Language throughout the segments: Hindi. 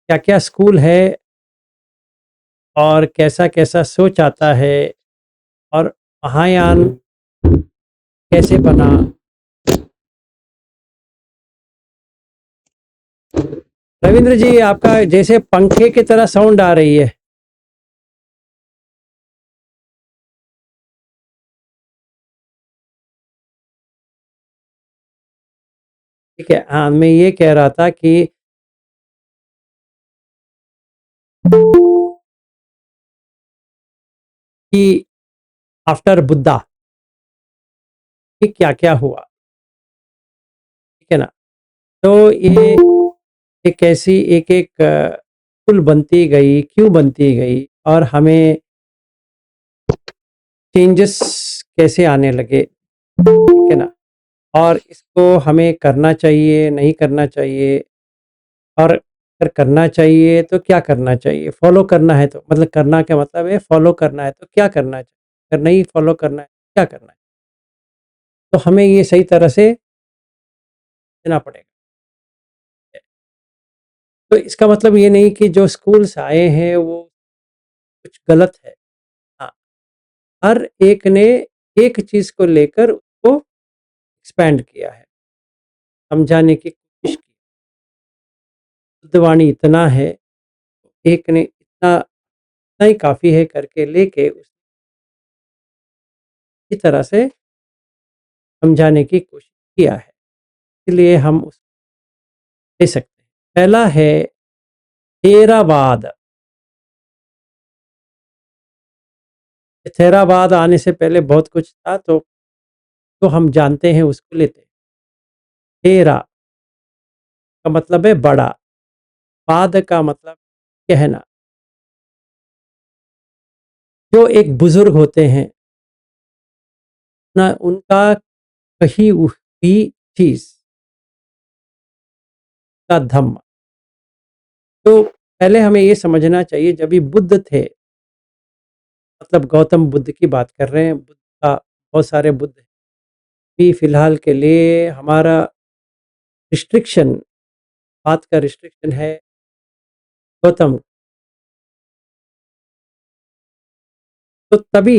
क्या-क्या स्कूल है और कैसा-कैसा सोच आता है और महायान कैसे बना? रविंद्र जी, आपका जैसे पंखे की तरह साउंड आ रही है। ठीक है, हाँ, मैं ये कह रहा था कि आफ्टर बुद्धा कि क्या-क्या हुआ, ठीक है ना? तो ये एक ऐसी एक-एक पुल बनती गई, क्यों बनती गई और हमें चेंजेस कैसे आने लगे, ठीक है ना? और इसको हमें करना चाहिए, नहीं करना चाहिए और अगर करना चाहिए तो क्या करना चाहिए? फ़ॉलो करना है तो मतलब करना क्या मतलब है फ़ॉलो करना है तो क्या करना चाहिए? अगर नहीं फ़ॉलो करना है, क्या करना है? तो हमें ये सही तरह से देना पड़ेगा। तो इसका मतलब ये नहीं कि जो स्कूल्स आए हैं वो कुछ गलत है। हाँ, हर एक ने एक चीज़ को लेकर उसको एक्सपैंड किया है, समझाने की कोशिश की। बुद्धवाणी इतना है, एक ने इतना ही काफ़ी है करके लेके उसी तरह से समझाने की कोशिश किया है। इसलिए हम उसको ले सकते हैं। पहला है थेरावाद। थेरावाद आने से पहले बहुत कुछ था तो हम जानते हैं उसको लेते हैं। थेरा का मतलब है बड़ा, वाद का मतलब कहना। जो एक बुजुर्ग होते हैं ना उनका कही हुई चीज़ का धम्म। तो पहले हमें ये समझना चाहिए जब भी बुद्ध थे मतलब गौतम बुद्ध की बात कर रहे हैं, बुद्ध का बहुत सारे बुद्ध हैं। अभी फ़िलहाल के लिए हमारा रिस्ट्रिक्शन बात का रिस्ट्रिक्शन है गौतम। तो तभी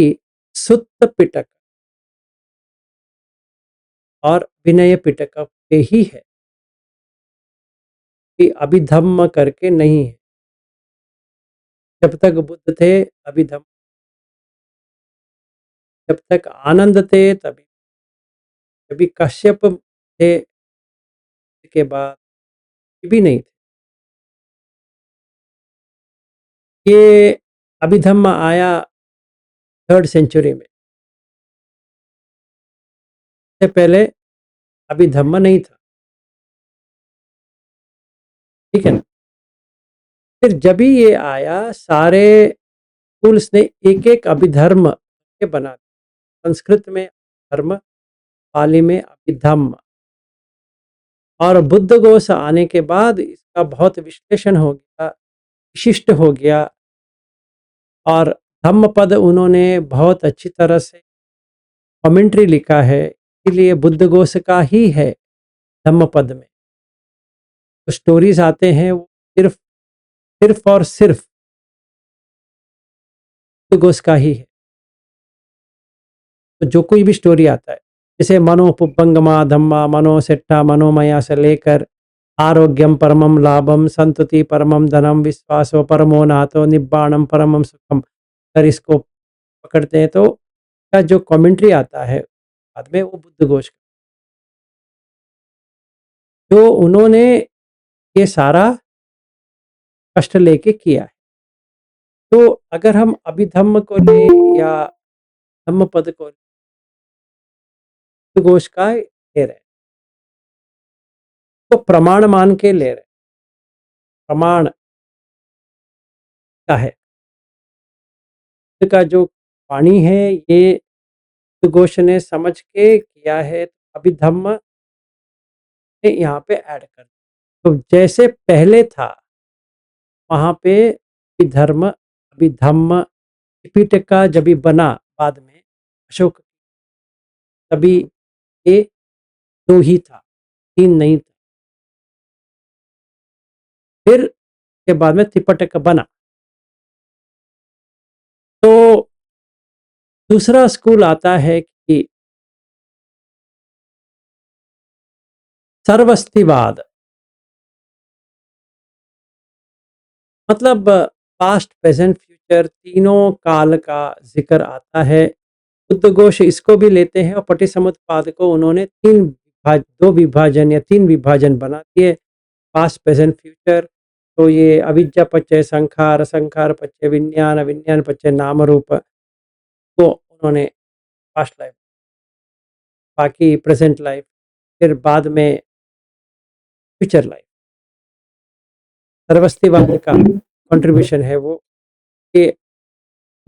सुत्त पिटक और विनय पिटक पे ही है कि अभिधम्म करके नहीं है। जब तक बुद्ध थे अभिधम्म, जब तक आनंद थे तभी, कभी कश्यप थे के बाद भी नहीं थे। ये अभिधम्म आया 3rd सेंचुरी में, इससे पहले अभिधम्म नहीं था, ठीक है ना? फिर जब ही ये आया सारे स्कूल्स ने एक-एक अभिधर्म के बना दिया। संस्कृत में धर्म, पाली में अभिधम्म और बुद्ध घोष आने के बाद इसका बहुत विश्लेषण हो गया, विशिष्ट हो गया और धम्मपद उन्होंने बहुत अच्छी तरह से कमेंट्री लिखा है, इसीलिए बुद्ध घोष का ही है धम्मपद में। जो स्टोरीज़ आते हैं वो सिर्फ़ सिर्फ़ और सिर्फ़ बुद्ध घोष का ही है। तो जो कोई भी स्टोरी आता है, जैसे मनोपुब्बंगमा धम्मा, मनोसेट्टा, मनोमया से लेकर आरोग्यम परमम लाभम, संतति परमम धनम, विश्वासो परमो नाथो, निब्बाणम परमम सुखम। अगर इसको पकड़ते हैं तो का जो कमेंट्री आता है बाद में वो बुद्ध घोष का। जो उन्होंने ये सारा कष्ट लेके किया है। तो अगर हम अभिधम्म को लें या धम्मपद को बुद्ध घोष का ले रहे हैं, तो प्रमाण मान के ले रहे हैं, प्रमाण का है। बुद्ध का जो वाणी है ये बुद्ध घोष ने समझ के किया है, अभिधम्म ने यहाँ पे ऐड कर दिया। तो जैसे पहले था वहाँ पे विधर्म, अभिधम्म, त्रिपिटका जब भी बना बाद में अशोक तभी ये 2 ही था, 3 नहीं था। फिर के बाद में त्रिपिटक बना। तो दूसरा स्कूल आता है कि सर्वस्तिवाद, मतलब पास्ट, प्रेज़ेंट, फ्यूचर तीनों काल का ज़िक्र आता है। बुद्धघोष इसको भी लेते हैं और पटिसमुत्पाद को उन्होंने 2 विभाजन या 3 विभाजन बना दिए, पास्ट, प्रेज़ेंट, फ्यूचर। तो ये अविद्या पच्चय संखार, संखार पच्चय विज्ञान, विज्ञान पच्चय नाम रूप, तो उन्होंने पास्ट लाइफ, बाकी प्रेज़ेंट लाइफ, फिर बाद में फ्यूचर लाइफ। सर्वस्तिवाद का कंट्रीब्यूशन है वो कि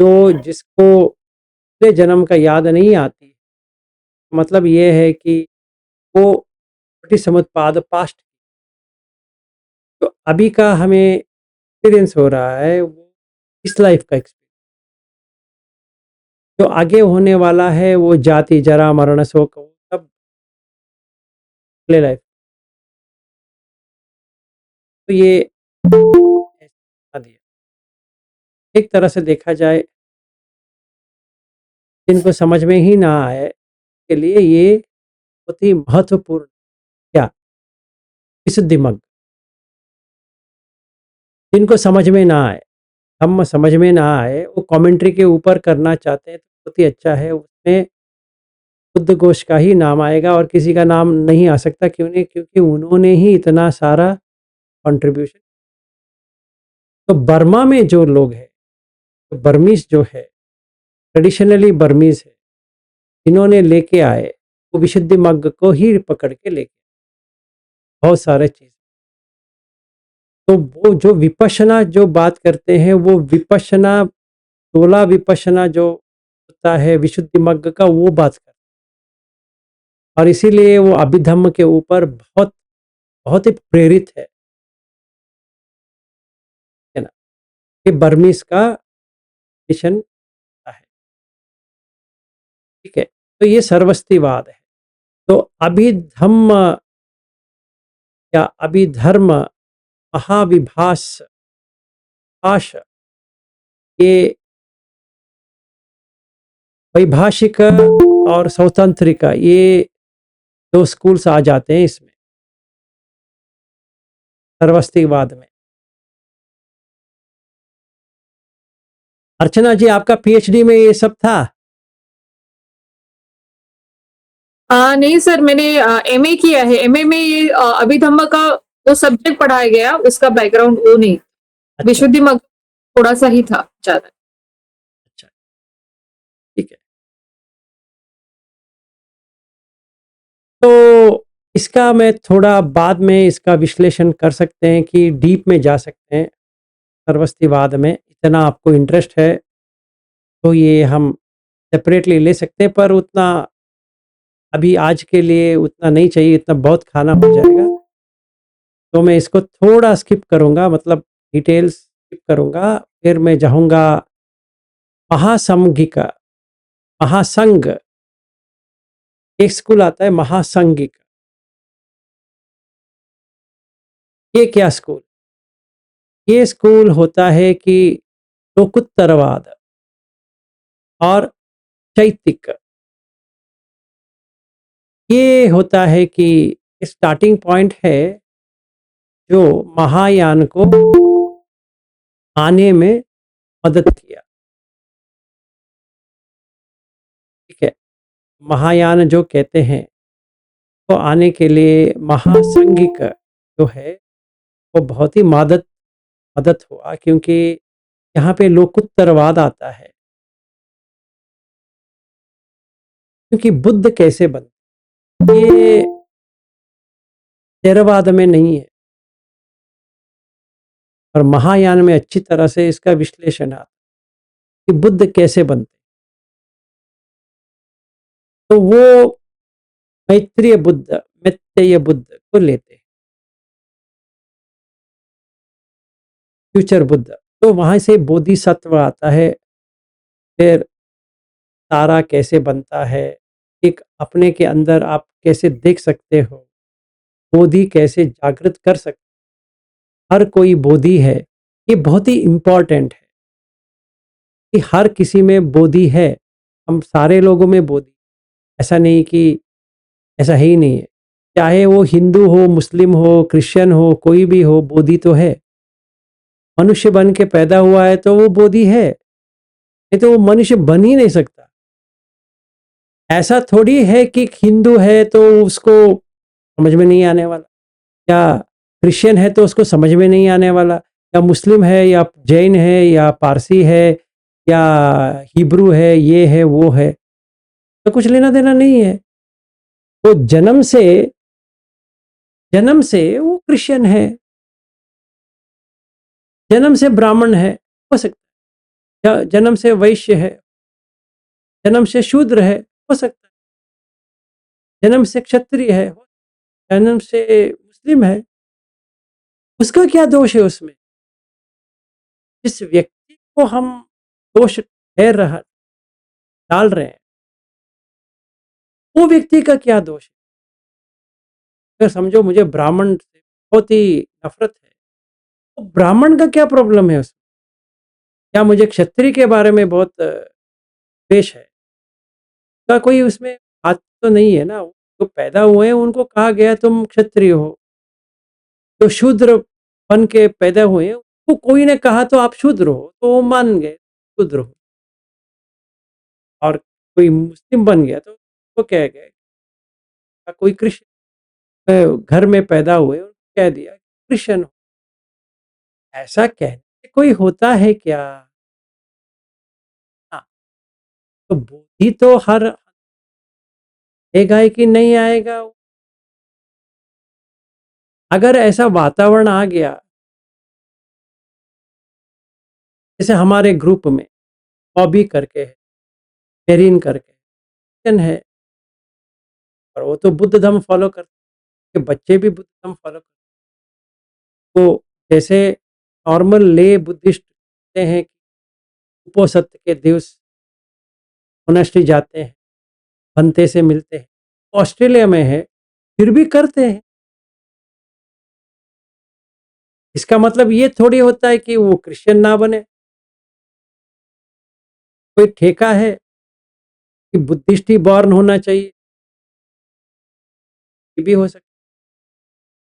जो जिसको पिछले जन्म का याद नहीं आती, मतलब ये है कि वो पटिसमुत्पाद पास्ट, तो अभी का हमें एक्सपीरियंस हो रहा है वो इस लाइफ का एक्सपीरियंस, जो आगे होने वाला है वो जाति, जरा, मरण, शोक, वो सब अगले लाइफ। तो ये ऐसा दिया। एक तरह से देखा जाए, जिनको समझ में ही ना आए के लिए ये बहुत ही महत्वपूर्ण, क्या, विशुद्धि मग, जिनको समझ में ना आए, हम समझ में ना आए, वो कमेंट्री के ऊपर करना चाहते हैं तो बहुत ही अच्छा है, उसमें बुद्धघोष का ही नाम आएगा और किसी का नाम नहीं आ सकता। क्यों नहीं? क्योंकि उन्होंने ही इतना सारा कंट्रीब्यूशन। तो बर्मा में जो लोग हैं, तो बर्मीज जो है, ट्रेडिशनली बर्मीज है, इन्होंने लेके आए, वो विशुद्धि मग्ग को ही पकड़ के लेके बहुत सारे चीज़। तो वो जो विपश्यना जो बात करते हैं, वो विपश्यना 16 विपश्यना जो होता है विशुद्धि मग्ग का, वो बात करते हैं। और इसीलिए वो अभिधम्म के ऊपर बहुत बहुत ही प्रेरित है ना? ये बर्मीज का मिशन है, ठीक है? तो ये सर्वस्तिवाद है। तो अभिधम्म या अभिधर्म महाविभास भाष, ये वैभाषिक और सौतंत्रिक, ये 2 स्कूल्स आ जाते हैं इसमें, सर्वस्तिवाद में। अर्चना जी, आपका पीएचडी में ये सब था? नहीं सर, मैंने एमए किया है। एमए में ये अभिधम्म का जो सब्जेक्ट पढ़ाया गया उसका बैकग्राउंड वो नहीं। अच्छा, विशुद्धि मग थोड़ा सा ही था ज्यादा। अच्छा, ठीक है। तो इसका मैं थोड़ा बाद में इसका विश्लेषण कर सकते हैं कि डीप में जा सकते हैं सर्वस्तिवाद में, इतना आपको इंटरेस्ट है तो ये हम सेपरेटली ले सकते हैं, पर उतना अभी आज के लिए उतना नहीं चाहिए, इतना बहुत खाना हो जाएगा। तो मैं इसको थोड़ा स्किप करूँगा, मतलब डिटेल्स स्किप करूँगा। फिर मैं जाऊँगा महासंघिक, महासंघ, एक स्कूल आता है महासंघिक। ये क्या स्कूल? ये स्कूल होता है कि लोकुत्तरवाद और चैतिक, ये होता है कि स्टार्टिंग पॉइंट है जो महायान को आने में मदद किया, ठीक है? महायान जो कहते हैं, तो आने के लिए महासंघिक जो है वो बहुत ही मदद मदद हुआ, क्योंकि यहाँ पे लोकुत्तरवाद आता है। क्योंकि बुद्ध कैसे बने, ये थेरवाद में नहीं है, और महायान में अच्छी तरह से इसका विश्लेषण आता है कि बुद्ध कैसे बनते। तो वो मैत्रेय बुद्ध, मैत्रेय बुद्ध को लेते हैं, फ्यूचर बुद्ध। तो वहां से बोधिसत्व आता है। फिर तारा कैसे बनता है, एक अपने के अंदर आप कैसे देख सकते हो, बोधि कैसे जागृत कर सकते, हर कोई बोधि है। ये बहुत ही इम्पोर्टेंट है कि हर किसी में बोधि है, हम सारे लोगों में बोधि, ऐसा नहीं कि ऐसा है ही नहीं है। चाहे वो हिंदू हो, मुस्लिम हो, क्रिश्चियन हो, कोई भी हो, बोधि तो है। मनुष्य बन के पैदा हुआ है तो वो बोधि है, नहीं तो वो मनुष्य बन ही नहीं सकता। ऐसा थोड़ी है कि हिंदू है तो उसको समझ में नहीं आने वाला, या क्रिश्चियन है तो उसको समझ में नहीं आने वाला, या मुस्लिम है या जैन है या पारसी है या हिब्रू है, ये है वो है, तो कुछ लेना देना नहीं है। वो जन्म से वो क्रिश्चियन है, जन्म से ब्राह्मण है, हो सकता है, जन्म से वैश्य है, जन्म से शूद्र है, हो सकता है, जन्म से क्षत्रिय है, जन्म से मुस्लिम है। उसका क्या दोष है उसमें? जिस व्यक्ति को हम दोष ठहर रहा डाल रहे हैं, वो व्यक्ति का क्या दोष है? अगर समझो मुझे ब्राह्मण से बहुत ही नफरत है, तो ब्राह्मण का क्या प्रॉब्लम है उसमें? क्या मुझे क्षत्रिय के बारे में बहुत द्वेष है? का कोई उसमें बात तो नहीं है ना। जो पैदा हुए हैं उनको कहा गया तुम क्षत्रिय हो, जो शूद्र बन के पैदा हुए हैं वो कोई ने कहा तो आप शूद्र हो, तो वो मान गए शूद्र हो। और कोई मुस्लिम बन गया तो वो कह गए, कोई कृष्ण घर में पैदा हुए कह दिया क्रिश्चियन हो। ऐसा कहने से कोई होता है क्या? हाँ, तो बुद्धि तो हर आएगा ही कि नहीं आएगा। अगर ऐसा वातावरण आ गया, जैसे हमारे ग्रुप में बॉबी करके है, मेरीन करके क्रिश्चियन है, और वो तो बुद्ध धर्म फॉलो करते, बच्चे भी बुद्ध धर्म फॉलो करते, तो जैसे नॉर्मल ले बुद्धिस्ट कहते हैं कि उपोसत्य के दिवस मोनास्ट्री जाते हैं, बनते से मिलते हैं, ऑस्ट्रेलिया में है फिर भी करते हैं। इसका मतलब ये थोड़ी होता है कि वो क्रिश्चियन ना बने। कोई ठेका है कि बुद्धिस्ट ही बॉर्न होना चाहिए, ये भी हो सकता है।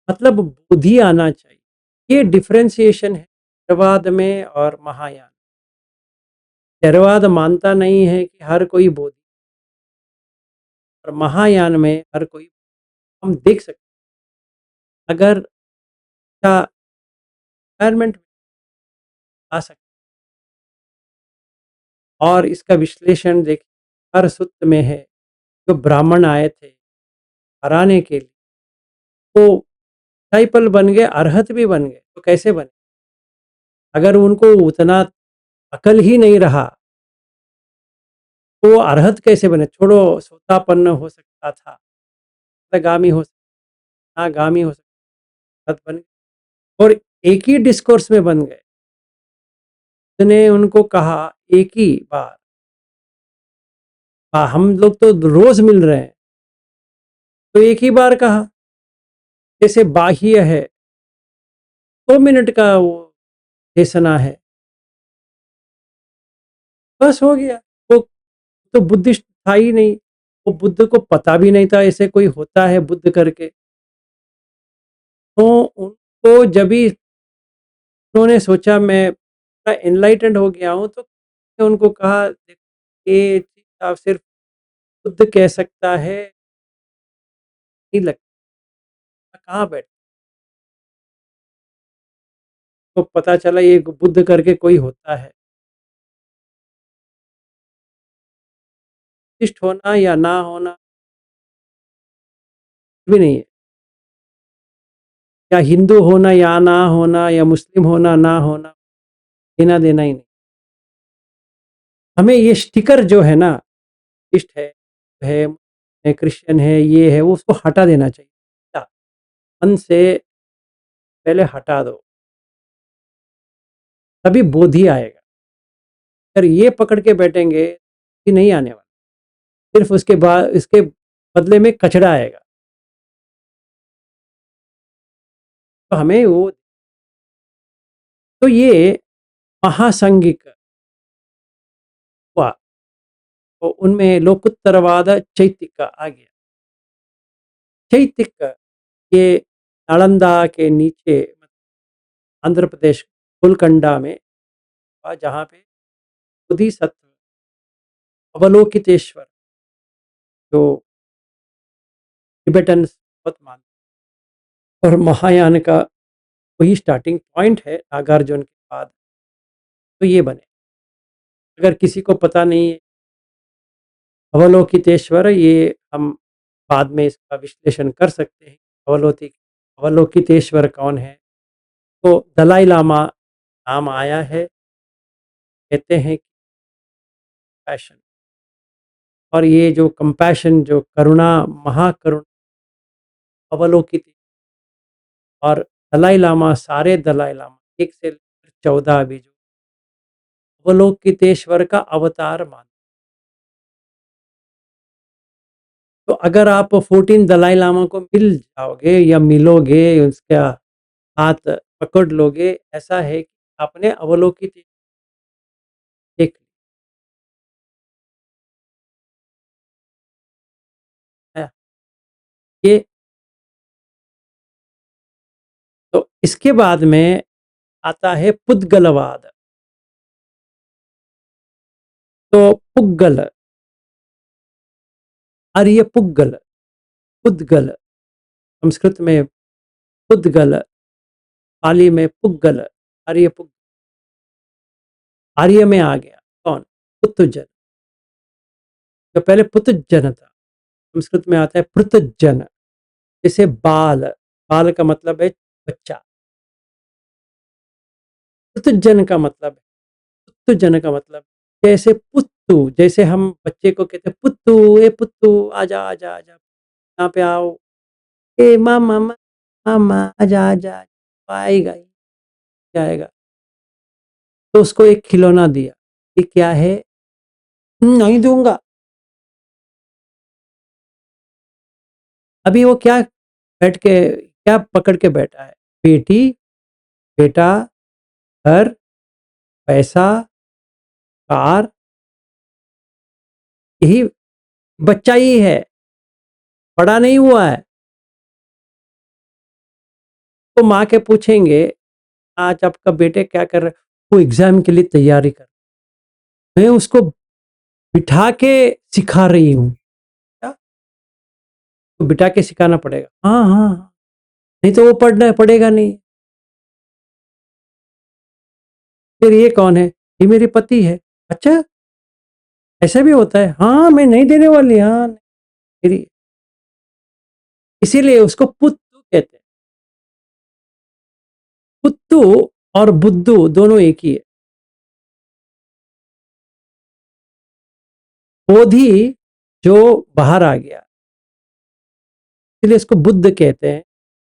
मतलब बुद्धि आना चाहिए, ये डिफरेंशिएशन है थेरवाद में और महायान। थेरवाद मानता नहीं है कि हर कोई बोधि, और महायान में हर कोई, हम देख सकते हैं अगर का एनवायरमेंट आ सकता, और इसका विश्लेषण देखिए हर सूत्र में है। जो ब्राह्मण आए थे हराने के लिए, वो डिसाइपल बन गए, अरहत भी बन गए, तो कैसे बने? अगर उनको उतना अकल ही नहीं रहा तो वो अरहत कैसे बने? छोड़ो, सोतापन्न हो सकता था, गामी हो सकता, नागामी हो सकता, अरहत बन गए और एक ही डिस्कोर्स में बन गए। उसने उनको कहा एक ही बार, हम लोग तो रोज मिल रहे हैं, तो एक ही बार कहा। जैसे बाह्य है, 2 मिनट का वो देशना है, बस हो गया। वो तो बुद्धिस्ट था ही नहीं, वो बुद्ध को पता भी नहीं था ऐसे कोई होता है बुद्ध करके। तो उनको जब भी उन्होंने सोचा मैं पूरा एनलाइटेंड हो गया हूँ, तो उनको कहा ये चीज़ आप सिर्फ बुद्ध कह सकता है, नहीं लगता कहाँ बैठ, तो पता चला ये बुद्ध करके कोई होता है। बुद्धिस्ट होना या ना होना भी नहीं है, या हिंदू होना या ना होना, या मुस्लिम होना ना होना, लेना देना ही नहीं। हमें ये स्टिकर जो है ना, इस्ट है क्रिश्चियन है, ये है, वो उसको हटा देना चाहिए। क्या? मन से पहले हटा दो, तभी बोधि आएगा। अगर ये पकड़ के बैठेंगे कि नहीं आने वाला, सिर्फ उसके बाद इसके बदले में कचरा आएगा। तो हमें वो तो ये महासांगिक हुआ, तो उनमें लोकुत्तरवाद चैतिक आ गया। चैतिक ये नालंदा के नीचे आंध्र प्रदेश गोलकंडा में जहाँ पे बोधिसत्व अवलोकितेश्वर जो टिबेटन्स बहुत मानते हैं, और महायान का वही स्टार्टिंग पॉइंट है नागार्जुन के बाद, तो ये बने। अगर किसी को पता नहीं है अवलोकितेश्वर, ये हम बाद में इसका विश्लेषण कर सकते हैं। अवलोकितेश्वर कौन है? तो दलाई लामा नाम आया है, कहते हैं पैशन, और ये जो कंपैशन, जो करुणा, महाकरुण अवलोकित, और दलाई लामा, सारे दलाई लामा 1 से लेकर 14 अभी जो अवलोकितेश्वर का अवतार मान। तो अगर आप 14 दलाई लामा को मिल जाओगे या मिलोगे, उसका हाथ पकड़ लोगे, ऐसा है कि आपने अवलोकित देख लिया। ये तो इसके बाद में आता है पुद्गलवाद। तो पुग्गल, आर्य पुग्गल, पुद्गल, संस्कृत में पुद्गल, पाली में पुग्गल, आर्य पुग्गल, आर्य में आ गया कौन? पुतुजन। जो पहले पुतुजन था, संस्कृत में आता है पृतजन। जैसे बाल, बाल का मतलब है बच्चा, पुतुजन का मतलब है, पुत्तुजन का मतलब जैसे पुत्तु, जैसे हम बच्चे को कहते हैं पुत्तू, ए पुत्तू आजा आजा आजा, यहाँ पे आओ, ए मामा मामा आजा आजा, आएगा ही आएगा। तो उसको एक खिलौना दिया, ये क्या है? नहीं दूंगा। अभी वो क्या बैठ के, क्या पकड़ के बैठा है? बेटी, बेटा, घर, पैसा, कार, यही बच्चा ही है, बड़ा नहीं हुआ है। तो माँ के पूछेंगे, आज आपका बेटे क्या कर रहा है? वो एग्जाम के लिए तैयारी कर, मैं उसको बिठा के सिखा रही हूँ। क्या? तो बिठा के सिखाना पड़ेगा। हाँ हाँ हाँ, नहीं तो वो पढ़ना पड़ेगा नहीं। फिर ये कौन है? ये मेरे पति है। अच्छा, ऐसा भी होता है? हाँ, मैं नहीं देने वाली। हाँ, मेरी, इसीलिए उसको पुत्तु कहते हैं। पुत्तु और बुद्धू दोनों एक ही है। बोधि जो बाहर आ गया, इसलिए इसको बुद्ध कहते हैं।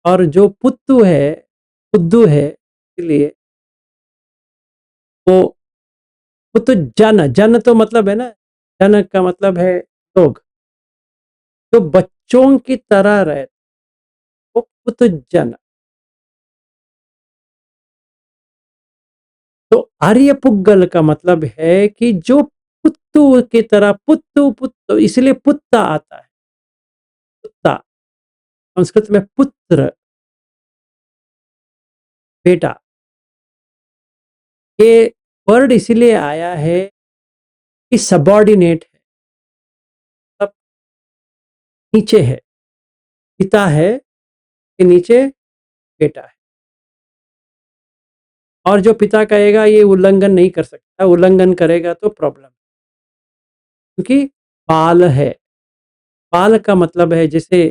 और जो पुत्तु है, बुद्धू है, इसलिए वो पुत्तु जन, जन तो मतलब है ना, जन का मतलब है लोग, जो बच्चों की तरह रहते, वो पुत्तु जन। तो आर्य पुग्गल का मतलब है कि जो पुत्तु की तरह, पुत्तु पुत्तु, इसलिए पुत्ता आता है, पुत्ता, संस्कृत में पुत्र, बेटा। ये वर्ड इसलिए आया है कि सबॉर्डिनेट है, सब नीचे है, पिता है के नीचे बेटा है, और जो पिता कहेगा ये उल्लंघन नहीं कर सकता, उल्लंघन करेगा तो प्रॉब्लम, क्योंकि बाल है। बाल का मतलब है, जैसे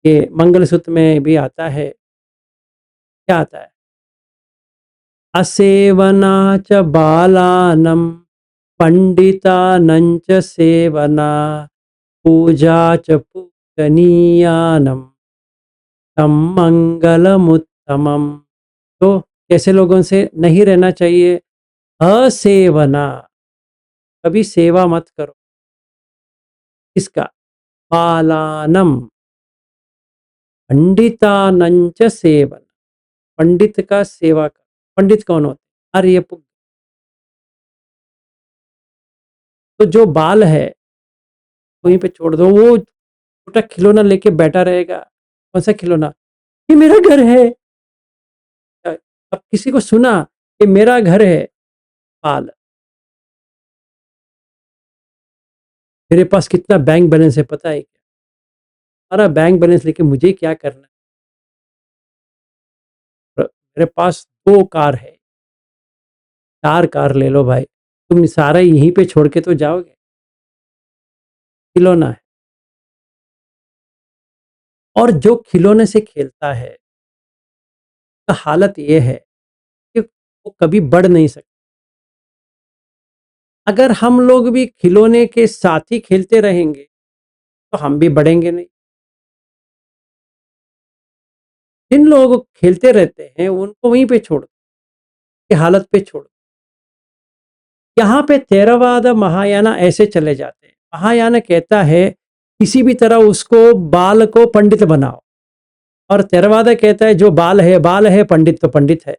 ये मंगलसूत्र में भी आता है, क्या आता है? असेवना च बालानं पंडितानं च सेवना, पूजा च पूजनीयानं तम मंगलमुत्तमम। तो कैसे लोगों से नहीं रहना चाहिए? असेवना, कभी सेवा मत करो। इसका बालानम, पंडितानं च सेवन, पंडित का सेवा कर, पंडित कौन होते हैं? आर्यपुत्र। तो जो बाल है वहीं पे छोड़ दो, वो छोटा खिलौना लेके बैठा रहेगा। कौन सा खिलौना? ये मेरा घर है। अब किसी को सुना कि मेरा घर है, बाल, मेरे पास कितना बैंक बैलेंस है पता है क्या? सारा बैंक बैलेंस लेके मुझे क्या करना है? मेरे पास 2 कार है, 4 कार ले लो भाई, तुम सारा यहीं पे छोड़ के तो जाओगे? खिलौना है। और जो खिलौने से खेलता है, उसका हालत ये है कि वो कभी बढ़ नहीं सकता। अगर हम लोग भी खिलौने के साथ ही खेलते रहेंगे, तो हम भी बढ़ेंगे नहीं। जिन लोग खेलते रहते हैं, उनको वहीं पे छोड़ दो, की हालत पे छोड़ दो। यहाँ पे थेरवाद, महायाना ऐसे चले जाते हैं। महायाना कहता है, किसी भी तरह उसको बाल को पंडित बनाओ, और थेरवाद कहता है जो बाल है, पंडित तो पंडित है,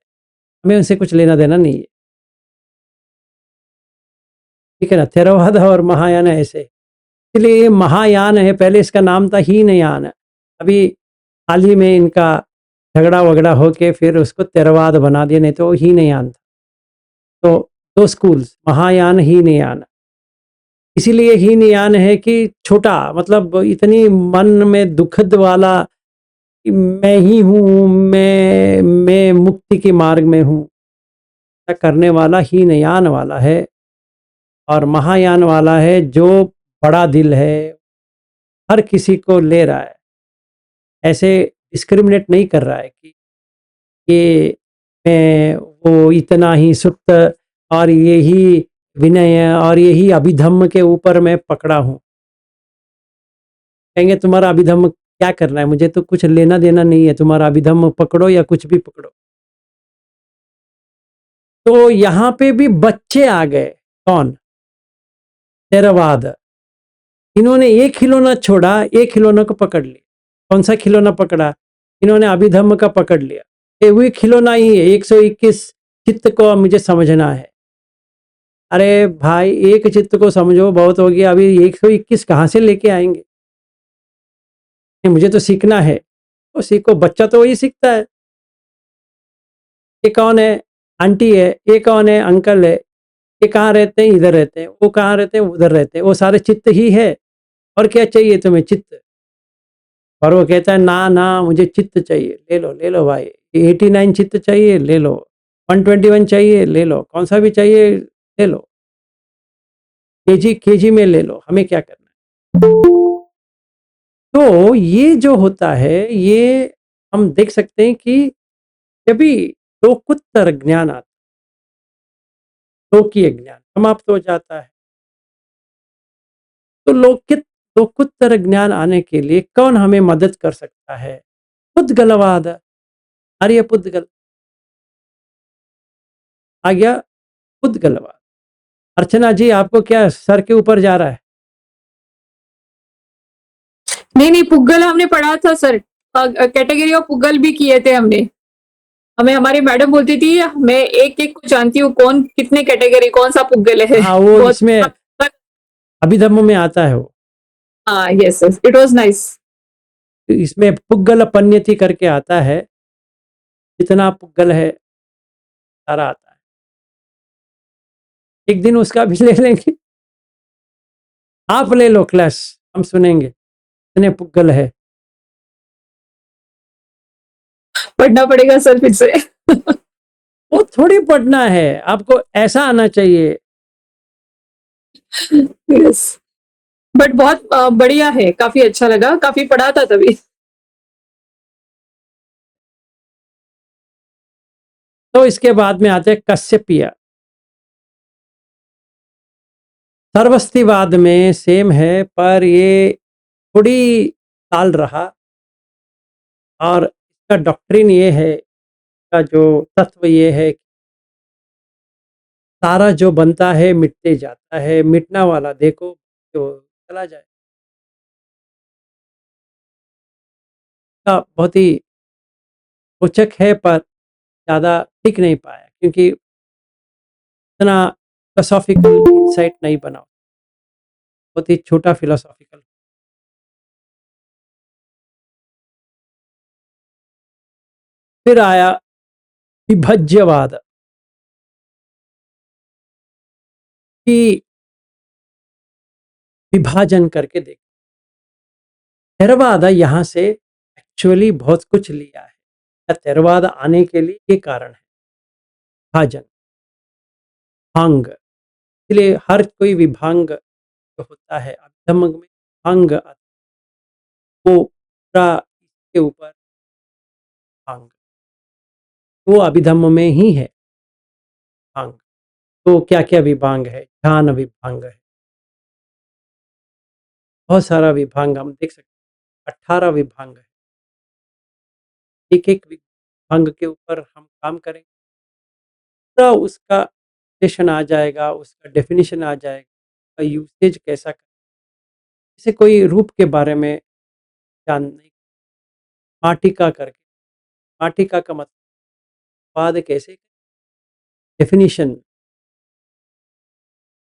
हमें उनसे कुछ लेना देना नहीं है। ठीक है ना? थेरवाद और महायान ऐसे, इसलिए ये महायान है, पहले इसका नाम था हीनयान। अभी हाल ही में इनका झगड़ा वगड़ा होके फिर उसको थेरवाद बना दिया, नहीं तो वो हीनयान था। तो 2 स्कूल्स, महायान, हीनयान। इसीलिए हीनयान है कि छोटा, मतलब इतनी मन में दुखद वाला कि मैं ही हूँ, मैं मुक्ति के मार्ग में हूँ, ऐसा करने वाला हीनयान वाला है। और महायान वाला है जो बड़ा दिल है, हर किसी को ले रहा है, ऐसे डिस्क्रिमिनेट नहीं कर रहा है कि ये मैं वो इतना ही सुक्त और यही विनय और यही अभिधम्म के ऊपर मैं पकड़ा हूँ। कहेंगे तुम्हारा अभिधम्म क्या करना है, मुझे तो कुछ लेना देना नहीं है, तुम्हारा अभिधम्म पकड़ो या कुछ भी पकड़ो। तो यहाँ पे भी बच्चे आ गए। कौन? थेरवाद। इन्होंने एक खिलौना छोड़ा, एक खिलौना को पकड़ लिया। कौन सा खिलौना पकड़ा? इन्होंने अभिधम्म का पकड़ लिया। ये वही खिलौना ही है, 121 चित्त को मुझे समझना है। अरे भाई, एक चित्त को समझो बहुत हो गया, अभी 121 कहाँ से लेके आएंगे? मुझे तो सीखना है। तो सीखो, बच्चा तो वही सीखता है। ये कौन है? आंटी है। ये कौन है? अंकल है। ये कहाँ रहते हैं? इधर रहते हैं। वो कहाँ रहते हैं? उधर रहते हैं। वो सारे चित्त ही है। और क्या चाहिए तुम्हें? चित्त। और वो कहता है ना ना, मुझे चित्त चाहिए। ले लो भाई, 89 चित्त चाहिए, ले लो। 121 चाहिए, ले लो। कौन सा भी चाहिए, ले लो। केजी केजी में ले लो, हमें क्या करना है? तो ये जो होता है, ये हम देख सकते हैं कि जब भी लोकोत्तर ज्ञान आता, लोकीय ज्ञान समाप्त हो जाता है, तो लोकोत्तर ज्ञान आने के लिए कौन हमें मदद कर सकता है? पुद्गलवाद। आर्य पुद्गल आ गया। पुद्गलवाद। अर्चना जी, आपको क्या सर के ऊपर जा रहा है? नहीं नहीं, पुग्गल हमने पढ़ा था सर, कैटेगरी ऑफ पुग्गल भी किए थे हमने। हमें हमारी मैडम बोलती थी, मैं एक एक को जानती हूँ कौन कितने कैटेगरी कौन सा पुग्गल है। हाँ, वो बहुत। इसमें अभिधम्म में आता है वो। हाँ, yes yes, it was nice. इसमें पुग्गल पन्यति करके आता है, जितना पुग्गल है सारा आता है। एक दिन उसका भी ले लेंगे। आप ले लो क्लास, हम सुनेंगे कितने पुग्गल है। पढ़ना पड़ेगा सर फिर से। वो थोड़ी पढ़ना है, आपको ऐसा आना चाहिए। यस। बट बहुत बढ़िया है, काफी अच्छा लगा, काफी पढ़ा था तभी। तो इसके बाद में आते हैं कश्यपिय। सर्वस्तिवाद में सेम है, पर ये थोड़ी साल रहा, और इसका डॉक्ट्रिन ये है, इसका जो तत्व ये है कि सारा जो बनता है मिटते जाता है, मिटना वाला देखो जो चला जाए। का बहुत ही रोचक है, पर ज़्यादा टिक नहीं पाया। क्योंकि इतना फिलोसॉफिकल इंसाइट नहीं बना, बहुत ही छोटा फिलोसॉफिकल। फिर आया विभज्यवाद कि विभाजन करके देख। थेरवाद यहाँ से एक्चुअली बहुत कुछ लिया है, या थेरवाद आने के लिए ये कारण है विभाजन, भांग। इसलिए हर कोई विभांग जो होता है अभिधम्म में भांग वो पूरा इसके ऊपर भांग, वो अभिधम्म में ही है भांग। तो क्या क्या विभांग है, ध्यान विभांग है, बहुत सारा विभांग हम देख सकते हैं, 18 विभांग है। एक एक विभांग के ऊपर हम काम करेंगे, पूरा उसका सेशन आ जाएगा, उसका डेफिनेशन आ जाएगा, यूसेज कैसा करें। जैसे कोई रूप के बारे में जानने, माटिका करके, माटिका का मतलब बाद कैसे, डेफिनेशन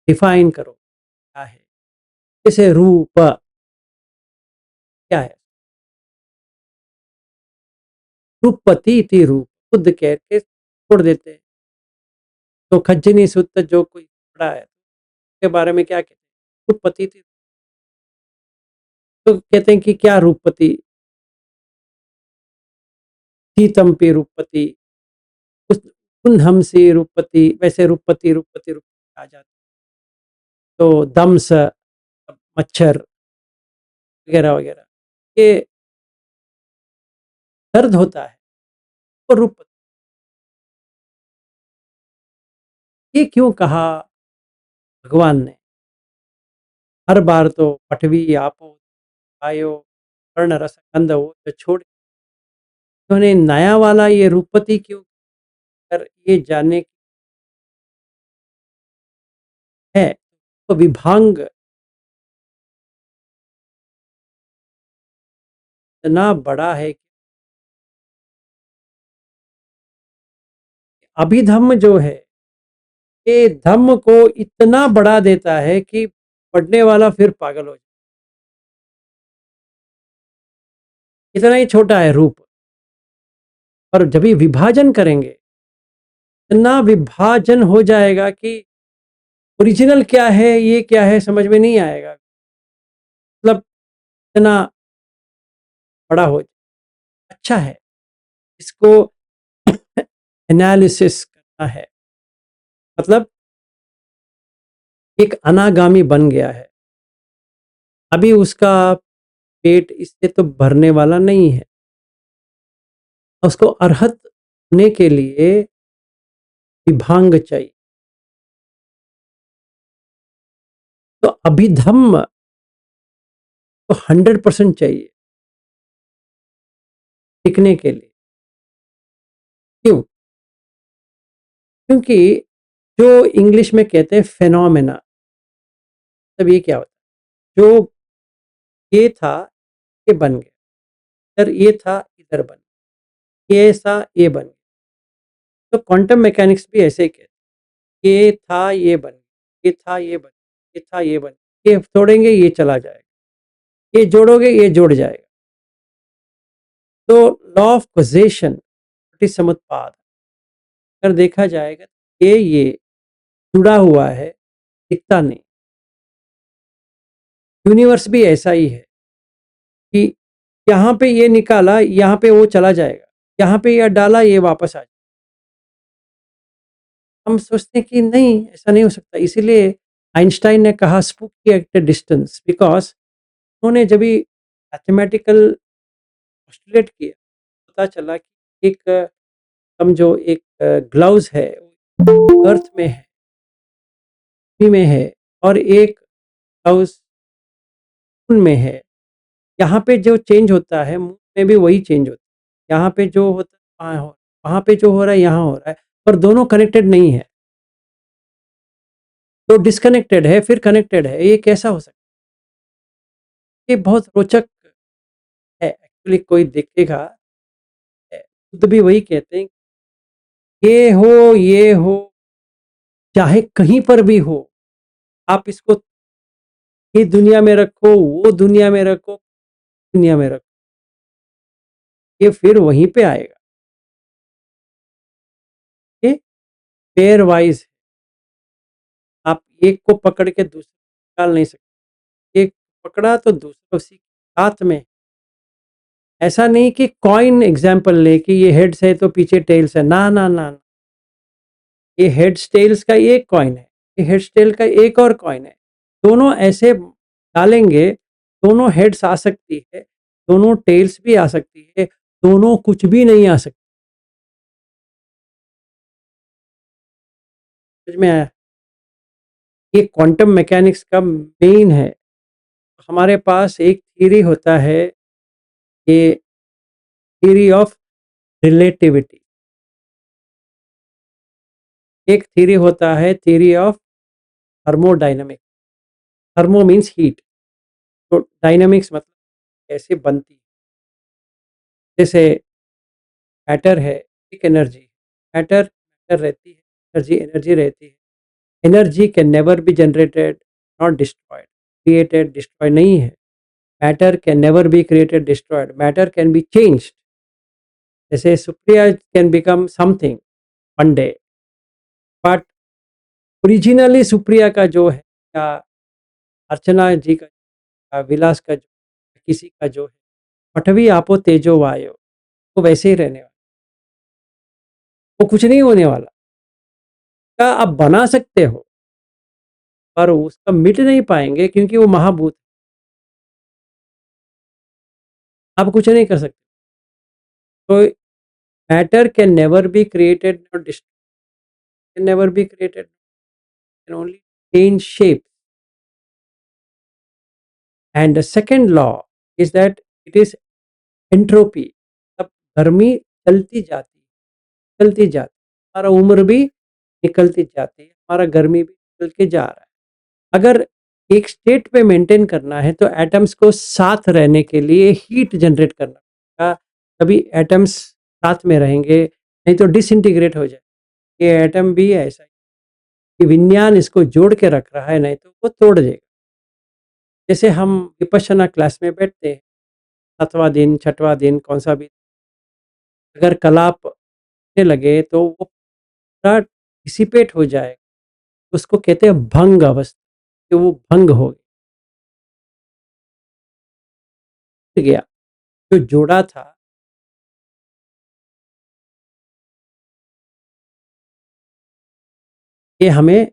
डिफाइन करो क्या है। जैसे रूप क्या है, रूपपति इति रूप, खुद कह के छोड़ देते हैं। तो खज्जनी सुत्त जो कोई पढ़ा है उसके बारे में क्या कहते हैं, रूपपति इति। तो कहते हैं कि क्या रूपपति, सीतम्पी रूपपति, कुंदहमसी रूपपति, वैसे रूपपति रूपपति रूपपति आ जाते। तो दम्स मच्छर वगैरह वगैरह, ये दर्द होता है तो रूपपति। ये क्यों कहा भगवान ने? हर बार तो पठवी आपो आयो वर्ण रस गंध हो जो छोड़, उन्होंने नया वाला ये रूपपति क्यों कर, ये जानने की है। तो विभांग इतना बड़ा है कि अभिधम्म जो है ये धम्म को इतना बढ़ा देता है कि पढ़ने वाला फिर पागल हो जाए। इतना ही छोटा है रूप, और जब भी विभाजन करेंगे इतना विभाजन हो जाएगा कि ओरिजिनल क्या है ये क्या है समझ में नहीं आएगा, मतलब इतना बड़ा हो जाए। अच्छा है, इसको एनालिसिस करना है, मतलब एक अनागामी बन गया है, अभी उसका पेट इससे तो भरने वाला नहीं है, उसको अरहत होने के लिए विभांग चाहिए। तो अभिधम्म तो 100% चाहिए टिकने के लिए। क्यों? क्योंकि जो इंग्लिश में कहते हैं फेनोमेना, तब ये क्या होता है, जो ये था ये बन गया, इधर ये था इधर बन गया, ये ऐसा ये बन गया। तो क्वांटम मैकेनिक्स भी ऐसे ही कहते हैं, ये था ये बन गया, ये था ये बन गया, ये था ये बन गया, ये तोड़ेंगे ये चला जाएगा, ये जोड़ोगे ये जुड़ जाएगा। तो लॉ ऑफ कॉजेशन समुत्पाद अगर देखा जाएगा, ये जुड़ा हुआ है, दिखता नहीं। यूनिवर्स भी ऐसा ही है कि यहाँ पे ये निकाला यहाँ पे वो चला जाएगा, यहाँ पे यह डाला ये वापस आ जाएगा। हम सोचते हैं कि नहीं ऐसा नहीं हो सकता, इसीलिए आइंस्टाइन ने कहा spooky at a distance, because उन्होंने जब भी मैथमेटिकल पोस्टुलेट किया पता चला कि एक समझो एक ग्लव्स है अर्थ में है, पृथ्वी में है, और एक ग्लव्स मून में है। यहाँ पे जो चेंज होता है मून में भी वही चेंज होता है, यहाँ पे जो होता है वहाँ हो, वहाँ पे जो हो रहा है यहाँ हो रहा है, पर दोनों कनेक्टेड नहीं है। तो डिस्कनेक्टेड है फिर कनेक्टेड है, ये कैसा हो सकता है? ये बहुत रोचक है एक्चुअली, कोई देखेगा। खुद भी वही कहते हैं ये हो, चाहे कहीं पर भी हो, आप इसको ये दुनिया में रखो, वो दुनिया में रखो, दुनिया में रखो, ये फिर वहीं पे आएगा। ये पेयर वाइज़, आप एक को पकड़ के दूसरे निकाल नहीं सकते। एक पकड़ा तो दूसरा उसी के साथ में। ऐसा नहीं कि कॉइन एग्ज़ाम्पल लें कि ये हेड्स है तो पीछे टेल्स है। ना, ना, ना, ना। ये हेड्स टेल्स का एक कॉइन है, ये हेड्स टेल का एक और कॉइन है। दोनों ऐसे डालेंगे, दोनों हेड्स आ सकती है, दोनों टेल्स भी आ सकती है, दोनों कुछ भी नहीं आ सकती। समझ में आया? ये क्वांटम मैकेनिक्स का मेन है। हमारे पास एक थ्योरी होता है, ये थ्योरी ऑफ रिलेटिविटी। एक थ्योरी होता है theory of thermodynamics. Thermo means heat, तो डायनामिक्स मतलब कैसे बनती है। जैसे मैटर है, एक एनर्जी, मैटर मैटर रहती है, एनर्जी एनर्जी रहती है। Energy can never be generated not destroyed, created destroy नहीं है। Matter can never be created destroyed, matter can be changed. जैसे Supriya can become something one day, but originally Supriya का जो है, या अर्चना जी का, या विलास का जो, किसी का जो है, पठवी आपो तेजो वायो, वो वैसे ही रहने वाला, वो कुछ नहीं होने वाला। का आप बना सकते हो, पर उसका मिट नहीं पाएंगे क्योंकि वो महाभूत है। आप कुछ नहीं कर सकते। तो matter can never be created not destroyed, can never be created, can only change shape. And the second law is that it is entropy. अब गर्मी चलती जाती है, चलती जाती है, हमारा उम्र भी निकलती जाती है, हमारा गर्मी भी निकल के जा रहा है। अगर एक स्टेट पे मेंटेन करना है तो एटम्स को साथ रहने के लिए हीट जनरेट करना पड़ेगा, तभी एटम्स साथ में रहेंगे, नहीं तो डिसइंटीग्रेट हो जाए। ये एटम भी ऐसा है कि विज्ञान इसको जोड़ के रख रहा है, नहीं तो वो तोड़ देगा। जैसे हम विपश्यना क्लास में बैठते हैं, 7वां दिन, 6वां दिन, कौन सा भी, अगर कलाप होने लगे तो वो पूरा डिसिपेट हो जाएगा। उसको कहते हैं भंग अवस्था, कि वो भंग हो गया। जो जोड़ा था, ये हमें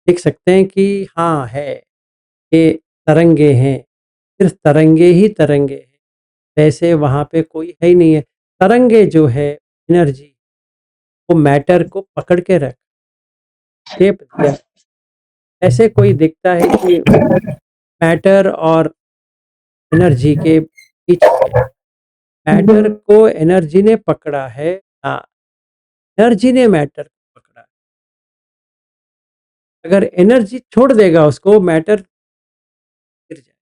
देख सकते हैं कि हाँ है, ये तरंगे हैं, सिर्फ तरंगे ही तरंगे हैं, वैसे वहाँ पे कोई है ही नहीं है। तरंगे जो है एनर्जी, वो मैटर को पकड़ के रख शेप दिया। ऐसे कोई देखता है कि मैटर और एनर्जी के बीच में, मैटर को एनर्जी ने पकड़ा है, हाँ, एनर्जी ने मैटर को पकड़ा है। अगर एनर्जी छोड़ देगा उसको, मैटर गिर जाए।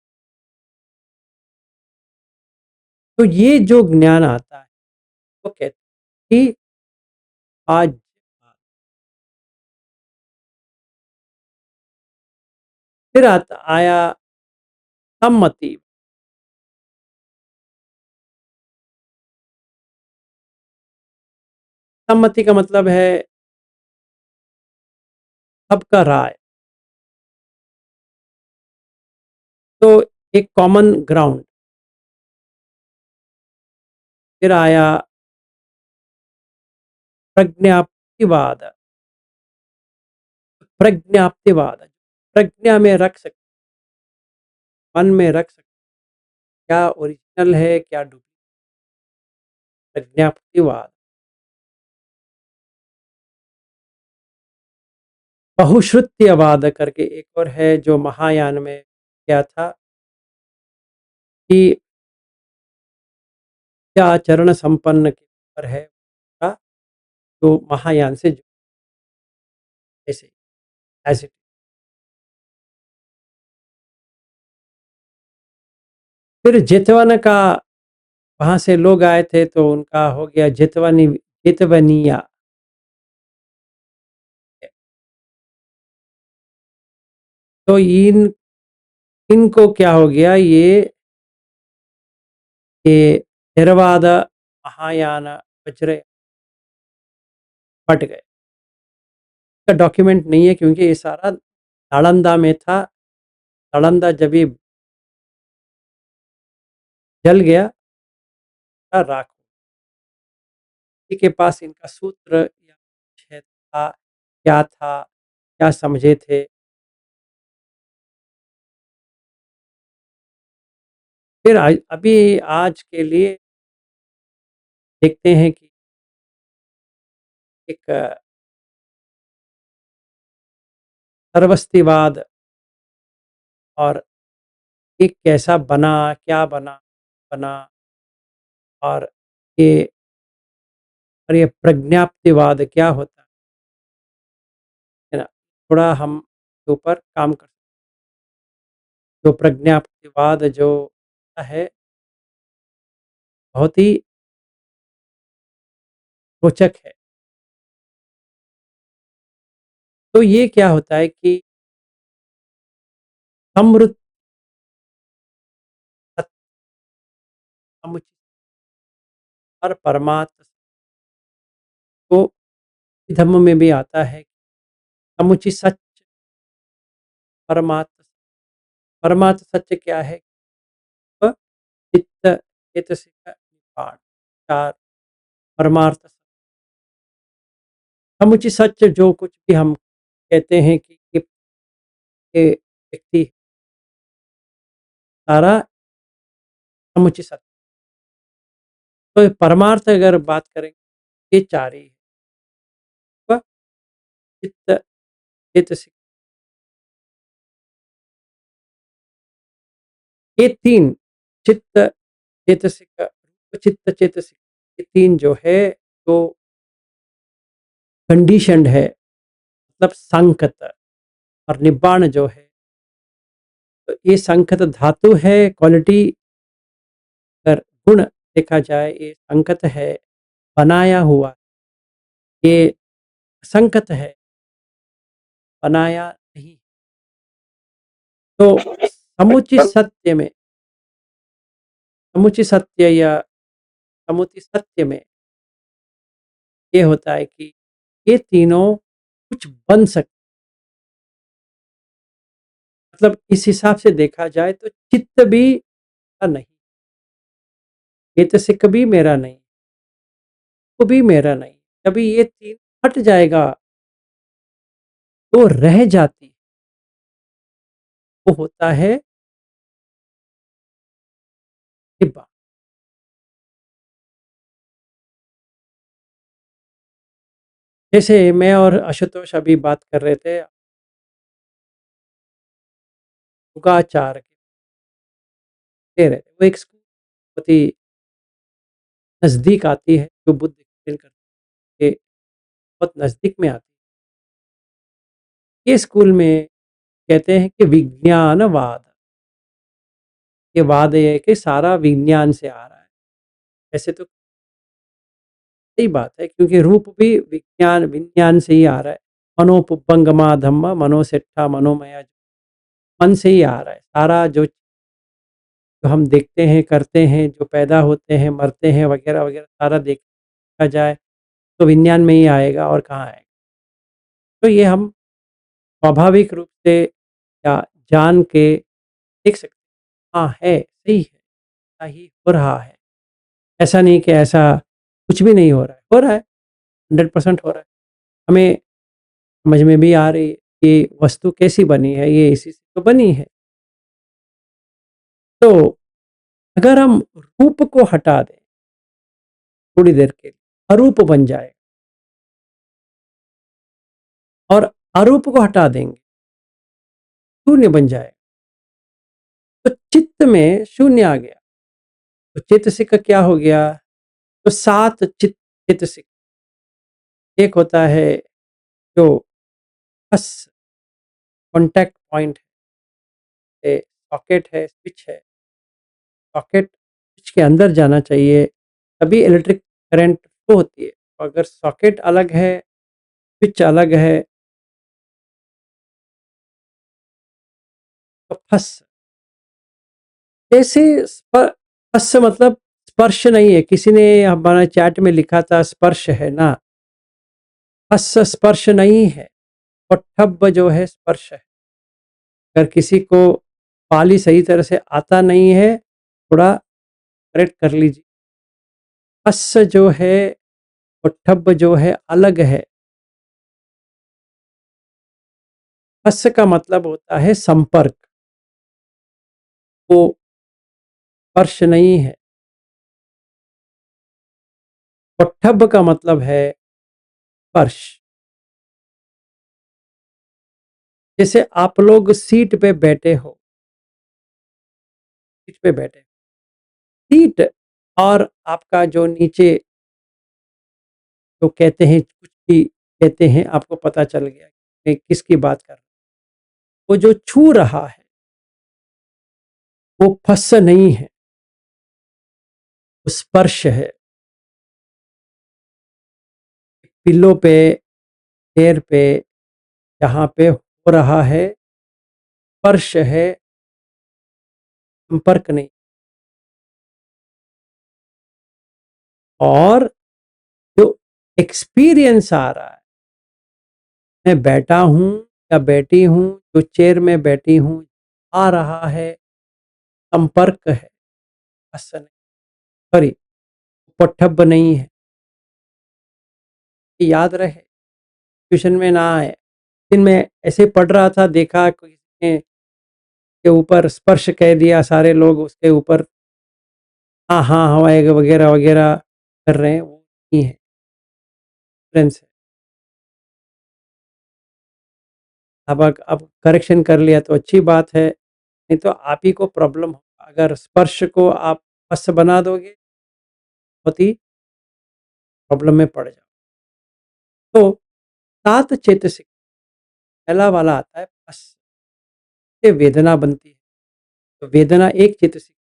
तो ये जो ज्ञान आता है, वो कहते हैं कि आज फिर आता आया सम्मति। सम्मति का मतलब है सबका राय, तो एक कॉमन ग्राउंड। फिर आया प्रज्ञाप्तिवाद। प्रज्ञाप्तिवाद, प्रज्ञा में रख सकते, मन में रख सकते, क्या ओरिजिनल है क्या डुप्लीकेट। प्रज्ञाप्तिवाद। बहुश्रुत्यवाद करके एक और है जो महायान में क्या था, कि क्या आचरण संपन्न के ऊपर है का, जो महायान से ऐसे ऐसे। फिर जेतवन का, वहाँ से लोग आए थे तो उनका हो गया जेतवनी, जेतवनिया। तो इनको क्या हो गया, ये थेरवाद, महायान, वज्र बट गए। इसका डॉक्यूमेंट नहीं है क्योंकि ये सारा नालंदा में था। नालंदा जब ये जल गया था, राख। किसी के पास इनका सूत्र या कुछ था, क्या था, क्या समझे थे। फिर अभी आज के लिए देखते हैं कि एक सर्वस्तिवाद और एक कैसा बना, क्या बना, और ये और ये प्रज्ञाप्तिवाद क्या होता है ना? थोड़ा हम के ऊपर काम कर, जो प्रज्ञाप्तिवाद जो है, बहुत ही रोचक है। तो ये क्या होता है कि समृद्ध सत्य, समुचित और परमात्म को धम्म में भी आता है। समुचित सत्य, परमात्म, परमात्म सत्य क्या है? वह चित्त, चेतसिक निपाण, चार परमार्थ। समुचित सत्य जो कुछ भी हम कहते हैं कि ये व्यक्ति सारा समुचित सत्य। तो परमार्थ अगर बात करें, ये चार ही है। वह चित्त, चेतसिक, ये तीन, चित्त, चेतसिक, रूप चित्त चेतसिक, ये तीन जो है, तो कंडीशनड है, मतलब संकत। और निब्बाण जो है, तो ये संकत धातु है, क्वालिटी, अगर गुण देखा जाए, ये संकत है, बनाया हुआ, ये संकत है, बनाया नहीं। तो समुचित सत्य में, समुचित सत्य या समुचित सत्य में ये होता है कि ये तीनों कुछ बन सकते, मतलब इस हिसाब से देखा जाए तो चित्त भी नहीं, चेतसिक भी मेरा नहीं, वो भी मेरा नहीं। कभी ये तीन हट जाएगा तो रह जाती, वो होता है हिब्बा। जैसे मैं और आशुतोष अभी बात कर रहे थे योगाचार के, कह रहे थे वो एक स्कूल बहुत ही नज़दीक आती है, जो बुद्ध एक्सप्लेन करके बहुत नज़दीक में आती है। ये स्कूल में कहते हैं कि विज्ञानवाद, ये वाद ये है कि सारा विज्ञान से आ रहा है। ऐसे तो सही बात है क्योंकि रूप भी विज्ञान विज्ञान से ही आ रहा है। मनोपुब्बंगमा धम्म मनोसेट्ठा मनोमया, मन से ही आ रहा है सारा। जो हम देखते हैं, करते हैं, जो पैदा होते हैं, मरते हैं, वगैरह वगैरह, सारा देखा जाए तो विज्ञान में ही आएगा, और कहाँ आएगा। तो ये हम स्वाभाविक रूप से या जान के देख सकते हैं, हाँ है, सही है, ऐसा ही हो रहा है। ऐसा नहीं कि ऐसा कुछ भी नहीं हो रहा है, हो रहा है, 100% हो रहा है। हमें समझ में भी आ रही है कि वस्तु कैसी बनी है, ये इसी से तो बनी है। तो अगर हम रूप को हटा दें थोड़ी देर के लिए, अरूप बन जाए, और अरूप को हटा देंगे, शून्य बन जाए। तो चित्त में शून्य आ गया, तो चेतसिक का क्या हो गया? तो सात चेतसिक, एक होता है जो बस कॉन्टैक्ट पॉइंट है, सॉकेट है, स्विच है, सॉकेट स्विच के अंदर जाना चाहिए तभी इलेक्ट्रिक करंट फ्लो होती है। तो अगर सॉकेट अलग है, स्विच अलग है, तो फस, जैसे फस मतलब स्पर्श नहीं है, किसी ने हमारे चैट में लिखा था स्पर्श है ना, फस स्पर्श नहीं है, और ठब जो है स्पर्श है। अगर किसी को पाली सही तरह से आता नहीं है, थोड़ा करेक्ट कर लीजिए। फस जो है और ठब जो है अलग है। फस का मतलब होता है संपर्क, वो स्पर्श नहीं है। और ठब का मतलब है स्पर्श। जैसे आप लोग सीट पे बैठे हो, सीट पे बैठे, सीट और आपका जो नीचे जो कहते हैं, कुछ भी कहते हैं, आपको पता चल गया कि मैं किसकी बात कर रहा हूँ। वो जो छू रहा है वो फस नहीं है, वो स्पर्श है। पिल्लों पे, पैर पे, जहाँ पे हो रहा है स्पर्श है, संपर्क नहीं। और जो एक्सपीरियंस आ रहा है, मैं बैठा हूँ या बैठी हूँ, जो चेयर में बैठी हूँ, आ रहा है संपर्क है, फस नहीं, सॉरी, पठब नहीं है। ये याद रहे, ट्यूशन में ना आए। दिन में ऐसे पढ़ रहा था, देखा किसी ने के ऊपर स्पर्श कह दिया, सारे लोग उसके ऊपर हाँ हाँ हाँ वगैरह वगैरह कर रहे हैं, वो नहीं है, फ्रेंड्स है। अब करेक्शन कर लिया तो अच्छी बात है, नहीं तो आप ही को प्रॉब्लम होगा। अगर स्पर्श को आप फस बना दोगे, बहुत ही प्रॉब्लम में पड़ जाओ। तो 7 चेतसिक, पहला वाला आता है फस, से वेदना बनती है। तो वेदना एक चेतसिक,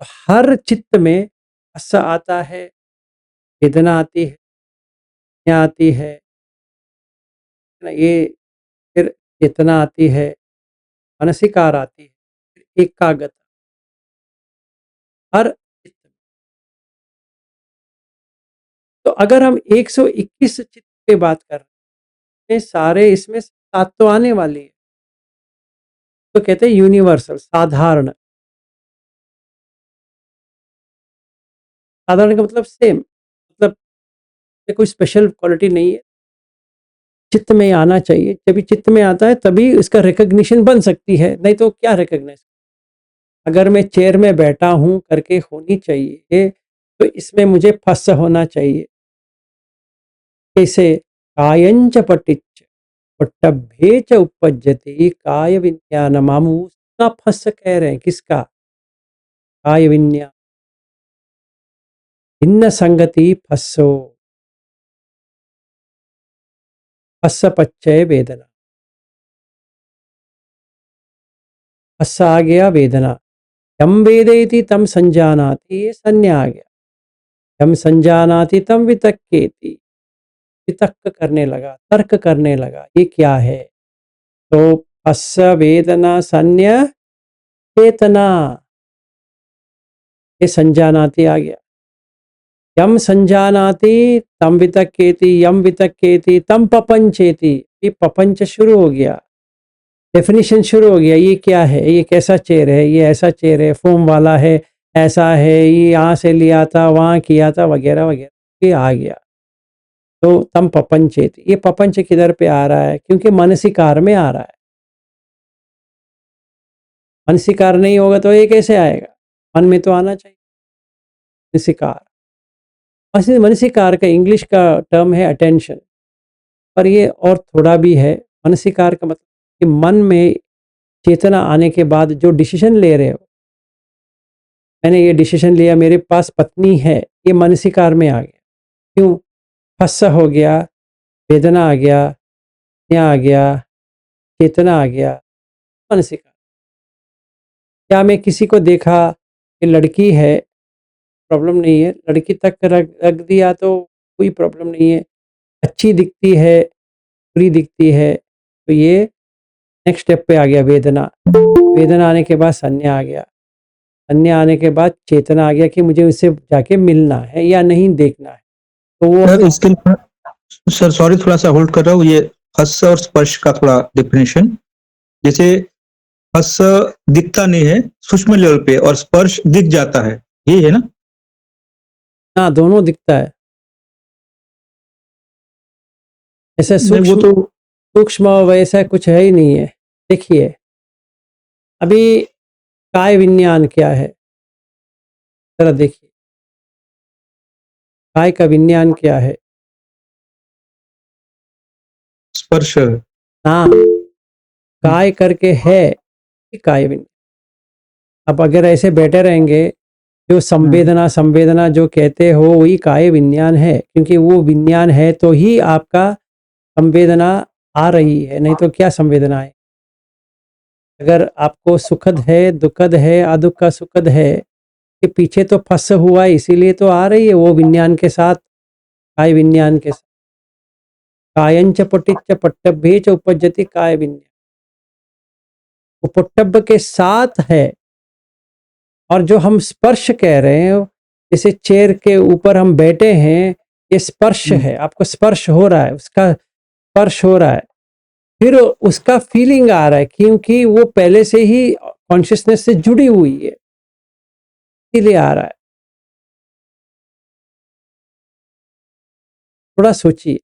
तो हर चित्त में फस आता है, वेदना आती है, संज्ञा आती है ना, ये फिर चेतना आती है, मानसिकार आती है, फिर एकाग्रता, हर चित्त में। तो अगर हम 121 चित्त की बात कर रहे हैं, सारे इसमें सात तो आने वाली है, तो कहते हैं यूनिवर्सल, साधारण। साधारण का मतलब सेम, मतलब कोई स्पेशल क्वालिटी नहीं है, चित्त में आना चाहिए। जब चित्त में आता है तभी इसका रिकग्निशन बन सकती है, नहीं तो क्या रिकग्नाइज। अगर मैं चेयर में बैठा हूं करके होनी चाहिए, तो इसमें मुझे फस होना चाहिए। कैसे? कायंच पटिच पट्टभ्ये च उपपज्यते काय विज्ञान मामू, उसका फस कह रहे हैं, किसका? काय विज्ञान, भिन्न संगति फस्सो, फस पच्चय वेदना, फस आ गया वेदना। यम वेदेति तम संजानाति, ये संज्ञा आ गया। यम संजानाति तम वितक्केति, वितक्क करने लगा, तर्क करने लगा, ये क्या है? तो फस वेदना संज्ञा चेतना, ये संजानाति आ गया। यम संजानाति तम वितक्केति, यम वितक्केति तम पपंचेति, ये पपंच शुरू हो गया, डेफिनेशन शुरू हो गया। ये क्या है? ये कैसा चेयर है? ये ऐसा चेयर है, फोम वाला है, ऐसा है, ये यहाँ से लिया था, वहाँ किया था, वगैरह वगैरह, ये आ गया। तो तम पपंचेत, ये पपंच किधर पे आ रहा है? क्योंकि मनसिकार में आ रहा है। मनसिकार नहीं होगा तो ये कैसे आएगा? मन में तो आना चाहिए। मनसिकार, मनसिकार का इंग्लिश का टर्म है अटेंशन, पर ये और थोड़ा भी है। मनसिकार का मतलब कि मन में चेतना आने के बाद जो डिसीजन ले रहे हो, मैंने ये डिसीजन लिया, मेरे पास पत्नी है, ये मनसिकार में आ गया। क्यों? फस हो गया, वेदना आ गया, आ गया, चेतना आ गया, मनसिकार। क्या मैं किसी को देखा कि लड़की है, प्रॉब्लम नहीं है, लड़की तक रख रख दिया तो कोई प्रॉब्लम नहीं है। अच्छी दिखती है, बुरी दिखती है, तो ये नेक्स्ट स्टेप पे आ गया वेदना, वेदना आने के बाद संज्ञा आ गया, संज्ञा आने के बाद चेतना आ गया कि मुझे उससे जाके मिलना है या नहीं देखना है। तो वो सर इसके लिए सर सॉरी थोड़ा सा होल्ड कर रहा हूँ, ये हस और स्पर्श का थोड़ा डिफिनेशन। जैसे हस दिखता नहीं है सूक्ष्म लेवल पे और स्पर्श दिख जाता है, ये है ना? हाँ, दोनों दिखता है। ऐसे नहीं, वो तो सूक्ष्म वैसा कुछ है ही नहीं है। देखिए अभी काय विज्ञान क्या है, जरा देखिए काय का विज्ञान क्या है। स्पर्श। हाँ, काय करके है काय विज्ञान। अब अगर ऐसे बैठे रहेंगे, जो संवेदना संवेदना जो कहते हो वही काय विज्ञान है, क्योंकि वो विज्ञान है तो ही आपका संवेदना आ रही है, नहीं तो क्या संवेदना है। अगर आपको सुखद है, दुखद है, अदुख का सुखद है कि पीछे तो फंस हुआ है, इसीलिए तो आ रही है वो विज्ञान के साथ, काय विज्ञान के साथ। कायंच पटिच्च पट्टभ्ये च उपज्जति काय विज्ञान, वो पट्टभ के साथ है। और जो हम स्पर्श कह रहे हैं, जैसे चेयर के ऊपर हम बैठे हैं, ये स्पर्श है, आपको स्पर्श हो रहा है, उसका स्पर्श हो रहा है, फिर उसका फीलिंग आ रहा है क्योंकि वो पहले से ही कॉन्शियसनेस से जुड़ी हुई है, इसीलिए आ रहा है। थोड़ा सोचिए।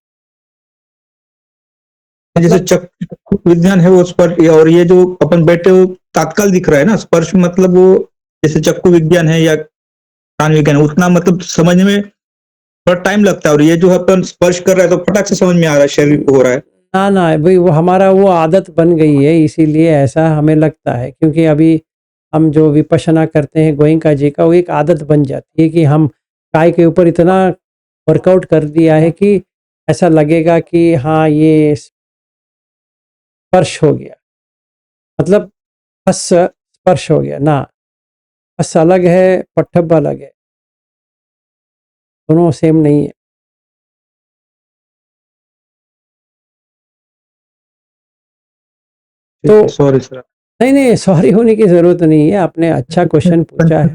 जैसे चक्षु विज्ञान है वो स्पर्श, और ये जो अपन बैठे हो तात्काल दिख रहा है ना, स्पर्श मतलब वो जैसे चक्षु विज्ञान है या प्राण विज्ञान है, उतना मतलब समझने में थोड़ा टाइम लगता है, और ये जो अपन स्पर्श कर रहा है तो फटाक से समझ में आ रहा है, शरीर को हो रहा है। ना ना भाई, वो हमारा वो आदत बन गई है, इसीलिए ऐसा हमें लगता है। क्योंकि अभी हम जो विपश्यना करते हैं गोयंका जी का, वो एक आदत बन जाती है कि हम काय के ऊपर इतना वर्कआउट कर दिया है कि ऐसा लगेगा कि हाँ ये स्पर्श हो गया, मतलब हस स्पर्श हो गया ना। हस अलग है, पट्टभ अलग है, दोनों सेम नहीं है। तो सॉरी सर। नहीं नहीं, सॉरी होने की जरूरत नहीं है, आपने अच्छा क्वेश्चन पूछा है।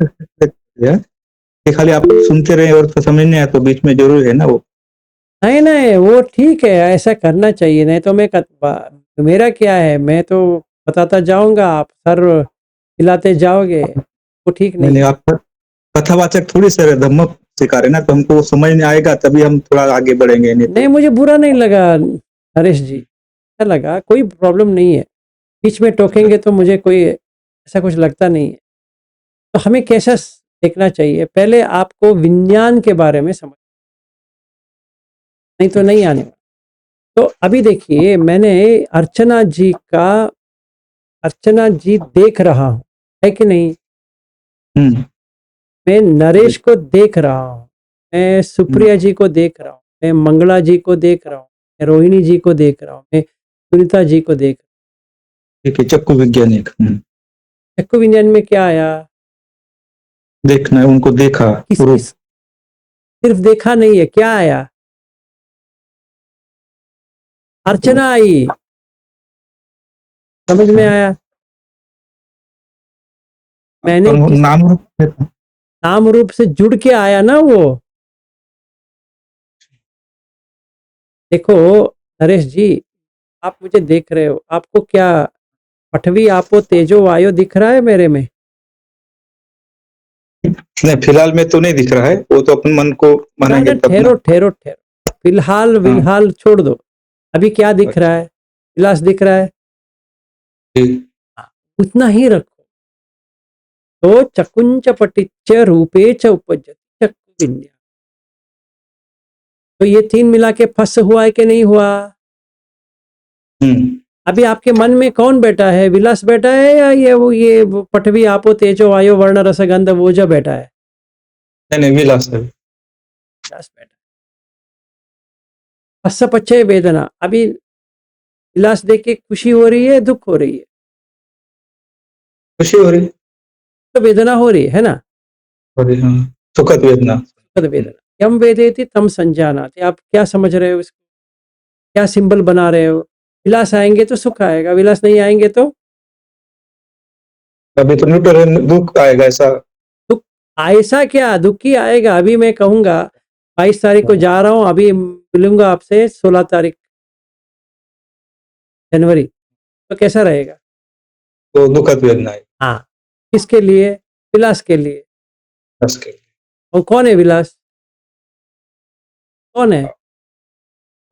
ये खाली आप सुनते रहे और तो समझ नहीं आया तो बीच में जरूर है ना वो। नहीं नहीं, वो ठीक है, ऐसा करना चाहिए। नहीं तो मेरा क्या है, मैं तो बताता जाऊंगा, आप सर हिलाते जाओगे, वो ठीक नहीं नहीं नहीं, है। आप कथावाचक थोड़ी सर धम्मक सिखा रहे ना, तो हमको समझ में आएगा तभी हम थोड़ा आगे बढ़ेंगे, नहीं तो। नहीं, मुझे बुरा नहीं लगा नरेश जी, अच्छा लगा, कोई प्रॉब्लम नहीं है। बीच में टोकेंगे तो मुझे कोई ऐसा कुछ लगता नहीं है। तो हमें कैसा देखना चाहिए, पहले आपको विज्ञान के बारे में समझ, नहीं तो नहीं आने वाला। तो अभी देखिए, मैंने अर्चना जी देख रहा हूँ, है कि नहीं। मैं नरेश को देख रहा हूँ, मैं सुप्रिया जी को देख रहा हूँ, मैं मंगला जी को देख रहा हूँ, मैं रोहिणी जी को देख रहा हूँ, मैं सुनीता जी को देख रहा हूँ। ठीक है, चक्कु वैज्ञानिक। चक्कु विज्ञान में क्या आया, देखना है, उनको देखा। सिर्फ देखा नहीं है, क्या आया, अर्चना आई, समझ में आया। मैंने नाम रूप से जुड़ के आया ना वो। देखो नरेश जी, आप मुझे देख रहे हो, आपको क्या पठवी आपो तेजो वायु दिख रहा है मेरे में। नहीं, फिलहाल में तो नहीं दिख रहा है, वो तो अपन मन को मानेंगे तब ना। ठहरो ठहरो ठहरो, फिलहाल विलहाल छोड़ दो, अभी क्या दिख रहा है, विलास दिख रहा है, उतना ही रखो। तो चकुंच पटिच्च रूपे च उपजति चक्कु विज्ञान। तो ये तीन मिला के फस हुआ है कि नहीं हुआ। अभी आपके मन में कौन बैठा है, विलास बैठा है या ये पठवी आपो तेजो वायु वर्ण रस गंध वो जो बैठा है। नहीं, विलास है, विलास बैठा है। फस पच्चे वेदना, अभी विलास देख के खुशी हो रही है, दुख हो रही है, खुशी हो रही तो वेदना हो रही है ना, सुखद वेदना। सुखद वेदना। यम वेदेति तम संजानाति, आप क्या समझ रहे हो इसको, क्या सिंबल बना रहे हो, विलास आएंगे तो सुख आएगा, विलास नहीं आएंगे तो अभी तो न्यूट्रल है, दुख आएगा ऐसा। दुख। ऐसा क्या, दुख ही आएगा। अभी मैं कहूंगा 22 तारीख को जा रहा हूं, अभी मिलूंगा आपसे 16 तारीख जनवरी, तो कैसा रहेगा? तो दुखद वेदना है हाँ, किसके लिए? विलास के लिए। बस के लिए। और कौन है विलास? कौन है?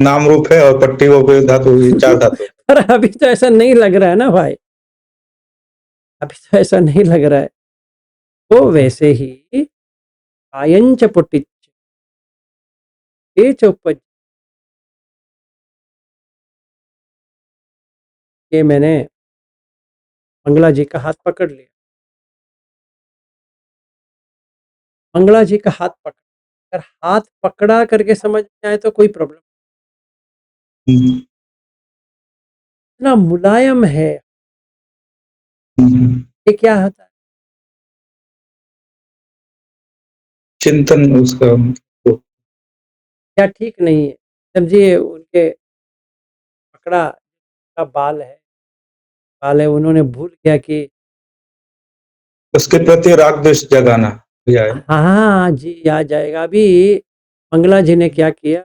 नाम रूप है और पट्टी वो कोई धातु, ये 4 धातु। पर अभी तो ऐसा नहीं लग रहा है ना भाई, अभी तो ऐसा नहीं लग रहा है। तो वैसे ही आयंच पुटिच ये चौपज, ये मैंने मंगला जी का हाथ पकड़ लिया, मंगला जी का हाथ पकड़, अगर हाथ पकड़ा करके समझ में आए तो कोई प्रॉब्लम। हम्म, इतना मुलायम है, हम्म। ये क्या होता है? चिंतन उसका तो क्या ठीक नहीं है? समझिए उनके पकड़ा का बाल है, उन्होंने भूल गया कि उसके प्रति राग द्वेष जगाना भी आए। हाँ जी आ जाएगा। अभी मंगला जी ने क्या किया,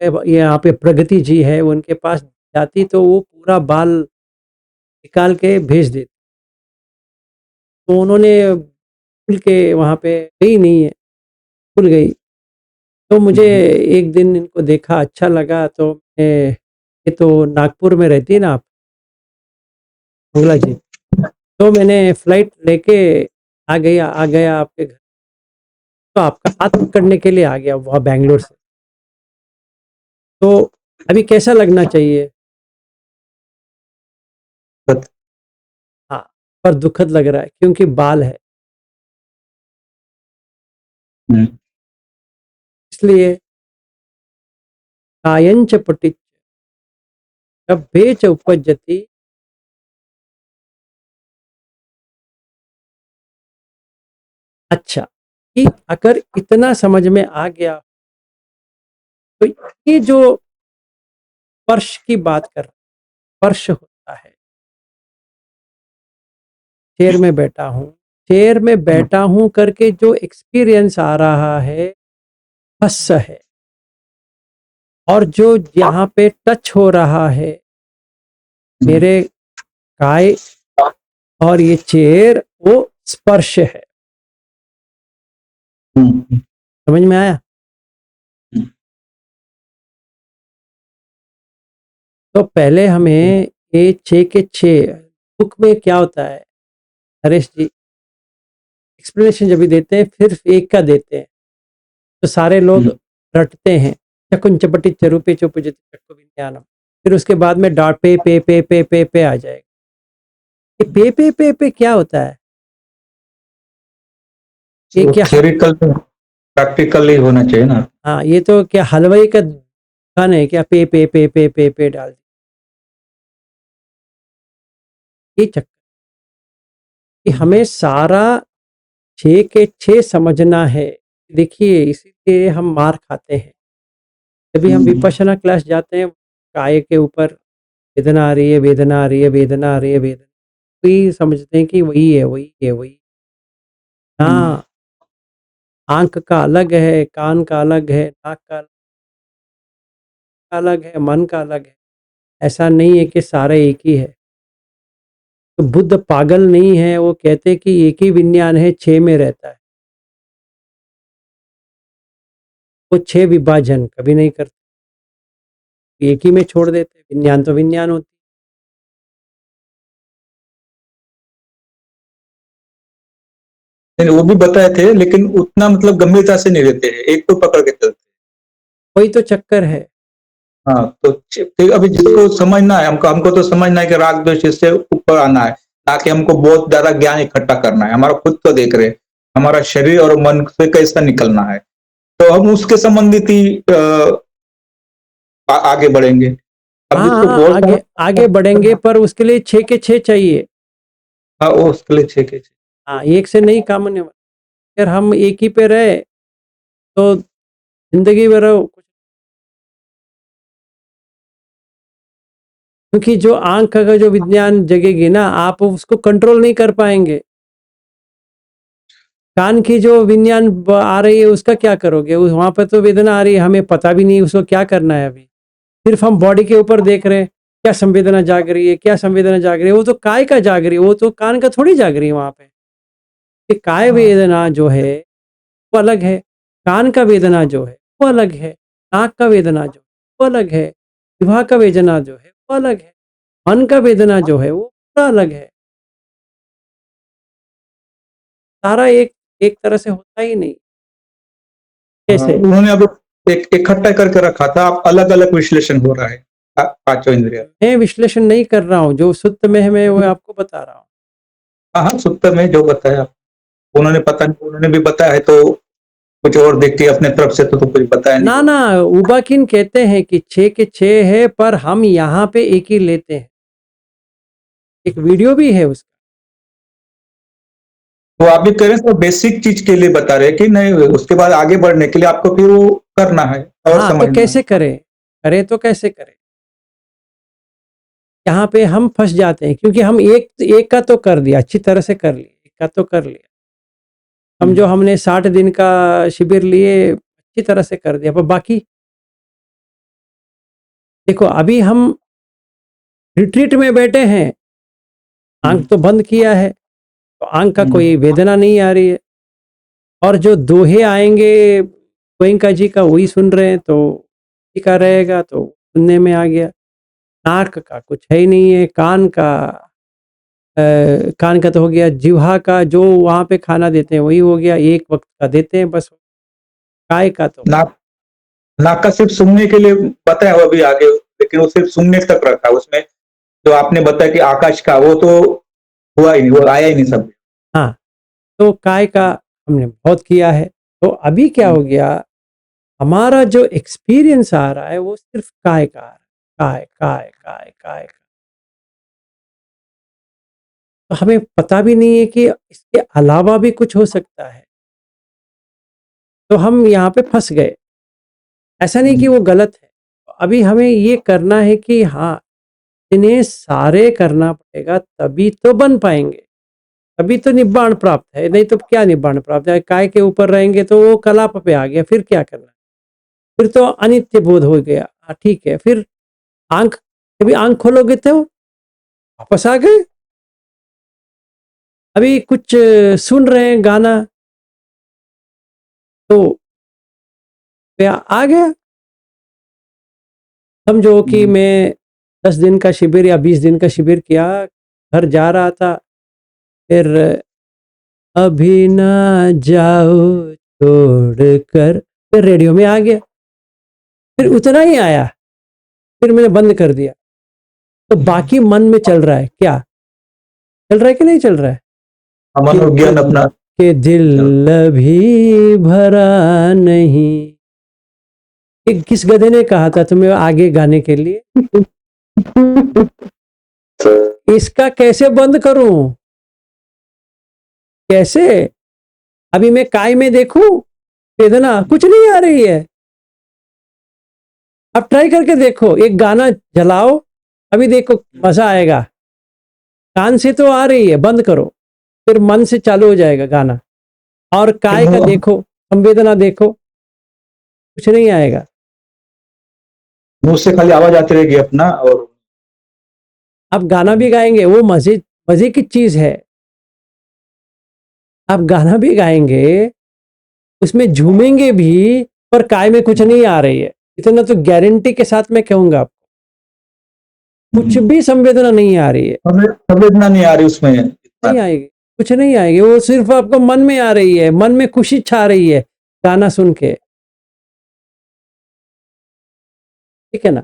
ये यहाँ पे प्रगति जी है, उनके पास जाती तो वो पूरा बाल निकाल के भेज देती, तो उन्होंने भूल के वहाँ पे गई नहीं है, भूल गई। तो मुझे एक दिन इनको देखा, अच्छा लगा, तो ये तो नागपुर में रहती है ना आप, मंगला जी, तो मैंने फ्लाइट लेके आ गया आपके घर, तो आपका हाथ पकड़ने के लिए आ गया वहाँ बैंगलोर से। तो अभी कैसा लगना चाहिए? हाँ, पर दुखद लग रहा है क्योंकि बाल है, हम्म, इसलिए कायंच पटिच बेच उपजती। अच्छा, कि अगर इतना समझ में आ गया तो ये जो स्पर्श की बात कर, स्पर्श होता है, चेयर में बैठा हूँ, चेयर में बैठा हूँ करके जो एक्सपीरियंस आ रहा है बस है, और जो यहाँ पे टच हो रहा है मेरे काय और ये चेयर, वो स्पर्श है। हम्म, समझ में आया? तो पहले हमें ये 6 के 6 बुक में क्या होता है, हरेश जी एक्सप्लेनेशन जब भी देते हैं फिर एक का देते हैं, तो सारे लोग रटते हैं, चकुन चपटी चरूपे चुपजति चक्कु विज्ञानम, फिर उसके बाद में डॉट पे आ जाएगा। ये पे क्या होता है? ये क्या? थियोरिकल प्रैक्टिकल ही होना चाहिए ना। हाँ, ये तो क्या हलवाई का दुकान है क्या? पे डाल दी, ये चक्कर कि हमें सारा 6 के 6 समझना है। देखिए इसीलिए हम मार खाते हैं, जब भी हम विपश्यना क्लास जाते हैं, काय के ऊपर वेदना आ रही है, वेदना आ रही है, वेदना आ रही है, वेदना, वही समझते हैं कि वही है, वही है, वही। हाँ, आंख का अलग है, कान का अलग है, नाक का अलग है, मन का अलग है, ऐसा नहीं है कि सारे एक ही है। तो बुद्ध पागल नहीं है, वो कहते कि एक ही विज्ञान है, 6 में रहता है, वो 6 विभाजन कभी नहीं करते, एक ही में छोड़ देते, विज्ञान तो विज्ञान होती। नहीं, वो भी बताए थे लेकिन उतना मतलब गंभीरता से नहीं लेते हैं, एक को पकड़ के चलते वही तो चक्कर है। हैं। हाँ तो फिर अभी जिसको समझना है, हमको हमको तो समझना है कि राग द्वेष इससे ऊपर आना है, ताकि हमको बहुत ज्यादा ज्ञान इकट्ठा करना है, हमारा खुद को देख रहे हैं, हमारा शरीर और मन से कैसा निकलना है, तो हम उसके संबंधित ही आगे बढ़ेंगे। अब हाँ जिसको हाँ, बहुत आगे आगे बढ़ेंगे, पर उसके लिए 6 के 6 चाहिए। हाँ वो उसके लिए 6 के 6। हाँ, एक से नहीं काम होने वाला। अगर हम एक ही पे रहे तो जिंदगी भर क्योंकि जो आँख का जो विज्ञान जगेगी ना, आप उसको कंट्रोल नहीं कर पाएँगे। कान की जो विज्ञान आ रही है उसका क्या करोगे? वहाँ पे तो वेदना आ रही है, हमें पता भी नहीं उसको क्या करना है अभी। सिर्फ हम बॉडी के ऊपर देख रहे हैं, क्या संवेदना जाग रही है, क्या संवेदना जाग रही है, वो तो काय का जाग रही है, वो तो कान का थोड़ी जाग रही है वहाँ पे। ये काय वेदना जो है वो अलग है, कान का वेदना जो है वो अलग है, नाक का वेदना जो है वो अलग है, जिह्वा का वेदना जो है वो अलग है, मन का वेदना जो है वो पूरा अलग है। सारा एक एक तरह से होता ही नहीं। कैसे? उन्होंने अब एक इकट्ठा करके रखा था, अब अलग-अलग विश्लेषण हो रहा है पाँचों इंद्रिय। मैं विश्लेषण नहीं कर रहा हूँ, जो सुत्त में है मैं वो आपको बता रहा हूँ। हाँ, सुत्त में जो बताया उन्होंने, पता नहीं उन्होंने भी बताया है तो कुछ और देख के अपने तरफ से तो कुछ बताया नहीं। ना, ना, उबाकिन कहते हैं कि 6 के 6 है, पर हम यहाँ पे एक ही लेते हैं। एक वीडियो भी है उसका। तो आप भी कह रहे हैं तो बेसिक चीज के लिए बता रहे हैं कि नहीं, उसके बाद आगे बढ़ने के लिए आपको फिर वो करना है और हाँ, तो समझना है। कैसे करें? करें तो कैसे करें? यहाँ पे हम फँस जाते हैं क्योंकि हम एक का तो कर दिया, अच्छी तरह से कर लिया, एक का तो कर लिया। समझो हमने 60 दिन का शिविर लिए, अच्छी तरह से कर दिया, पर बाकी देखो अभी हम रिट्रीट में बैठे हैं, आँख तो बंद किया है, तो आँख का कोई वेदना नहीं आ रही है और जो दोहे आएँगे गोयनका जी का वही सुन रहे हैं, तो ठीक आ रहेगा, तो सुनने में आ गया। नाक का कुछ है ही नहीं है, कान का तो हो गया, जिह्वा का जो वहाँ पे खाना देते हैं वही हो गया, एक वक़्त का देते हैं बस। काय का तो नाक नाक का सिर्फ सूंघने के लिए बताया हुआ अभी आगे, लेकिन वो सिर्फ सूंघने तक रखा, उसमें जो आपने बताया कि आकाश का वो तो हुआ ही नहीं, वो आया ही नहीं सब। हाँ, तो काय का हमने बहुत किया है। तो अभी क्या हो गया, हमारा जो एक्सपीरियंस आ रहा है वो सिर्फ काय का आ रहा है, काय का। तो हमें पता भी नहीं है कि इसके अलावा भी कुछ हो सकता है। तो हम यहाँ पे फँस गए। ऐसा नहीं कि वो गलत है। अभी हमें ये करना है कि हाँ, इन्हें सारे करना पड़ेगा तभी तो बन पाएँगे। तभी तो निब्बाण प्राप्त है, नहीं तो क्या निब्बाण प्राप्त है? काय के ऊपर रहेंगे तो वो कलाप पे आ गया, फिर क्या करना? फिर तो अनित्य बोध हो गया। हाँ, ठीक है, फिर आँख अभी आँख खोलोगे तो वापस आ गए। अभी कुछ सुन रहे हैं गाना, तो क्या आ गया? समझो कि मैं 10 दिन का शिविर या 20 दिन का शिविर किया, घर जा रहा था, फिर अभी ना जाओ छोड़कर, फिर रेडियो में आ गया, फिर उतना ही आया, फिर मैंने बंद कर दिया। तो बाकी मन में चल रहा है क्या? चल रहा है कि नहीं चल रहा है? मनोविज्ञान अपना कि दिल अभी भरा नहीं। ये किस गधे ने कहा था तुम्हें आगे गाने के लिए? इसका कैसे बंद करूं? कैसे? अभी मैं काय में देखूं वेदना कुछ नहीं आ रही है। अब ट्राई करके देखो, एक गाना जलाओ, अभी देखो मजा आएगा। कान से तो आ रही है, बंद करो, फिर मन से चालू हो जाएगा गाना, और काय का देखो, संवेदना देखो, कुछ नहीं आएगा। मुंह से खाली आवाज आती रहेगी अपना, और आप गाना भी गाएंगे, वो मजे मजे की चीज है। आप गाना भी गाएंगे, उसमें झूमेंगे भी, पर काय में कुछ नहीं आ रही है, इतना तो गारंटी के साथ मैं कहूंगा आपको। कुछ भी संवेदना नहीं आ रही है, संवेदना नहीं आ रही उसमें। नहीं आएगी, कुछ नहीं आएगी, वो सिर्फ आपको मन में आ रही है, मन में खुशी छा रही है गाना सुन के, ठीक है ना?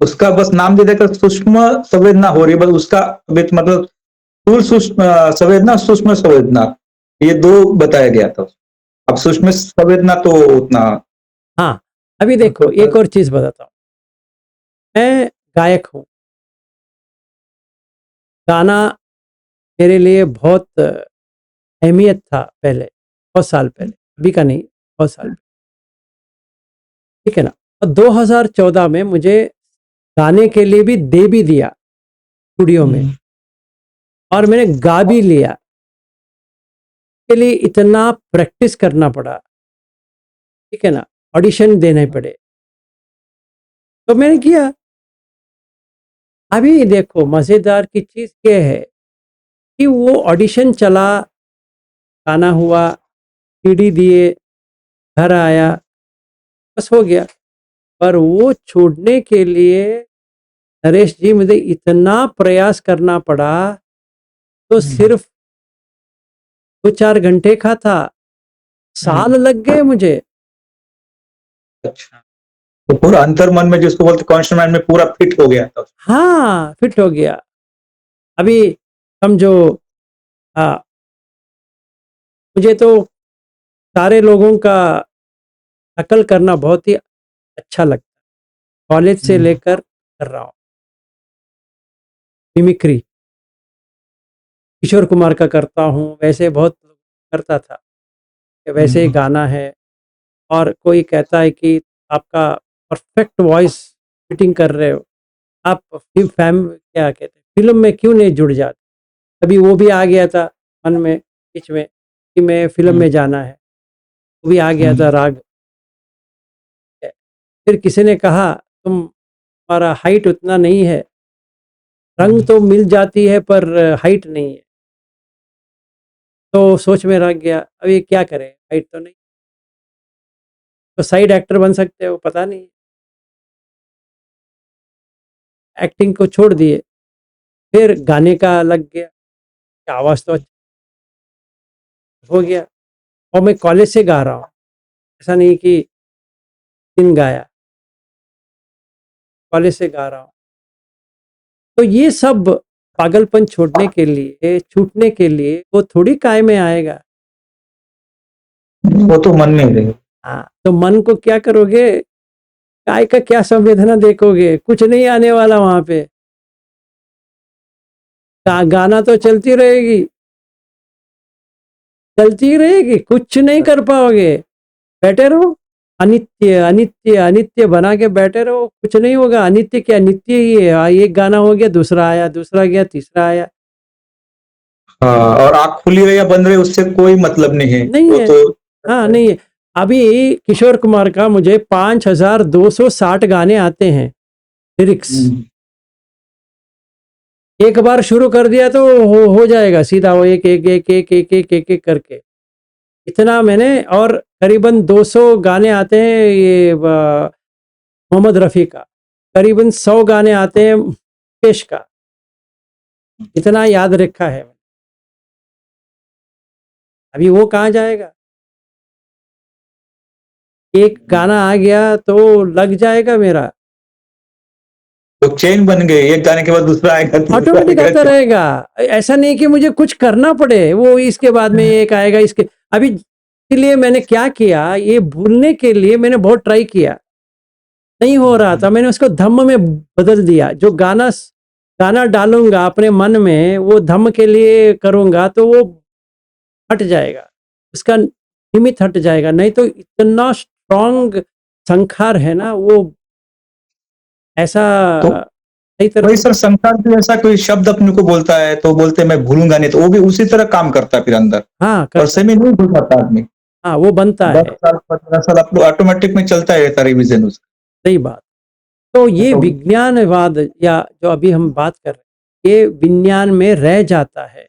उसका बस नाम दे देकर सूक्ष्म संवेदना हो रही है, बस उसका मतलब स्थूल सूक्ष्म संवेदना, सूक्ष्म संवेदना, ये दो बताया गया था। अब सूक्ष्म संवेदना तो उतना। हाँ, अभी देखो एक और चीज बताता हूँ। मैं गायक हूँ, गाना मेरे लिए बहुत अहमियत था पहले, बहुत साल पहले, अभी का नहीं, बहुत साल पहले, ठीक है ना? और 2014 में मुझे गाने के लिए भी दे भी दिया स्टूडियो में, और मैंने गा भी लिया। के लिए इतना प्रैक्टिस करना पड़ा, ठीक है ना, ऑडिशन देने पड़े, तो मैंने किया। अभी देखो मजेदार की चीज ये है कि वो ऑडिशन चला, गाना हुआ, सीडी दिए, घर आया, बस हो गया। पर वो छोड़ने के लिए नरेश जी मुझे इतना प्रयास करना पड़ा, तो सिर्फ 2-4 घंटे का था, साल लग गए मुझे। अच्छा, तो पूरा अंतर मन में जिसको बोलते कॉन्शियस माइंड में पूरा फिट हो गया था। हाँ, फिट हो गया। अभी समझो, मुझे तो सारे लोगों का नकल करना बहुत ही अच्छा लगता है। कॉलेज से लेकर कर रहा हूँ मिमिक्री, किशोर कुमार का करता हूँ, वैसे बहुत करता था कि वैसे ही गाना है। और कोई कहता है कि आपका परफेक्ट वॉइस फिटिंग कर रहे हो, आप क्या कहते हैं, फिल्म में क्यों नहीं जुड़ जाते। अभी वो भी आ गया था मन में, बीच में, कि मैं फिल्म में जाना है, वो भी आ गया था राग। फिर किसी ने कहा तुम्हारा हाइट उतना नहीं है, रंग तो मिल जाती है पर हाइट नहीं है। तो सोच में रख गया, अब ये क्या करें, हाइट तो नहीं, तो साइड एक्टर बन सकते हो, पता नहीं, एक्टिंग को छोड़ दिए। फिर गाने का लग गया कि आवाज़ तो अच्छा हो गया, और मैं कॉलेज से गा रहा हूँ, ऐसा नहीं कि दिन गाया, कॉलेज से गा रहा हूँ। तो ये सब पागलपन छोड़ने के लिए, छूटने के लिए, वो थोड़ी काय में आएगा। वो तो मन में ही रहेगा। हाँ, तो मन को क्या करोगे, काय का क्या संवेदना देखोगे, कुछ नहीं आने वाला वहां पे। गाना तो चलती रहेगी, चलती रहेगी, कुछ नहीं कर पाओगे, बैठे रहो, अनित्य अनित्य अनित्य बना के बैठे रहो, कुछ नहीं होगा। अनित्य क्या, नित्य ही है। एक गाना हो गया, दूसरा आया, दूसरा गया, तीसरा आया, हाँ, और आँख खुली रहे या बंद रहे उससे कोई मतलब नहीं है, नहीं वो है। तो हाँ, नहीं है। अभी किशोर कुमार का मुझे 5260 गाने आते हैं, लिरिक्स। एक बार शुरू कर दिया तो हो जाएगा सीधा, वो एक एक एक एक एक एक एक एक करके इतना मैंने। और करीबन 200 गाने आते हैं ये मोहम्मद रफ़ी का, करीबन 100 गाने आते हैं मुकेश का, इतना याद रखा है। अभी वो कहाँ जाएगा, एक गाना आ गया तो लग जाएगा मेरा, तो चेन बन गए, एक गाने के बाद दूसरा आएगा, तीसरा ऑटोमेटिक आता आएगा। रहेगा। ऐसा नहीं कि मुझे कुछ करना पड़े, वो इसके बाद में एक आएगा, इसके अभी इसलिए मैंने क्या किया, ये भूलने के लिए मैंने बहुत ट्राई किया, नहीं हो रहा था, मैंने उसको धम्म में बदल दिया। जो गाना गाना डालूंगा अपने मन में, वो धम्म के लिए करूंगा तो वो हट जाएगा, उसका निमित्त हट जाएगा। नहीं तो इतना स्ट्रॉन्ग संखार है ना वो, ऐसा तो सही तरह। वही सर, संसार भी ऐसा कोई शब्द अपने को बोलता है तो बोलते हैं मैं भूलूंगा नहीं, तो वो भी उसी तरह काम करता है फिर अंदर, हाँ, और करता है। सेमी नहीं भूल पाता आदमी। हाँ, वो बनता 10 है। साल 15 साल अपने ऑटोमेटिक में चलता है रहता रिविजन उसका। सही बात। तो ये तो विज्ञानवाद, या जो अभी हम बात कर रहे हैं, ये विज्ञान में रह जाता है,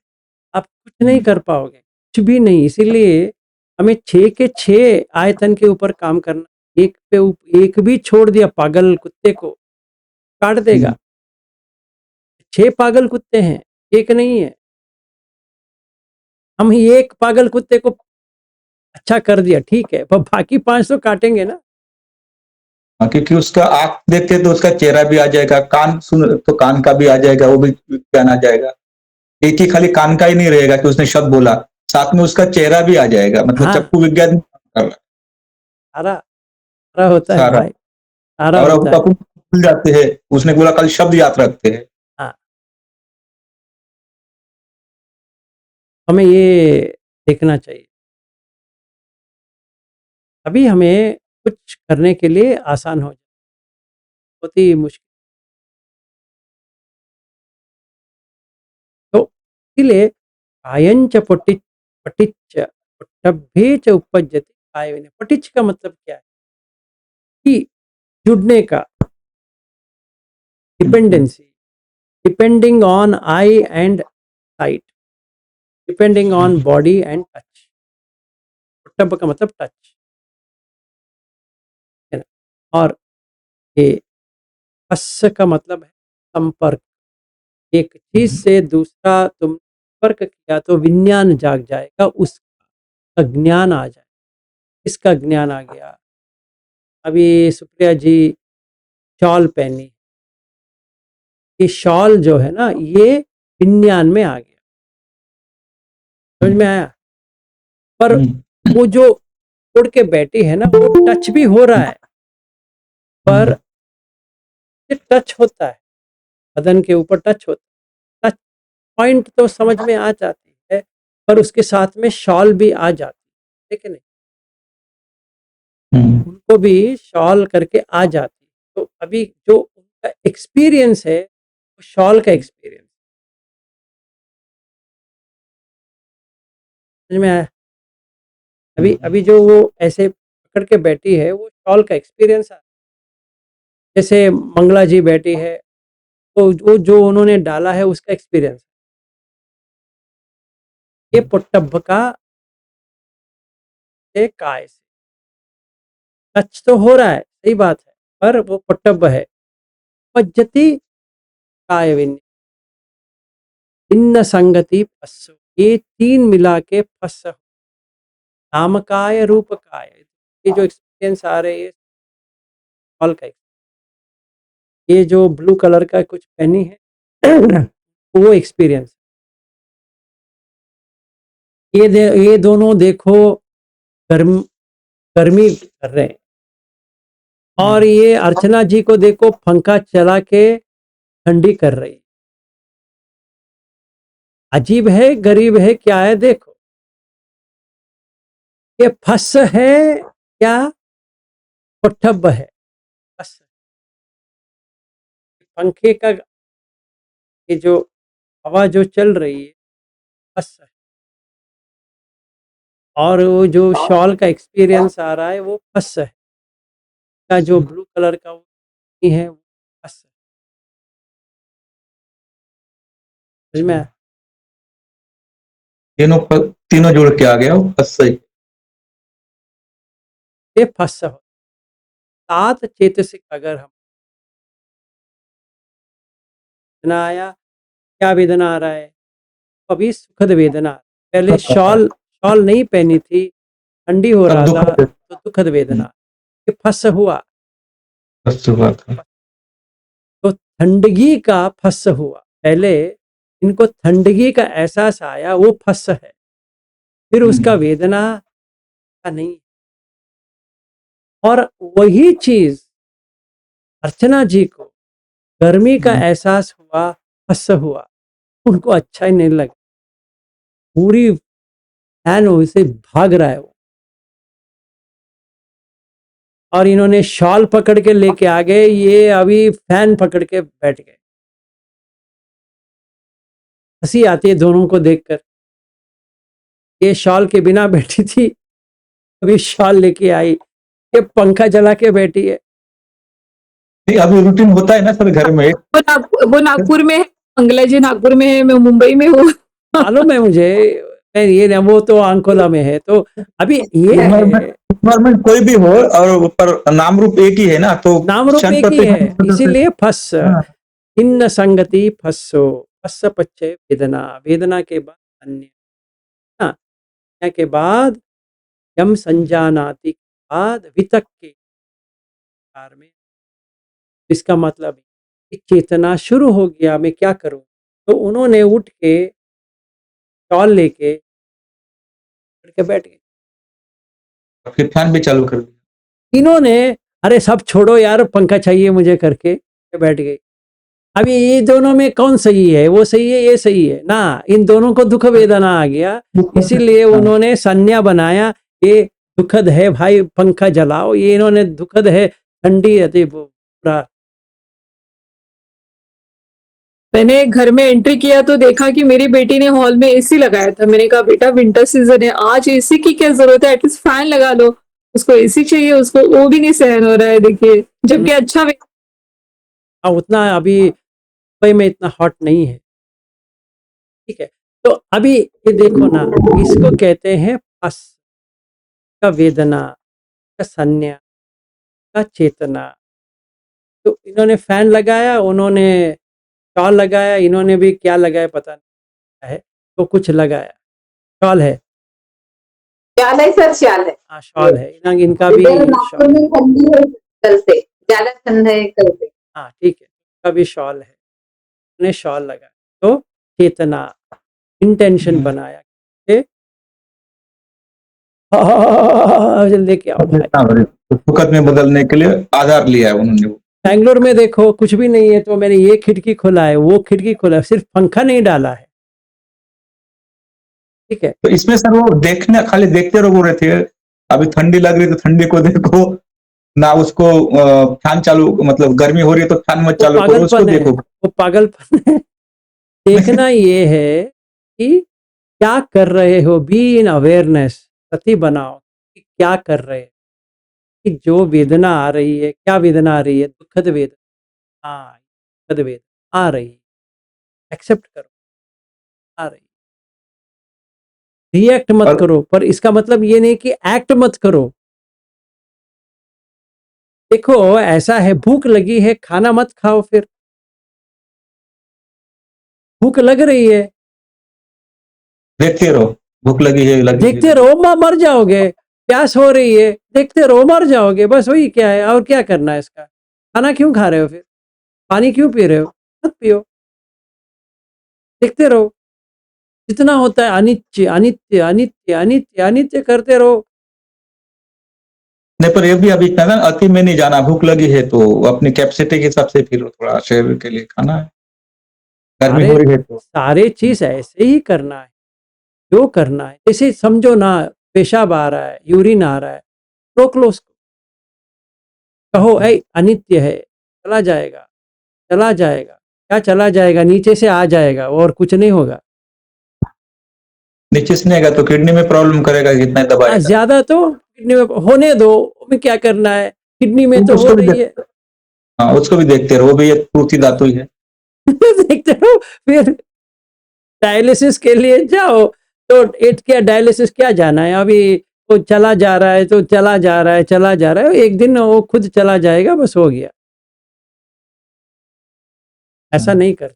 आप कुछ नहीं कर पाओगे, कुछ भी नहीं। इसीलिए हमें 6 के 6 आयतन के ऊपर काम करना। एक भी छोड़ दिया पागल कुत्ते को, काट देगा। 6 पागल कुत्ते हैं, एक नहीं है। हम एक पागल कुत्ते को अच्छा कर दिया, ठीक है, पर बाकी 5 तो काटेंगे ना। हाँ, क्योंकि उसका आंख देखते तो उसका चेहरा भी आ जाएगा, कान सुन तो कान का भी आ जाएगा, वो भी ज्ञान आ जाएगा। एक ही खाली कान का ही नहीं रहेगा कि उसने शब्द बोला, साथ में उसका चेहरा भी आ जाएगा, मतलब हाँ, चक्कू विज्ञान कर रहा है सारा सारा होता है सारा। भाई, सारा और अब होता है। अपन भूल जाते हैं, उसने बोला खाली शब्द याद रखते हैं। हाँ, हमें ये देखना चाहिए, अभी हमें कुछ करने के लिए आसान हो जाए, बहुत ही मुश्किल इसीलिए कायंच पटिच्च पट्टभ्ये च उपपद्यते कायविने। पटिच्च का मतलब क्या है कि जुड़ने का, dependency, depending on eye and sight, depending on body and touch. पट्टभ का मतलब टच है ना। और ये पस्स का मतलब है संपर्क। एक चीज से दूसरा तुम संपर्क किया तो विज्ञान जाग जाएगा, उसका ज्ञान आ जाए। इसका ज्ञान आ गया। अभी सुप्रिया जी शॉल पहनी, ये शॉल जो है ना ये विज्ञान में आ गया, समझ में आया। पर वो जो उड़ के बैठी है ना वो टच भी हो रहा है, पर टच होता है, बदन के ऊपर टच होता है, टच पॉइंट तो समझ में आ जाती है, पर उसके साथ में शॉल भी आ जाती है कि नहीं, उनको भी शॉल करके आ जाती है। तो अभी जो उनका एक्सपीरियंस है वो शॉल का एक्सपीरियंस, समझ में आया। अभी अभी जो वो ऐसे पकड़ के बैठी है वो शॉल का एक्सपीरियंस है। जैसे मंगला जी बैठी है तो वो जो उन्होंने डाला है उसका एक्सपीरियंस। ये पुट्टभ का से काय से टच तो हो रहा है, सही बात है, पर वो पुट्टभ है। पज्जति काय विन्य भिन्न संगति पस्सु, ये तीन मिला के फस नामकाय रूपकाय। ये जो एक्सपीरियंस आ रहे हैं शॉल का, ये जो ब्लू कलर का कुछ पहनी है वो एक्सपीरियंस। ये दोनों देखो गर्मी कर रहे हैं, और ये अर्चना जी को देखो पंखा चला के ठंडी कर रही। अजीब है, गरीब है, क्या है देखो, ये फस है क्या पुट्टभ है। फस पंखे का ये जो हवा जो चल रही है फस है, और वो जो शॉल का एक्सपीरियंस आ रहा है वो फस है, का जो ब्लू कलर का वो है वो फस है। समझ में आया? तीनों जुड़ के आ गया वो बस सही। ये फस हो। सात चेतसिक अगर हम वेदना आया, क्या वेदना आ रहा है, अभी सुखद वेदना। पहले शॉल शॉल नहीं पहनी थी, ठंडी हो रहा था तो दुखद वेदना। ये फस हुआ तो ठंडगी का फस हुआ। पहले इनको ठंडगी का एहसास आया, वो फस है, फिर उसका वेदना का नहीं। और वही चीज अर्चना जी को गर्मी का एहसास हुआ, फस हुआ, उनको अच्छा ही नहीं लगा, पूरी फैन उसे भाग रहा है वो। और इन्होंने शॉल पकड़ के लेके आ गए, ये अभी फैन पकड़ के बैठ गए। हंसी आती है दोनों को देखकर। ये शॉल के बिना बैठी थी, अभी शॉल लेके आई, ये पंखा चला के बैठी है। अभी रूटीन होता है ना सर घर में। वो नागपुर में है, मंगला जी नागपुर में है, मैं मुंबई में हूँ। मालूम है मुझे, मैं ये ना, वो तो अंकोला में है। तो अभी ये इन्वायरमेंट कोई भी हो और पर नाम रूप एक ही है ना, तो नाम रूप एक ही है, इसीलिए फस भिन्न संगति फस्सो। फस पच्चे वेदना, वेदना के बाद अन्य, अन्य के बाद यम संजानाति के बाद वितक के कार में। इसका मतलब है कि चेतना शुरू हो गया, मैं क्या करूं। तो उन्होंने उठ के शॉल लेके बैठ गए। फिर फैन भी चालू कर दिया। इन्होंने अरे सब छोड़ो यार, पंखा चाहिए मुझे करके बैठ गए। अभी ये दोनों में कौन सही है, वो सही है ये सही है ना, इन दोनों को दुख वेदना आ गया, इसीलिए उन्होंने संज्ञा बनाया, ये दुखद है भाई पंखा जलाओ, ये इन्होंने दुखद है ठंडी रहती पूरा मैंने घर में एंट्री किया तो देखा कि मेरी बेटी ने हॉल में एसी लगाया था। मैंने कहा बेटा विंटर सीजन है, आज एसी की क्या जरूरत है, एटलीस्ट फैन लगा लो। उसको एसी चाहिए, उसको वो भी नहीं सहन हो रहा है, देखिए, जबकि अच्छा हाँ, उतना अभी मुंबई में इतना हॉट नहीं है, ठीक है। तो अभी ये देखो ना, इसको कहते हैं पस का वेदना का संज्ञा का चेतना। तो इन्होंने फैन लगाया, उन्होंने शॉल लगाया, इन्होंने भी क्या लगाया पता नहीं क्या है, तो कुछ लगाया। शॉल है, ज्यादा ही सर ख्याल है। हाँ शॉल है, इनका भी इधर नागपुर शॉल है। में ठंडी है कल से, ज्यादा ठंड है कल से। हाँ ठीक है, इनका भी शॉल है, उन्हें शॉल लगाया। तो चेतना, इंटेंशन बनाया कि लेके आओ भाई। सुखद में बदलने के लिए आधार लिया है उन्होंने। बैंगलोर में देखो कुछ भी नहीं है, तो मैंने ये खिड़की खोला है, वो खिड़की खोला है, सिर्फ पंखा नहीं डाला है, ठीक है। तो इसमें सर वो देखने खाली देखते रहो बोल रहे थे, अभी ठंडी लग रही है तो ठंडी को देखो ना, उसको फैन चालू, मतलब गर्मी हो रही है तो फैन मत वो चालू करो, उसको पागलपन है, देखो। वो पागलपन है। देखना ये है कि क्या कर रहे हो, बी इन अवेयरनेस, सती बनाओ कि क्या कर रहे हैं, कि जो वेदना आ रही है, क्या वेदना आ रही है, दुखद वेदना, हाँ दुखद वेदना आ रही है, एक्सेप्ट करो, आ रही है। रिएक्ट मत और करो, पर इसका मतलब ये नहीं कि एक्ट मत करो। देखो ऐसा है, भूख लगी है, खाना मत खाओ, फिर भूख लग रही है, देखते रहो, भूख लगी है, लगी है, देखते लगी रहो, मर जाओगे। प्यास हो रही है, देखते रहो, मर जाओगे, बस वही क्या है, और क्या करना है इसका। खाना क्यों खा रहे हो फिर, पानी क्यों पी रहे हो, मत पियो, देखते रहो। जितना होता है अनित्य अनित्य अनित्य अनित्य अनित्य करते रहो। नहीं, पर ये भी अभी इतना ना अति में नहीं जाना, भूख लगी है तो अपनी कैपेसिटी के हिसाब से पी लो, थोड़ा शरीर के लिए खाना है, गर्मी सारे हो रही है तो। सारे चीज ऐसे ही करना है, जो करना है। जैसे समझो ना, पेशाब आ रहा है, यूरिन आ रहा है, रोक लो उसको, कहो ऐ अनित्य है, चला जाएगा, चला जाएगा। क्या चला जाएगा, नीचे से आ जाएगा और कुछ नहीं होगा। नीचे से नहीं आएगा तो किडनी में प्रॉब्लम करेगा, कितना हाँ दबाएगा। ज्यादा तो किडनी में होने दो, में क्या करना है, किडनी में तो हो उसको भी रही है। हाँ, उसको भी देखते रहो, वो भी एक पूर्ति धातु ही है। देखते हो, फिर डायलिसिस के लिए जाओ, तो एट क्या डायलिसिस क्या जाना है अभी, वो चला जा रहा है तो चला जा रहा है, चला जा रहा है, एक दिन वो खुद चला जाएगा, बस हो गया। ऐसा नहीं कर,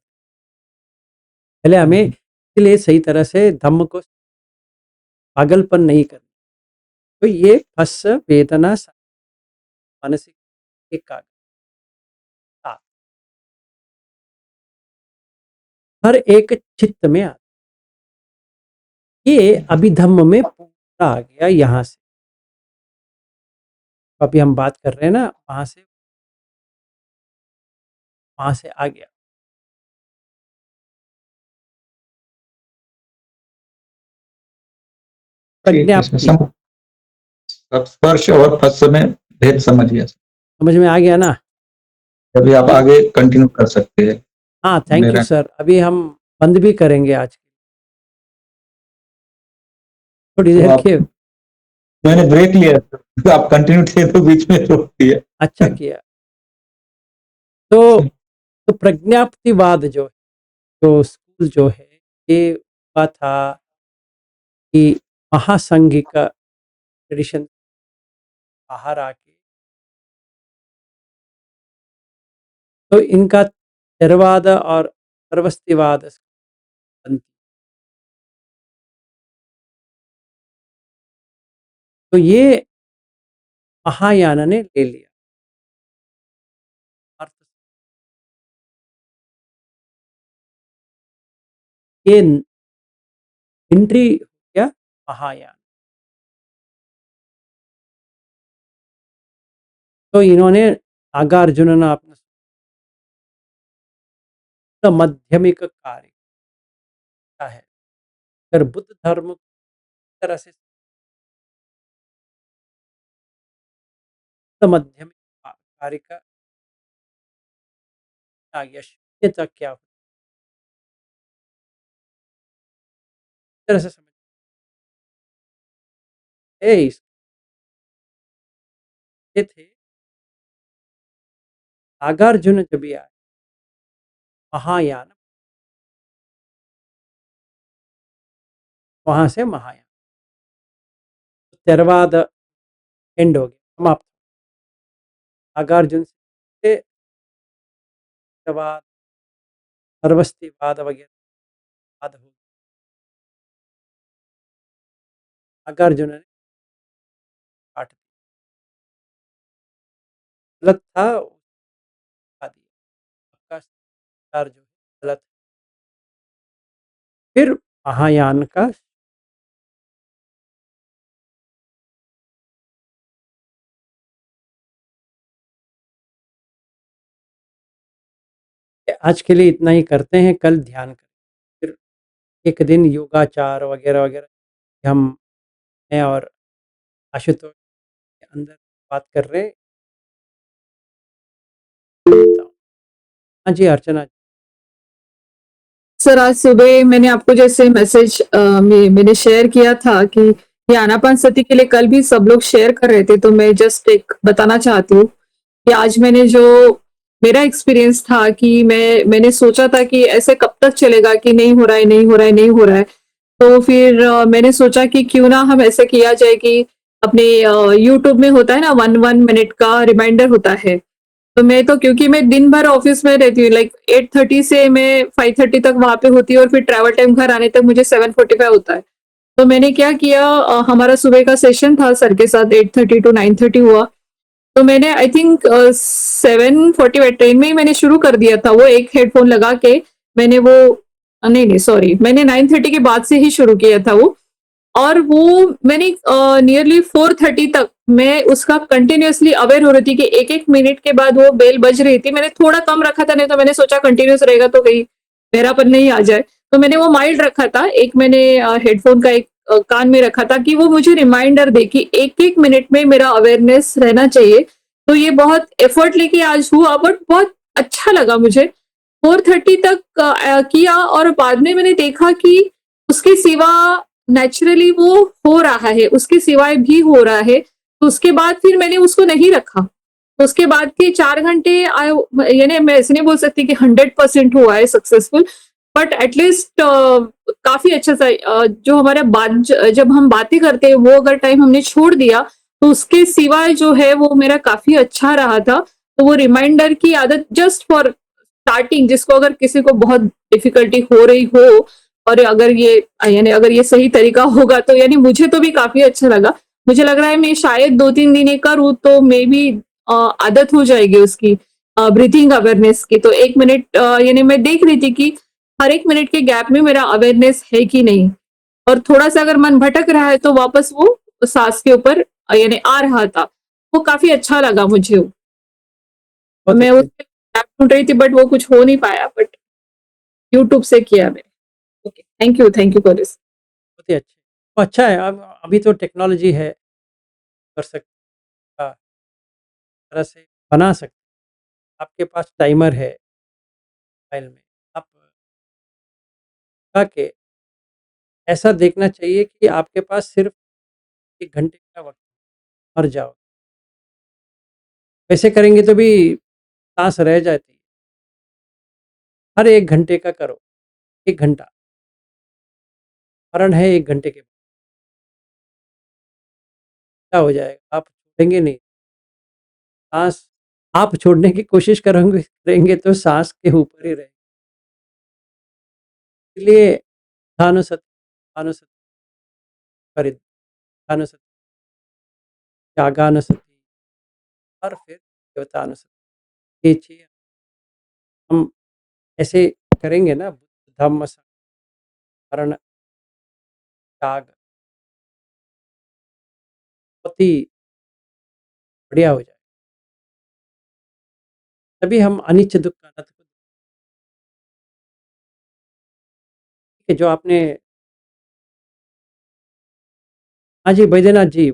पहले हमें इसलिए सही तरह से धम्म को, पागलपन नहीं करना। तो ये फस वेदना मानसिक एक कागज, हाँ, हर एक चित्त में आता, ये अभिधम्म में पूरा आ गया यहाँ से। अभी हम बात कर रहे हैं ना, वहां से आ गया ठीक है, इसमें प्रज्ञाप्ति। सब स्पर्श और फस में भेद समझ गया। समझ में आ गया ना। अभी आप आगे कंटिन्यू कर सकते हैं। हाँ थैंक यू मेरा सर, अभी हम बंद भी करेंगे आज, थोड़ी तो देर आप, के। मैंने ब्रेक लिया तो आप कंटिन्यू थे तो बीच में रोक दिया। अच्छा किया। तो प्रज्ञाप्तिवाद जो स्कूल जो है, ये हुआ था कि महासंघिक ट्रेडिशन बाहर आके, तो इनका थेरवाद और सर्वस्तिवाद बनती। तो ये महायान ने ले लिया, अर्थ ये एंट्री हो गया महायान। तो इन्होंने नागार्जुन ने अपना माध्यमिक कार्य किया है। अगर बुद्ध धर्म को इस तरह से माध्यमिक कार्य का आ गया, शून्यता क्या हो, तरह से समझ ये थे नागार्जुन जब ये आए महायान, वहां से महायान, त्यरवाद एंड हो गया, समाप्त। नागार्जुन से त्यरवाद, सर्वस्तिवाद वगैरह बाद हो, नागार्जुन ने काट दिया, गलत था, दिया आपका विचार जो है गलत। फिर महायान का आज के लिए इतना ही करते हैं, कल ध्यान करें, फिर एक दिन योगाचार वगैरह वगैरह हम हैं और आशुतोष के अंदर बात कर रहे हैं। हाँ जी अर्चना। सर आज सुबह मैंने आपको जैसे मैसेज मैंने शेयर किया था कि ये आनापानसति के लिए कल भी सब लोग शेयर कर रहे थे, तो मैं जस्ट एक बताना चाहती हूँ कि आज मैंने जो मेरा एक्सपीरियंस था कि मैंने सोचा था कि ऐसे कब तक चलेगा कि नहीं हो रहा है, नहीं हो रहा है, नहीं हो रहा है। तो फिर मैंने सोचा कि क्यों ना हम ऐसे किया जाए कि अपने यूट्यूब में होता है ना 1 मिनट का रिमाइंडर होता है। तो मैं तो क्योंकि मैं दिन भर ऑफिस में रहती हूँ, लाइक 8:30 से मैं 5:30 तक वहां पे होती हूँ और फिर ट्रैवल टाइम घर आने तक मुझे 7:45 होता है। तो मैंने क्या किया, हमारा सुबह का सेशन था सर के साथ, 8:30 to 9:30 हुआ। तो मैंने आई थिंक 7:45 ट्रेन में ही मैंने शुरू कर दिया था, वो एक हेडफोन लगा के मैंने वो नहीं सॉरी, मैंने 9:30 के बाद से ही शुरू किया था वो। और वो मैंने नियरली 4:30 तक मैं उसका कंटिन्यूअसली अवेयर हो रही थी कि एक एक मिनट के बाद वो बेल बज रही थी। मैंने थोड़ा कम रखा था, नहीं तो मैंने सोचा कंटिन्यूअस रहेगा तो कहीं मेरापन नहीं आ जाए, तो मैंने वो माइल्ड रखा था। एक मैंने हेडफोन का एक कान में रखा था कि वो मुझे रिमाइंडर दे कि एक एक मिनट में मेरा अवेयरनेस रहना चाहिए। तो ये बहुत एफर्ट लेके आज हुआ, बट बहुत अच्छा लगा मुझे। 4:30 तक किया और बाद में मैंने देखा कि उसके सिवा नेचुरली वो हो रहा है, उसके सिवाय भी हो रहा है। तो उसके बाद फिर मैंने उसको नहीं रखा। तो उसके बाद के 4 घंटे यानी मैं ऐसे नहीं बोल सकती कि 100% हुआ है सक्सेसफुल, बट एटलीस्ट काफी अच्छा सा जो हमारा बात जब हम बातें करते हैं वो अगर टाइम हमने छोड़ दिया तो उसके सिवाय जो है वो मेरा काफी अच्छा रहा था। तो वो रिमाइंडर की आदत जस्ट फॉर स्टार्टिंग, जिसको अगर किसी को बहुत डिफिकल्टी हो रही हो और अगर ये यानी अगर ये सही तरीका होगा तो यानी मुझे तो भी काफी अच्छा लगा। मुझे लग रहा है मैं शायद 2-3 दिन ये करूँ तो मे बी आदत हो जाएगी उसकी ब्रीथिंग अवेयरनेस की। तो 1 मिनट यानी मैं देख रही थी कि हर 1 मिनट के गैप में मेरा अवेयरनेस है कि नहीं, और थोड़ा-सा अगर मन भटक रहा है तो वापस वो साँस के ऊपर यानी आ रहा था। वो काफ़ी अच्छा लगा मुझे। बहुत मैं अच्छे, उसपे ऐप ढूँढ रही थी बट वो कुछ हो नहीं पाया, बट यूट्यूब से किया मैंने। Okay, thank you for this. बहुत ही अच्छे। तो अच्छा है, अब अभी तो टेक्नोलॉजी है, कर सकते हैं, तरह से बना सकते हैं। आपके पास टाइमर है मोबाइल में, आप लगा के ऐसा देखना चाहिए कि आपके पास सिर्फ 1 घंटे का वक़्त, मर जाओ। वैसे करेंगे तो भी साँस रह जाती है। हर 1 घंटे का करो, 1 घंटा, मरण है 1 घंटे के बाद, क्या हो जाएगा? आप छोड़ेंगे नहीं, साँस आप छोड़ने की कोशिश करेंगे तो साँस के ऊपर ही रहेंगे। इसलिए ध्यानुसति, अनुसति, परिध्यानुसति, त्यागानुसति और फिर देवतानुसति। ये चीज़ हम ऐसे करेंगे ना, धम्म, संघ, शरण, त्याग, बहुत ही बढ़िया हो जाए। तभी हम अनिच्छ दुःख का अनंत को, कि जो आपने, हाँ जी बैद्यनाथ जी।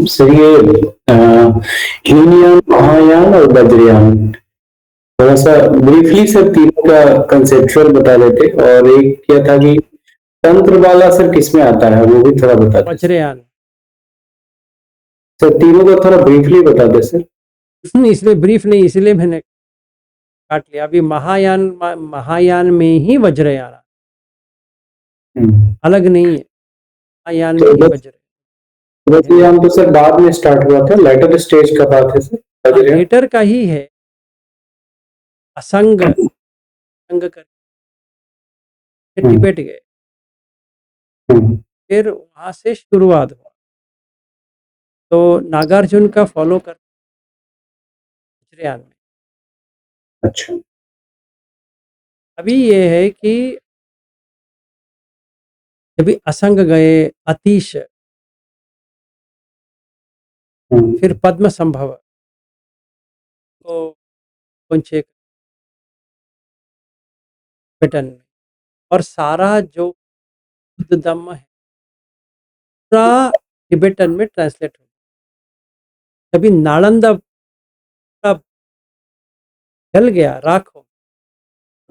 सर ये हीनयान, महायान और वज्रयान थोड़ा सा ब्रीफली सर तीनों का कंसेप्चुअल बता देते, और एक क्या था कि तंत्र वाला सर किसमें आता है वो भी थोड़ा बता देते वज्रयान। सर। तीनों का थोड़ा ब्रीफली बता दे सर। इसलिए ब्रीफ नहीं, इसलिए मैंने काट लिया। अभी महायान में ही वज्रयान, अलग नहीं है। महायान में ही वज्र। वज्रयान तो सर बाद में स्टार्ट हुआ था, लेटर स्टेज का बात है सर वज्रयान। लेटर का ही है। असंग करके तिब्बत गए, फिर वहां से शुरुआत हुआ। तो नागार्जुन का फॉलो कर वज्रयान में। अच्छा। अभी ये है कि जब असंग गए, अतीश, फिर पद्म संभव, तो कुंचे टिबेटन में, और सारा जो बुद्ध धम्म है पूरा टिबेटन में ट्रांसलेट हो। कभी नालंदा पूरा जल गया, राख हो।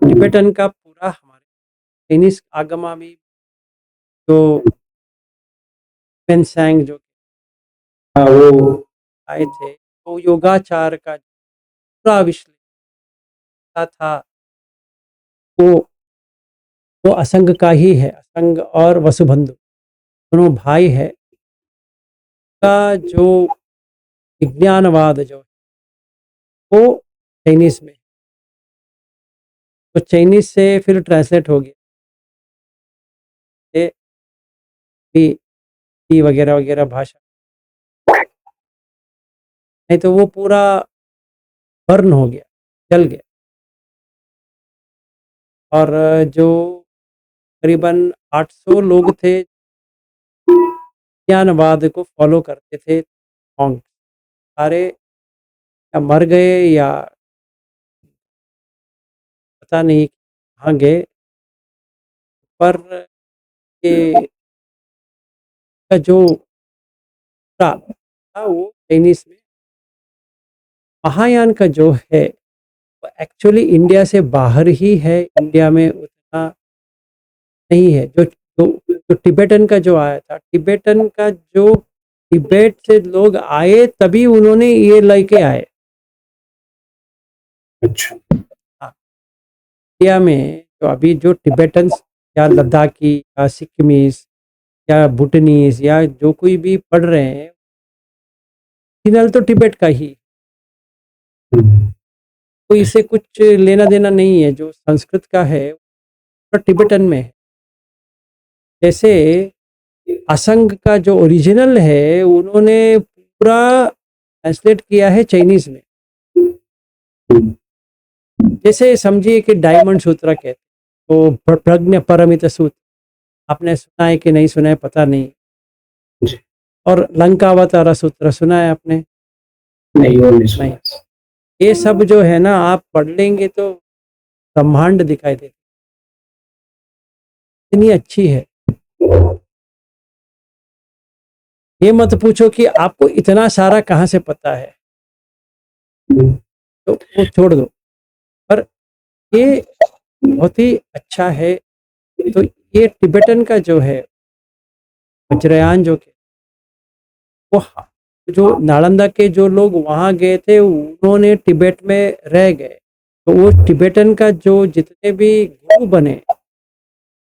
टिबेटन का पूरा हमारे चाइनीज आगमा में जो पेनसैंग जो वो आए थे, वो योगाचार का पूरा विश्लेषण था, वो असंग का ही है। असंग और वसुबंधु दोनों भाई है। का जो विज्ञानवाद जो है वो चाइनीज में, तो चाइनीज से फिर ट्रांसलेट हो गया वगैरह वगैरह भाषा। नहीं तो वो पूरा बर्न हो गया, जल गया। और जो करीबन 800 लोग थे ज्ञानवाद को फॉलो करते थे, मॉन्क सारे या मर गए या पता नहीं कहाँ गए, पर ये का जो था वो चाइनीज में। महायान का जो है वो एक्चुअली इंडिया से बाहर ही है, इंडिया में उतना नहीं है। जो टिबेटन का जो आया था, टिबेटन का जो तिब्बत से लोग आए तभी उन्होंने ये लेके आए। अच्छा। इंडिया में तो अभी जो टिबेटन्स या लद्दाखी या सिक्किमीज या भूटानीज या जो कोई भी पढ़ रहे हैं, ओरिजिनल तो तिब्बत का ही, तो इससे कुछ लेना देना नहीं है। जो संस्कृत का है वो टिबेटन में है। जैसे असंग का जो ओरिजिनल है उन्होंने पूरा ट्रांसलेट किया है चाइनीज में। जैसे समझिए कि डायमंड सूत्र कहते, तो प्रज्ञ परमित सूत्र आपने सुना है कि नहीं सुना है पता नहीं। और लंकावतार सूत्र सुना है आपने? नहीं, वो नहीं सुना। ये सब जो है ना, आप पढ़ लेंगे तो ब्रह्मांड दिखाई देती, इतनी अच्छी है। ये मत पूछो कि आपको इतना सारा कहाँ से पता है, तो वो छोड़ दो। पर ये बहुत ही अच्छा है। तो ये टिबेटन का जो है वज्रयान जो वो जो नालंदा के जो लोग वहाँ गए थे उन्होंने तिब्बत में रह गए, तो वो टिबेटन का जो जितने भी गुरु बने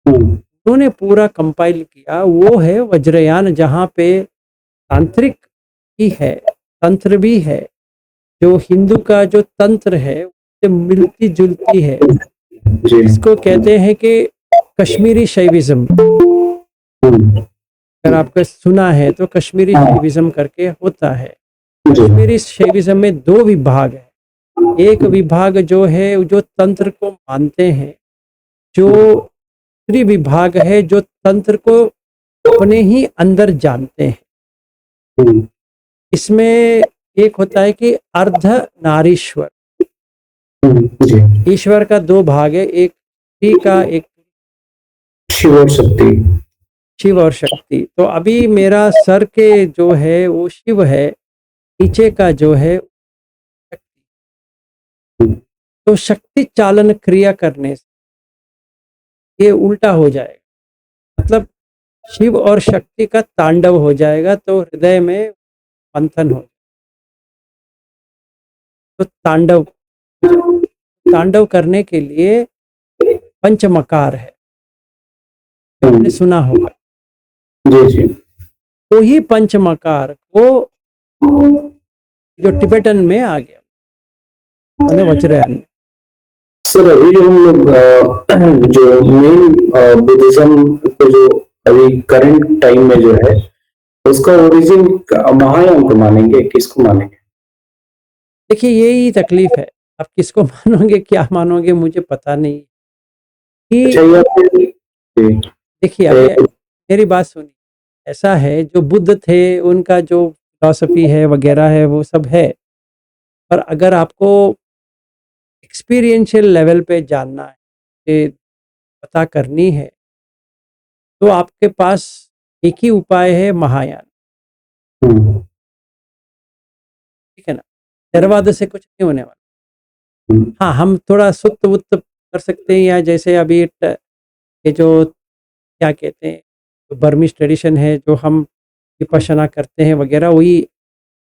उन्होंने पूरा कंपाइल किया, वो है वज्रयान, जहाँ पे तांत्रिक भी है, तंत्र भी है। जो हिंदू का जो तंत्र है उससे मिलती जुलती है। इसको कहते हैं कि कश्मीरी शैविज्म। अगर आपने सुना है तो कश्मीरी शैविज्म करके होता है। कश्मीरी शैविज्म में 2 विभाग है। एक विभाग जो है जो तंत्र को मानते हैं, जो दूसरी विभाग है जो तंत्र को अपने ही अंदर जानते हैं। इसमें एक होता है कि अर्ध नारीश्वर, ईश्वर का 2 भाग है, एक स्त्री का, एक शिव और शक्ति। शिव और शक्ति। तो अभी मेरा सर के जो है वो शिव है, नीचे का जो है शक्ति। तो शक्ति चालन क्रिया करने से ये उल्टा हो जाएगा, मतलब शिव और शक्ति का तांडव हो जाएगा, तो हृदय में मंथन हो। तो तांडव करने के लिए पंचमकार है, आपने सुना होगा। जी जी। तो ही पंचमकार को जो टिबेटन में आ गया, मैंने वज्रयान। सर अभी जो हम लोग जो मेन बुद्धिज्म को जो अभी करंट टाइम में जो है उसका ओरिजिन महायान को मानेंगे, किसको मानेंगे? देखिए यही तकलीफ है, आप किसको मानोगे क्या मानोगे मुझे पता नहीं कि। अच्छा ये आपने- जी। देखिए अब मेरी बात सुनिए, ऐसा है जो बुद्ध थे उनका जो फिलॉसफी है वगैरह है वो सब है, पर अगर आपको एक्सपीरियंशियल लेवल पे जानना है, ये पता करनी है, तो आपके पास एक ही उपाय है, महायान। हम्म, ठीक है ना, थेरवाद से कुछ नहीं होने वाला। हाँ, हम थोड़ा सुत्त वुत्त कर सकते हैं, या जैसे अभी ये जो क्या कहते हैं, जो बर्मिश ट्रेडिशन है, जो हम विपश्यना करते हैं वगैरह, वही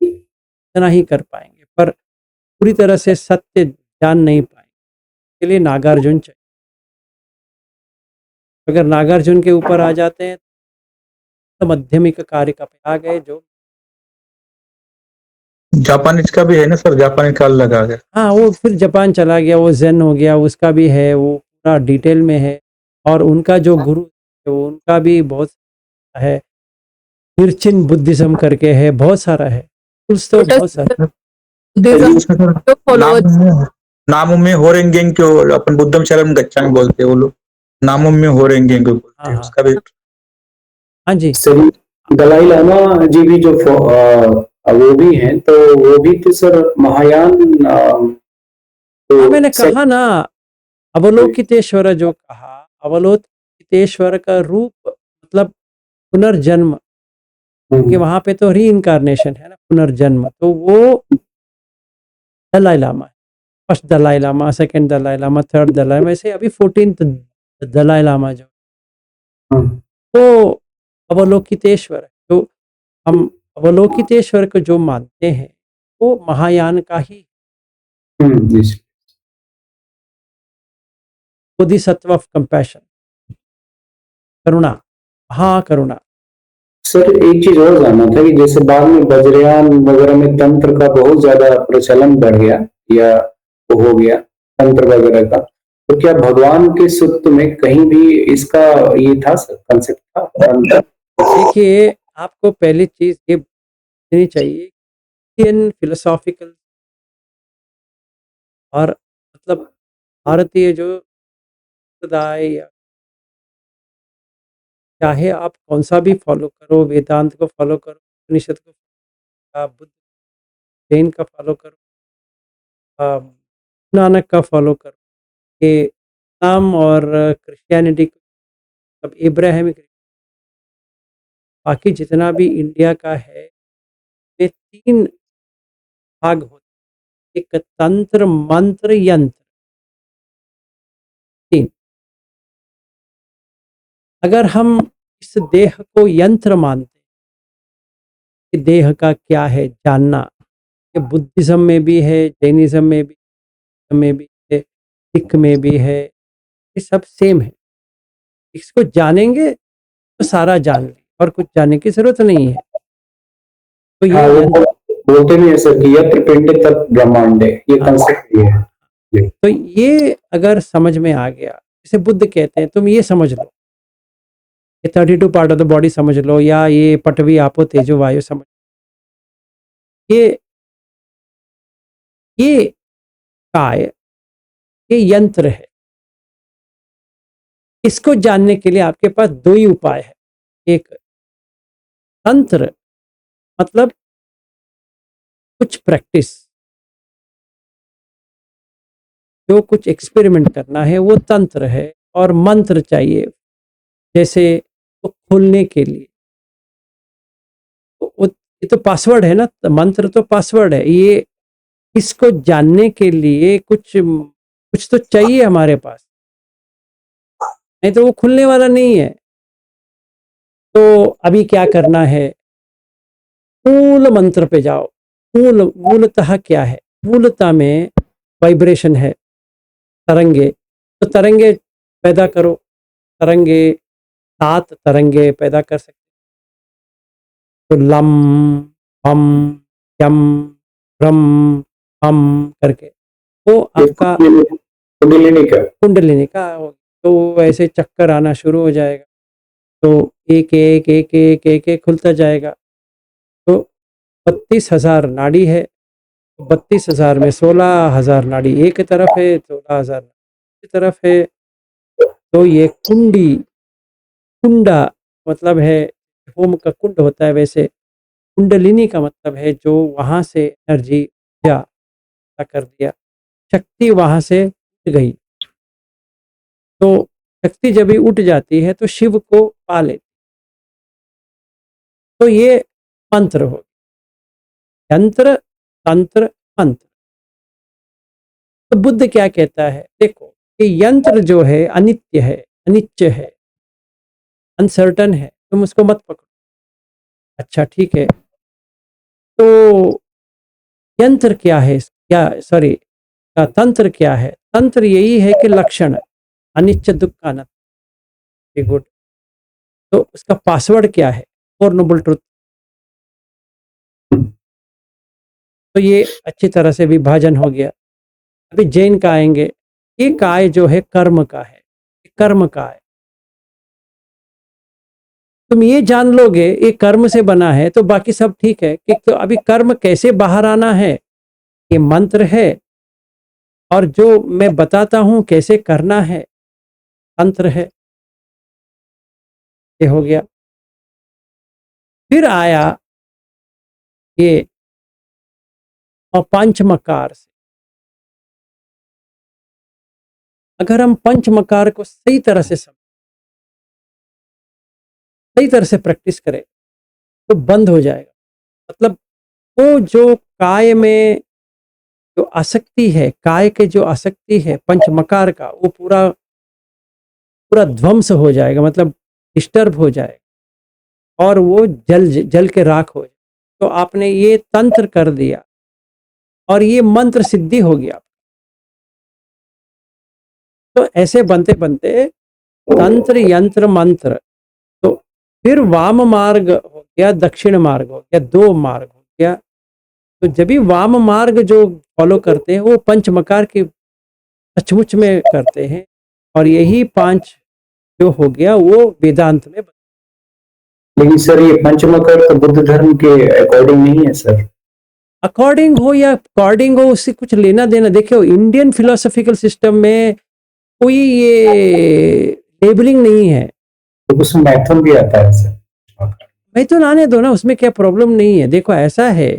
इतना ही कर पाएंगे, पर पूरी तरह से सत्य जान नहीं पाएंगे। इसके लिए नागार्जुन चाहिए। अगर नागार्जुन के ऊपर आ जाते हैं तो माध्यमिक कार्य का पे आ गए जो। जापानीज का भी है ना सर, जापानी का अलग आ गया। हाँ, वो फिर जापान चला गया, वो ज़ेन हो गया, उसका भी है, वो पूरा डिटेल में है। और उनका जो गुरु है, वो उनका भी बहुत है, निर्चिन बुद्धिज्म करके है, बहुत सारा है, टूल्स तो बहुत सारे। उसमें सर नाम में होरेंगेंग को अपन बुद्धम शरण गच्छामि बोलते हैं, वो लोग नामों में होरेंगेंग को बोलते हैं, हाँ, उसका भी। हाँ जी। सर दलाई लामा जी भी जो वो भी हैं, तो वो भी तो सर महायान तो हाँ, मैंने कहा ना, अवलोकितेश्वर जो कहा, अवलोकितेश्वर का रूप मतलब पुनर्जन्म, कि वहां पे तो री इनकारनेशन है ना, पुनर्जन्म। तो वो दलाई लामा है, first Dalai Lama, second Dalai Lama, third Dalai Lama, ऐसे अभी 14th दलाई लामा जो, तो अवलोकितेश्वर है। जो हम अवलोकितेश्वर को जो मानते हैं वो महायान का ही बोधिसत्व ऑफ कंपैशन, करुणा, हाँ करुणा। सर एक चीज और जानना था कि जैसे बाद में वज्रयान वगैरह में तंत्र का बहुत ज्यादा प्रचलन बढ़ गया या वो हो गया तंत्र वगैरह का, तो क्या भगवान के सूत्र में कहीं भी इसका ये था सर, कंसेप्ट था तंत्र? देखिए, आपको पहली चीज ये समझनी चाहिए, इंडियन फिलोसॉफिकल और मतलब भारतीय जो समुदाय, या चाहे आप कौन सा भी फॉलो करो, वेदांत को फॉलो करो, उपनिषद को, बुद्ध जैन का फॉलो करो, नानक का फॉलो करो, ये इस्लाम और क्रिश्चियनिटी को, अब इब्राहिमिक, बाकी जितना भी इंडिया का है, ये 3 भाग होते हैं, एक तंत्र, मंत्र, यंत्र, 3। अगर हम इस देह को यंत्र मानते हैं, कि देह का क्या है जानना, ये बुद्धिज्म में भी है, जैनिज्म में भी है, सिख में भी है, ये सब सेम है। इसको जानेंगे तो सारा जान लें, और कुछ जानने की जरूरत नहीं है। तो ये हाँ, वो बोलते भी है सर कि यत्र पिंड तत् ब्रह्मांडे, ये कंसेप्ट ये है। तो ये अगर समझ में आ गया, जैसे बुद्ध कहते हैं तुम ये समझ लो, ये 32 पार्ट ऑफ द बॉडी समझ लो, या ये पटवी आपो तेजो वायु समझ, ये काय, ये यंत्र है। इसको जानने के लिए आपके पास 2 ही उपाय है। एक तंत्र, मतलब कुछ प्रैक्टिस, जो कुछ एक्सपेरिमेंट करना है वो तंत्र है, और मंत्र चाहिए, जैसे तो खोलने के लिए, तो ये तो पासवर्ड है ना, मंत्र तो पासवर्ड है। ये इसको जानने के लिए कुछ कुछ तो चाहिए हमारे पास, नहीं तो वो खुलने वाला नहीं है। तो अभी क्या करना है, मूल मंत्र पे जाओ। मूलतः क्या है, मूलतः में वाइब्रेशन है, तरंगे। तो तरंगे पैदा करो, तरंगे 7 तरंगे पैदा कर सकते। तो लम हम यम रम हम करके वो आपका कुंडलिनी का कुंडलिनी का हो। तो ऐसे चक्कर आना शुरू हो जाएगा, तो एक एक एक एक एक एक खुलता जाएगा। तो 32,000 नाड़ी है, 32,000 में 16,000 नाड़ी एक तरफ है, 16,000 दूसरी तरफ है। तो ये कुंडा मतलब है, होम का कुंड होता है, वैसे कुंडलिनी का मतलब है जो वहां से एनर्जी या कर दिया, शक्ति वहां से उठ गई। तो शक्ति जब भी उठ जाती है तो शिव को पा लेती। तो ये मंत्र हो, यंत्र तंत्र मंत्र। तो बुद्ध क्या कहता है, देखो ये यंत्र जो है अनित्य है, अनित्य है, अनसर्टन है, तुम उसको मत पकड़ो। अच्छा ठीक है, तो यंत्र क्या है, क्या सॉरी का तंत्र क्या है? तंत्र यही है कि लक्षण अनित्य दुख अनंत। गुड। तो उसका पासवर्ड क्या है? Four noble truth. तो ये अच्छी तरह से विभाजन हो गया। अभी जैन का आएंगे। ये काय जो है कर्म का है, कर्म का है। तुम ये जान लोगे ये कर्म से बना है तो बाकी सब ठीक है। कि तो अभी कर्म कैसे बाहर आना है, ये मंत्र है, और जो मैं बताता हूं कैसे करना है, तंत्र है। ये हो गया। फिर आया ये और पंचमकार से। अगर हम पंचमकार को सही तरह से समझ, सही तरह से प्रैक्टिस करें तो बंद हो जाएगा। मतलब वो जो काय में जो आसक्ति है, काय के जो आसक्ति है पंचमकार का, वो पूरा पूरा ध्वंस हो जाएगा, मतलब डिस्टर्ब हो जाएगा और वो जल जल के राख हो जाए। तो आपने ये तंत्र कर दिया और ये मंत्र सिद्धि हो गया। तो ऐसे बनते बनते तंत्र यंत्र मंत्र, तो फिर वाम मार्ग हो गया, दक्षिण मार्ग हो गया, 2 मार्ग हो गया। तो जब भी वाम मार्ग जो फॉलो करते हैं वो पंचमकार की सचमुच में करते हैं, और यही 5 जो हो गया वो वेदांत में। लेकिन सर ये पंचमकर तो बुद्ध धर्म के अकॉर्डिंग नहीं है सर। अकॉर्डिंग हो या अकॉर्डिंग हो, उससे कुछ लेना देना। देखो इंडियन फिलोसॉफिकल सिस्टम में कोई ये लेबलिंग नहीं है। तो उसमें मैथन भी आता है सर। भाई तो आने दो ना, उसमें क्या प्रॉब्लम नहीं है। देखो ऐसा है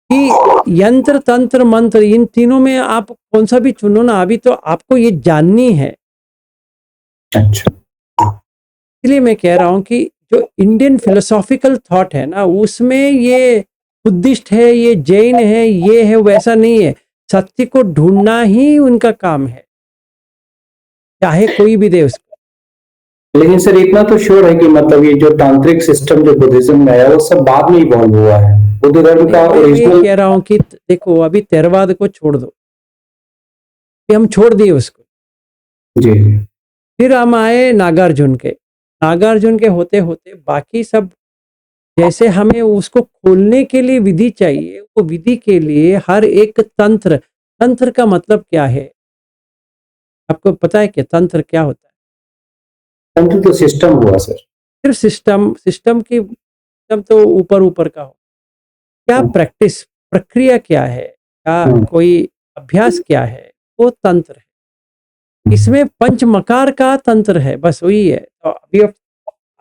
कि यंत्र तंत्र मंत्र इन तीनों में आप कौन सा भी चुनो ना, अभी तो आपको ये जाननी है। अच्छा, इसलिए मैं कह रहा हूं कि जो इंडियन फिलोसॉफिकल थॉट है ना, उसमें ये बुद्धिस्ट है, ये जैन है, ये है, वैसा नहीं है। सत्य को ढूंढना ही उनका काम है, चाहे कोई भी दे उसको। लेकिन सर इतना तो श्योर है कि मतलब ये जो तांत्रिक सिस्टम जो बुद्धिज्म में आया वो सब बाद में इवॉल्व हुआ है। बुद्ध धर्म का मैं ये ओरिजिनल। कह रहा हूं कि देखो अभी थेरवाद को छोड़ दो, कि हम छोड़ दिए उसको। जी जी। फिर हम आए नागार्जुन के। नागार्जुन के होते होते बाकी सब, जैसे हमें उसको खोलने के लिए विधि चाहिए, वो विधि के लिए हर एक तंत्र। तंत्र का मतलब क्या है आपको पता है? क्या तंत्र क्या होता है? तंत्र तो सिस्टम हुआ सर। फिर सिस्टम, सिस्टम तो ऊपर ऊपर का हो। क्या प्रैक्टिस, प्रक्रिया क्या है, क्या कोई अभ्यास क्या है, वो तंत्र है। इसमें पंचमकार का तंत्र है, बस वही है। तो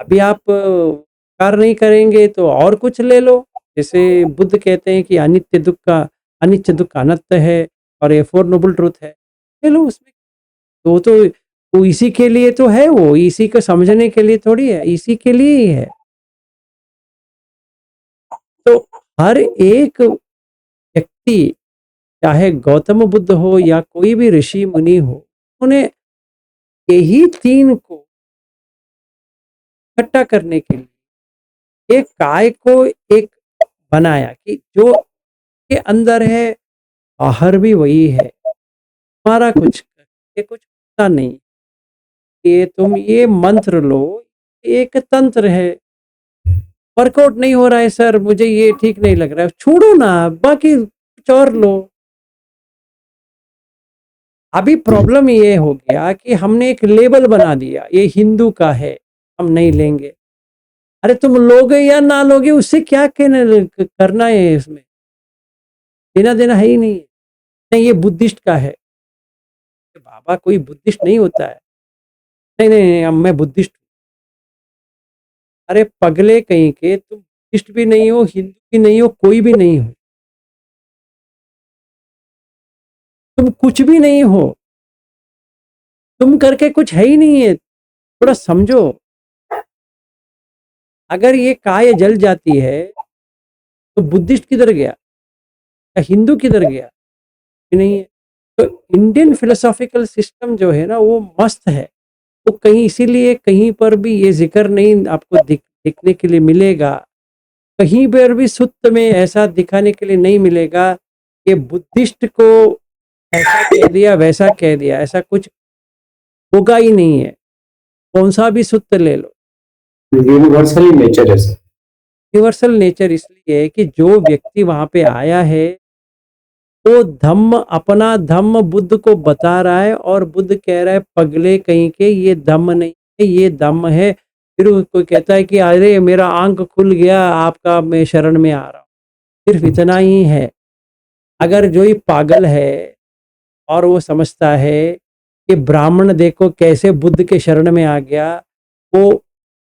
अभी आप कार्य नहीं करेंगे तो और कुछ ले लो। जैसे बुद्ध कहते हैं कि अनित्य दुख अनंत है, और ये 4 नोबल ट्रूथ है, ले लो उसमें। तो वो इसी के लिए तो है, वो इसी को समझने के लिए थोड़ी है, इसी के लिए ही है। तो हर एक व्यक्ति चाहे गौतम बुद्ध हो या कोई भी ऋषि मुनि हो, उन्होंने यही तीन को इकट्ठा करने के लिए एक काय को एक बनाया कि जो के अंदर है बाहर भी वही है। हमारा कुछ ये कुछ होता नहीं, ये तुम ये मंत्र लो, एक तंत्र है, वर्कआउट नहीं हो रहा है सर, मुझे ये ठीक नहीं लग रहा है, छोड़ो ना, बाकी कुछ और लो। अभी प्रॉब्लम ये हो गया कि हमने एक लेबल बना दिया, ये हिंदू का है, हम नहीं लेंगे। अरे तुम लोगे या ना लोगे, उससे क्या करना है, इसमें लेना देना है ही नहीं है। नहीं ये बुद्धिस्ट का है, बाबा कोई बुद्धिस्ट नहीं होता है। नहीं नहीं, नहीं अब मैं बुद्धिस्ट हूँ। अरे पगले कहीं के, तुम बुद्धिस्ट भी नहीं हो, हिंदू भी नहीं हो, कोई भी नहीं हो, तुम कुछ भी नहीं हो, तुम करके कुछ है ही नहीं है। थोड़ा समझो, अगर ये काय जल जाती है तो बुद्धिस्ट किधर गया या हिंदू किधर गया, नहीं है। तो इंडियन फिलोसॉफिकल सिस्टम जो है ना वो मस्त है, वो कहीं इसीलिए कहीं पर भी ये जिक्र नहीं आपको दिखने के लिए मिलेगा, कहीं पर भी सुत्त में ऐसा दिखाने के लिए नहीं मिलेगा कि बुद्धिस्ट को ऐसा कह दिया वैसा कह दिया, ऐसा कुछ होगा ही नहीं है। कौन सा भी सुत्त ले लो, यूनिवर्सली नेचर है सर। यूनिवर्सल नेचर इसलिए है कि जो व्यक्ति वहां पे आया है वो धम्म, अपना धम्म बुद्ध को बता रहा है, और बुद्ध कह रहा है पगले कहीं के, ये धम्म नहीं है, ये धम्म है। फिर कोई कहता है कि अरे मेरा आंख खुल गया, आपका मैं शरण में आ रहा हूँ, सिर्फ इतना ही है। अगर जो ही पागल है और वो समझता है कि ब्राह्मण देखो कैसे बुद्ध के शरण में आ गया, वो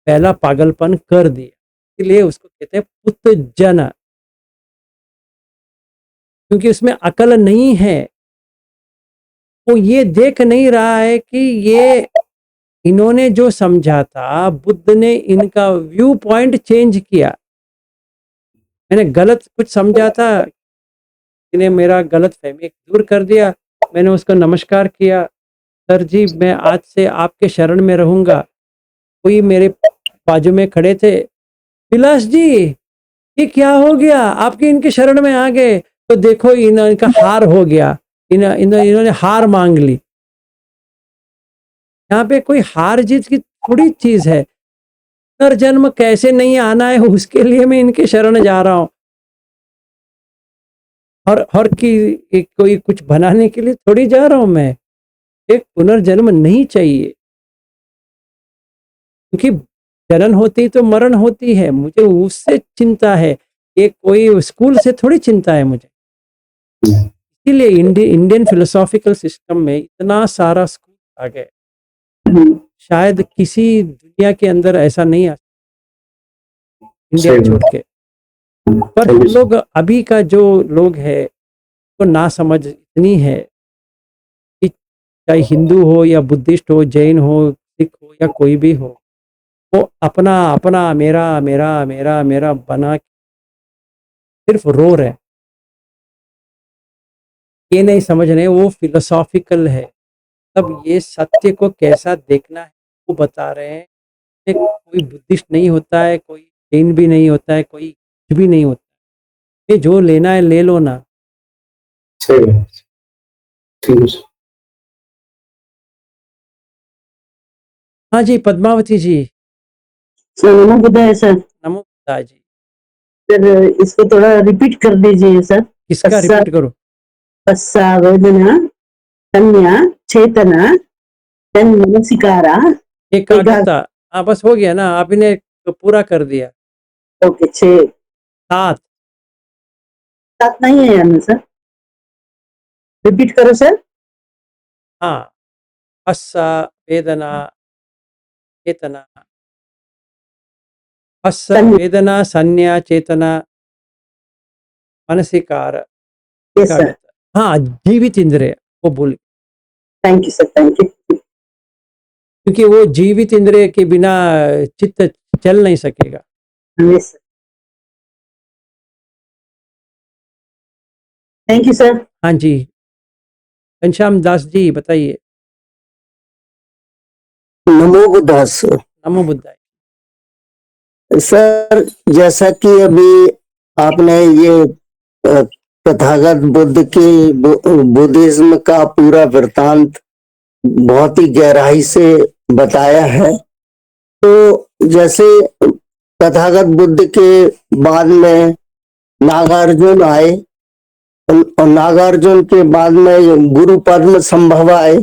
पहला पागलपन कर दिया। इसलिए उसको कहते हैं पुत्र जन, क्योंकि उसमें अकल नहीं है। वो ये देख नहीं रहा है कि ये इन्होंने जो समझा था, बुद्ध ने इनका व्यू पॉइंट चेंज किया। मैंने गलत कुछ समझा था, इन्हें मेरा गलत फहमी दूर कर दिया। मैंने उसको नमस्कार किया, सर जी मैं आज से आपके शरण में रहूंगा। कोई मेरे बाजू में खड़े थे, विलास जी ये क्या हो गया, आपके इनके शरण में आ गए, तो देखो इनका हार हो गया, इन्होंने हार मांग ली। यहाँ पे कोई हार जीत की थोड़ी चीज है, जन्म कैसे नहीं आना है उसके लिए मैं इनके शरण जा रहा हूँ, और की कोई कुछ बनाने के लिए थोड़ी जा रहा हूं मैं। एक पुनर्जन्म नहीं चाहिए, क्योंकि जन्म होती तो मरण होती है, मुझे उससे चिंता है, ये कोई स्कूल से थोड़ी चिंता है मुझे। इसीलिए इंडियन फिलोसॉफिकल सिस्टम में इतना सारा स्कूल आ गए, शायद किसी दुनिया के अंदर ऐसा नहीं आ, इंडिया छोड़ के। पर हम लोग अभी का जो लोग है तो ना समझ इतनी है कि चाहे हिंदू हो या बुद्धिस्ट हो, जैन हो, सिख हो या कोई भी हो, वो अपना अपना मेरा मेरा मेरा मेरा बना सिर्फ रो रहे, ये नहीं समझ रहे वो फिलोसॉफिकल है। तब ये सत्य को कैसा देखना है वो बता रहे हैं। कोई बुद्धिस्ट नहीं होता है, कोई जैन भी नहीं होता है, कोई कुछ भी नहीं होता, ये जो लेना है ले लो ना। सही है, ठीक है। हाँ जी पद्मावती जी। सर नमो बुद्धाय सर। नमो बुद्धाय जी। सर इसको थोड़ा रिपीट कर दीजिए सर। किसका रिपीट करो? पस्सा वेदना संज्ञा चेतना तन मनसिकारा एकाग्रता। हाँ बस हो गया ना, आपने तो पूरा कर दिया। ओके 6 सात 7 नहीं है यानी सर, रिपीट करो सर। हाँ, पस्सा वेदना चेतना, पस्सा वेदना संज्ञा चेतना मनसिकार यस सर, एकाग्रता। हाँ जीवित इंद्रिय वो बोल, thank you sir, thank you. क्योंकि वो जीवित इंद्रिय के बिना चित्त चल नहीं सकेगा। Yes sir, thank you sir. हाँ जी, घनश्याम दास जी बताइए। नमो बुद्धास। नमो बुद्धाय। सर, जैसा कि अभी आपने ये अ, तथागत बुद्ध की बुद्धिज्म का पूरा वृतांत बहुत ही गहराई से बताया है, तो जैसे तथागत बुद्ध के बाद में नागार्जुन आए और नागार्जुन के बाद में गुरु पद्म संभव आए,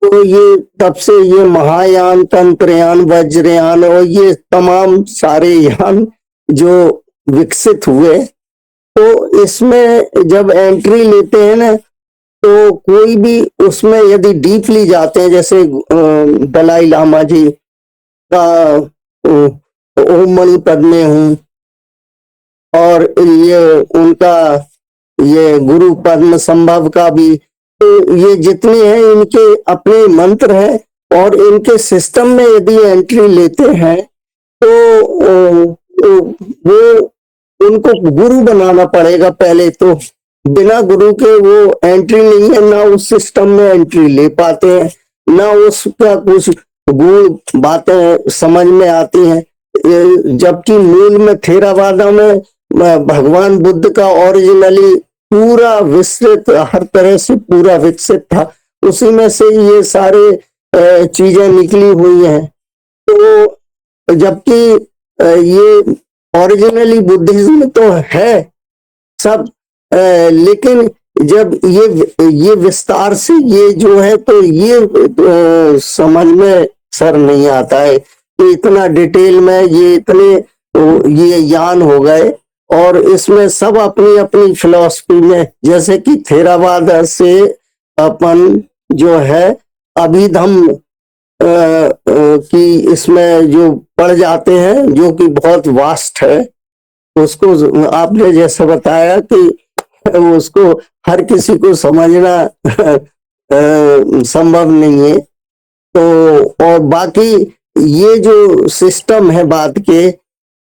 तो ये तब से ये महायान, तंत्रयान, वज्रयान और ये तमाम सारे यान जो विकसित हुए, तो इसमें जब एंट्री लेते हैं ना, तो कोई भी उसमें यदि डीपली जाते हैं, जैसे दलाई लामा जी का ओम मणि पद में हूँ, और ये उनका ये गुरु पद्म संभव का भी, तो ये जितने हैं इनके अपने मंत्र हैं, और इनके सिस्टम में यदि एंट्री लेते हैं तो वो उनको गुरु बनाना पड़ेगा पहले, तो बिना गुरु के वो एंट्री नहीं है, ना उस सिस्टम में एंट्री ले पाते हैं, ना उसका कुछ गुण बातें समझ में आती हैं। जबकि मूल में थेरावादा में भगवान बुद्ध का ओरिजिनली पूरा विस्तृत हर तरह से पूरा विकसित था, उसी में से ये सारे चीजें निकली हुई हैं। तो जबकि ये ओरिजिनली बुद्धिज्म तो है सब, लेकिन जब ये विस्तार से ये जो है, तो ये समझ में सर नहीं आता है कि इतना डिटेल में ये इतने ये यान हो गए, और इसमें सब अपनी अपनी फिलॉसफी में, जैसे कि थेरावाद से अपन जो है अभिधम की इसमें जो पढ़ जाते हैं, जो कि बहुत वास्ट है, उसको आपने जैसे बताया कि उसको हर किसी को समझना संभव नहीं है। तो और बाकी ये जो सिस्टम है बात के,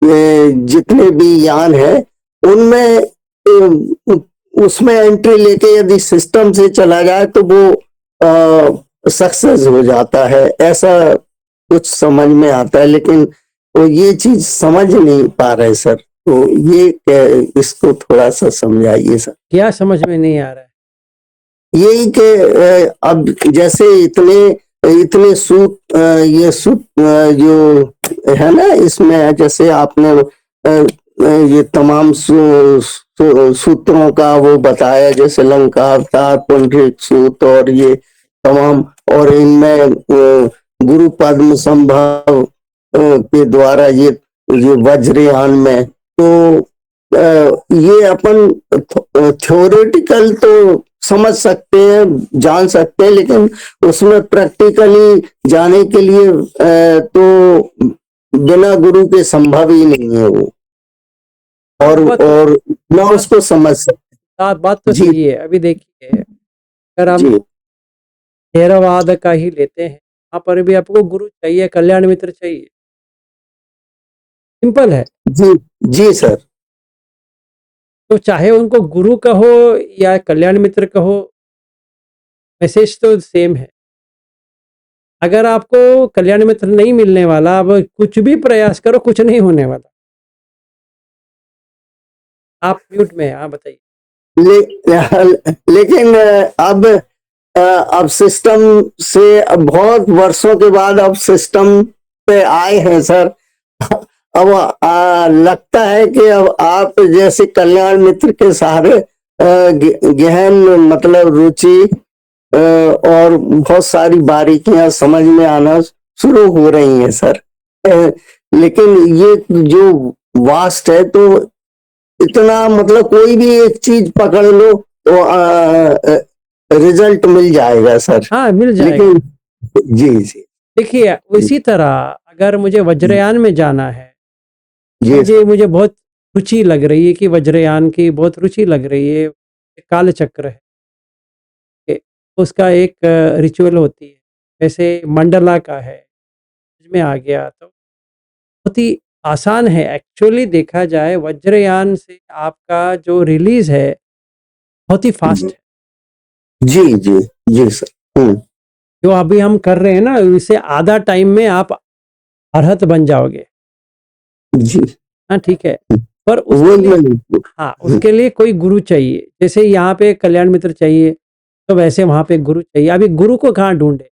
जितने भी यान है उनमें उसमें एंट्री लेके यदि सिस्टम से चला जाए तो वो सक्सेस हो जाता है, ऐसा कुछ समझ में आता है, लेकिन वो ये चीज समझ नहीं पा रहे सर, तो ये इसको थोड़ा सा समझाइए सर। क्या समझ में नहीं आ रहा है? यही कि अब जैसे इतने सूत ये सूत जो है ना, इसमें जैसे आपने ये तमाम सूत्रों का वो बताया, जैसे लंका अवतार, पुंडरीक सूत और ये तमाम, और इनमें गुरु पद्म संभव के द्वारा ये वज्रयान में, तो ये अपन थ्योरेटिकल तो समझ सकते हैं, जान सकते हैं, लेकिन उसमें प्रैक्टिकली जाने के लिए तो बिना गुरु के संभव ही नहीं है वो, और ना उसको समझ सकते। बात तो जी। सही है। अभी देखिए, अगर हम जी थेरवाद का ही लेते हैं, वहां पर भी आपको गुरु चाहिए, कल्याण मित्र चाहिए, सिंपल है। जी जी सर। तो चाहे उनको गुरु कहो या कल्याण मित्र कहो, मैसेज तो सेम है। अगर आपको कल्याण मित्र नहीं मिलने वाला, अब कुछ भी प्रयास करो, कुछ नहीं होने वाला। आप म्यूट में हैं, हाँ बताइए। लेकिन अब सिस्टम से अब बहुत वर्षों के बाद अब सिस्टम पे आए हैं सर। अब लगता है कि अब आप जैसे कल्याण मित्र के सहारे गहन मतलब रुचि और बहुत सारी बारीकियां समझ में आना शुरू हो रही हैं सर। लेकिन ये जो वास्ट है, तो इतना मतलब कोई भी एक चीज पकड़ लो तो रिजल्ट मिल जाएगा सर। हाँ, मिल जाएगा। लेकिन जी जी देखिए, इसी तरह अगर मुझे वज्रयान में जाना है, जी मुझे बहुत रुचि लग रही है कि वज्रयान की बहुत रुचि लग रही है, काल चक्र है, उसका एक रिचुअल होती है, जैसे मंडला का है, में आ गया, तो बहुत ही आसान है। एक्चुअली देखा जाए, वज्रयान से आपका जो रिलीज है बहुत ही फास्ट है। जी जी जी सर। जो अभी हम कर रहे हैं ना, इससे आधा टाइम में आप अरहत बन जाओगे। जी हाँ, ठीक है। पर वो उसके लिए, मैं हाँ, उसके लिए कोई गुरु चाहिए। जैसे यहाँ पे कल्याण मित्र चाहिए, तो वैसे वहां पे गुरु चाहिए। अभी गुरु को कहाँ ढूंढे,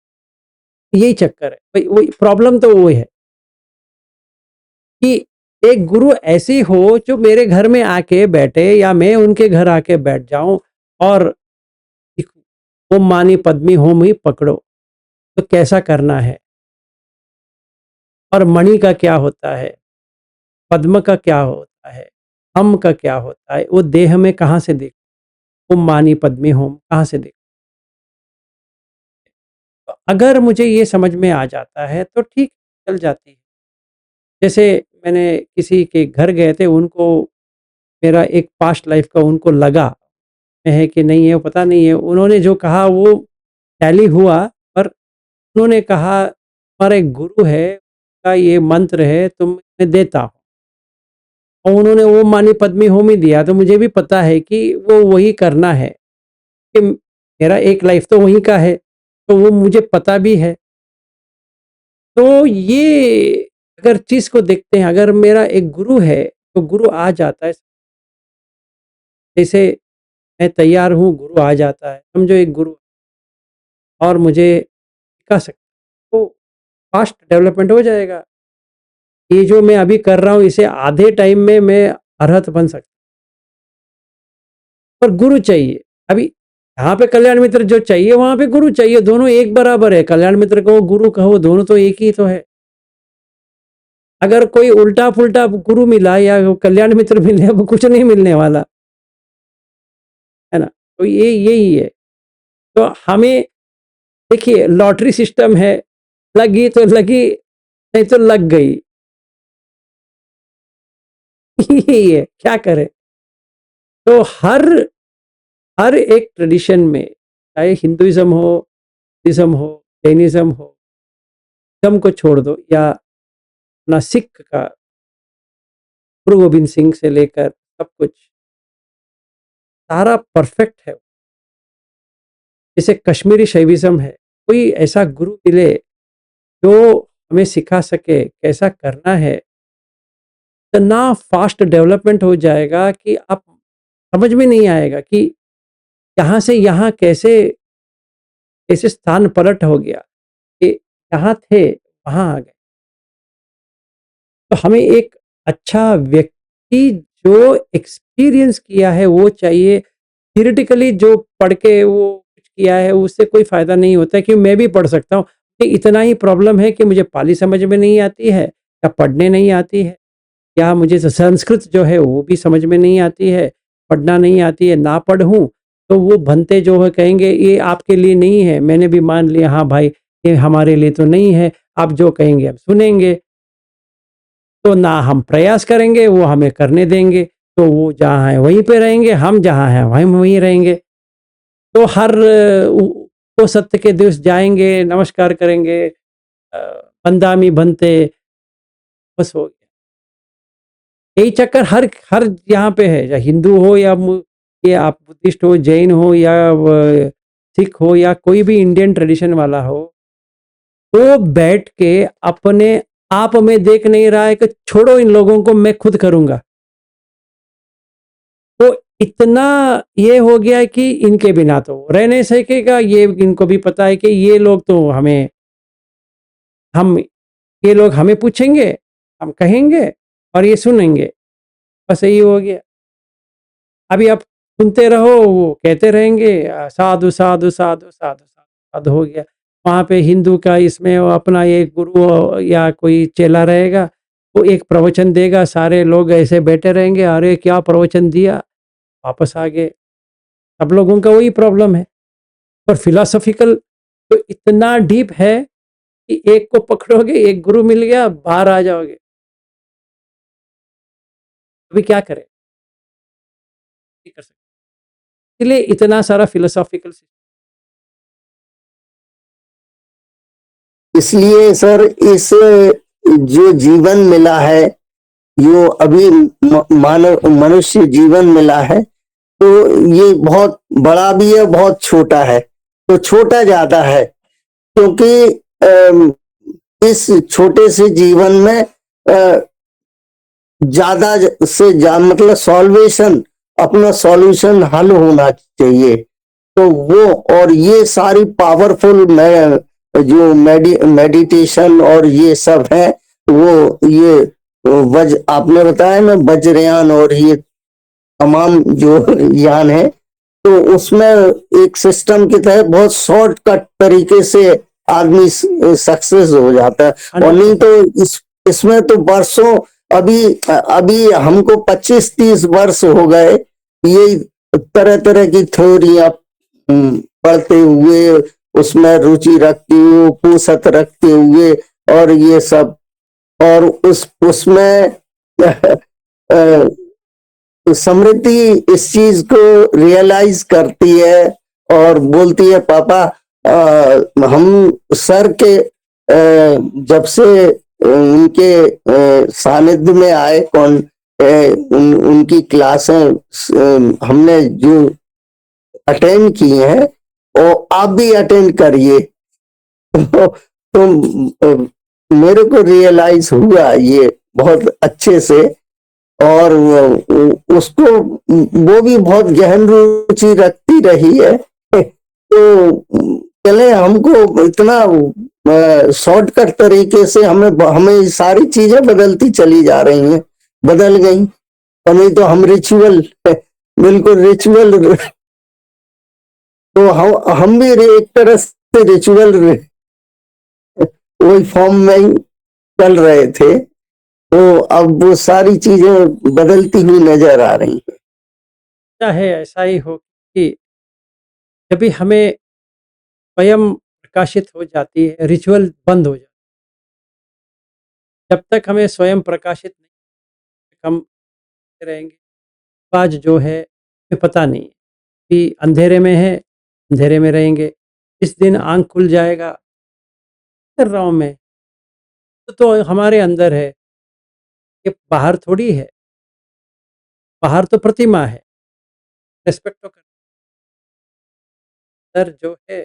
यही चक्कर है भाई। वही प्रॉब्लम तो वो है कि एक गुरु ऐसी हो जो मेरे घर में आके बैठे या मैं उनके घर आके बैठ जाऊं और ओम मानी पद्मी होम ही पकड़ो, तो कैसा करना है, और मणि का क्या होता है, पद्म का क्या होता है, हम का क्या होता है, वो देह में कहाँ से देखो, ओम मानी पद्मी होम कहाँ से देखो। तो अगर मुझे ये समझ में आ जाता है तो ठीक, चल जाती है। जैसे मैंने किसी के घर गए थे, उनको मेरा एक पास्ट लाइफ का उनको लगा है कि नहीं है, वो पता नहीं है। उन्होंने जो कहा वो टैली हुआ, पर उन्होंने कहा हमारा एक गुरु है, का ये मंत्र है, तुम मैं देता हूँ। और उन्होंने वो मानी पद्मी होम ही दिया। तो मुझे भी पता है कि वो वही करना है, कि मेरा एक लाइफ तो वहीं का है, तो वो मुझे पता भी है। तो ये अगर चीज़ को देखते हैं, अगर मेरा एक गुरु है तो गुरु आ जाता है। जैसे मैं तैयार हूँ, गुरु आ जाता है, समझो एक गुरु, और मुझे सिखा सकता है, तो फास्ट डेवलपमेंट हो जाएगा। ये जो मैं अभी कर रहा हूँ, इसे आधे टाइम में मैं अरहत बन सकता हूँ। पर गुरु चाहिए। अभी यहाँ पे कल्याण मित्र जो चाहिए, वहां पे गुरु चाहिए। दोनों एक बराबर है, कल्याण मित्र कहो गुरु कहो, दोनों तो एक ही तो है। अगर कोई उल्टा पुल्टा गुरु मिला या कल्याण मित्र मिले, वो कुछ नहीं मिलने वाला है ना। तो ये यही है। तो हमें देखिए, लॉटरी सिस्टम है, लगी तो लगी, नहीं तो लग गई। यही है, क्या करें। तो हर हर एक ट्रेडिशन में, चाहे हिंदुइज्म हो, बुद्धिज्म हो, जैनिज्म हो, धर्म को छोड़ दो, या अपना सिख का गुरु गोविंद सिंह से लेकर सब कुछ सारा परफेक्ट है। जैसे कश्मीरी शैविज्म है, कोई ऐसा गुरु मिले जो हमें सिखा सके कैसा करना है, इतना फास्ट डेवलपमेंट हो जाएगा कि आप समझ में नहीं आएगा कि यहाँ से यहाँ कैसे कैसे स्थान पलट हो गया, कि जहाँ थे वहाँ आ गए। तो हमें एक अच्छा व्यक्ति जो एक्सपीरियंस किया है वो चाहिए। थियोरेटिकली जो पढ़ के वो कुछ किया है, उससे कोई फ़ायदा नहीं होता है। कि मैं भी पढ़ सकता हूँ, कि इतना ही प्रॉब्लम है कि मुझे पाली समझ में नहीं आती है, या पढ़ने नहीं आती है, या मुझे संस्कृत जो है वो भी समझ में नहीं आती है, पढ़ना नहीं आती है, ना पढ़ूँ। तो वो भंते जो है कहेंगे ये आपके लिए नहीं है। मैंने भी मान लिया, हाँ भाई ये हमारे लिए तो नहीं है, आप जो कहेंगे हम सुनेंगे। तो ना हम प्रयास करेंगे, वो हमें करने देंगे। तो वो जहाँ है वहीं पे रहेंगे, हम जहाँ हैं वहीं वहीं रहेंगे। तो हर वो सत्य के दिवस जाएंगे, नमस्कार करेंगे, बंदामी बनते, बस हो गया। यही चक्कर हर हर यहाँ पे है, या हिंदू हो या ये आप बुद्धिस्ट हो, जैन हो, या सिख हो, या कोई भी इंडियन ट्रेडिशन वाला हो। वो बैठ के अपने आप में देख नहीं रहा है कि छोड़ो इन लोगों को, मैं खुद करूंगा। तो इतना ये हो गया है कि इनके बिना तो रह नहीं सकेगा। ये इनको भी पता है कि ये लोग तो हमें हम ये लोग हमें पूछेंगे, हम कहेंगे और ये सुनेंगे, बस यही हो गया। अभी आप सुनते रहो, वो कहते रहेंगे साधु साधु साधु साधु साधु हो गया। वहाँ पे हिंदू का इसमें वो अपना एक गुरु या कोई चेला रहेगा, वो एक प्रवचन देगा, सारे लोग ऐसे बैठे रहेंगे, अरे क्या प्रवचन दिया, वापस आ गए। सब लोगों का वही प्रॉब्लम है। और फिलोसॉफिकल तो इतना डीप है कि एक को पकड़ोगे, एक गुरु मिल गया, बाहर आ जाओगे। अभी क्या करें, नहीं कर सकते। इसलिए इतना सारा फिलोसॉफिकल। इसलिए सर इस जो जीवन मिला है, जो अभी मानव मनुष्य जीवन मिला है, तो ये बहुत बड़ा भी है, बहुत छोटा है। तो छोटा ज्यादा है, क्योंकि इस छोटे से जीवन में ज्यादा मतलब सॉल्वेशन, अपना सॉल्यूशन हल होना चाहिए। तो वो, और ये सारी पावरफुल जो मेडिटेशन और ये सब है, वो ये आपने बताया ना वज्रयान और ये तमाम जो यान है, तो उसमें एक सिस्टम के तहत बहुत शॉर्टकट तरीके से आदमी सक्सेस हो जाता है। और नहीं तो इसमें तो वर्षों, अभी अभी हमको 25-30 वर्ष हो गए ये तरह तरह की थ्योरियां पढ़ते हुए, उसमें रुचि रखते हुए, फुर्सत रखते हुए, और ये सब, और उसमें समृद्धि इस चीज को रियलाइज करती है और बोलती है, पापा हम सर के जब से उनके सानिध्य में आए, उनकी क्लासें हमने जो अटेंड की हैं, और आप भी अटेंड करिए। तो मेरे को रियलाइज हुआ ये बहुत अच्छे से, और उसको वो भी बहुत गहन रुचि रखती रही है। तो चले, हमको इतना शॉर्टकट तरीके से हमें सारी चीजें बदलती चली जा रही हैं, बदल गई। और नहीं तो हम रिचुअल, बिल्कुल रिचुअल, तो हम भी एक तरह से रिचुअल वही फॉर्म में ही चल रहे थे। तो अब वो सारी चीजें बदलती हुई नजर आ रही हैं। चाहे ऐसा ही हो कि जब भी हमें स्वयं प्रकाशित हो जाती है, रिचुअल बंद हो जाता है। जब तक हमें स्वयं प्रकाशित नहीं, हम रहेंगे। आज जो है हमें पता नहीं है कि अंधेरे में है, अंधेरे में रहेंगे। इस दिन आँख खुल जाएगा, कर रहा हूँ मैं, तो हमारे अंदर है, ये बाहर थोड़ी है। बाहर तो प्रतिमा है, रिस्पेक्ट तो कर, अंदर जो है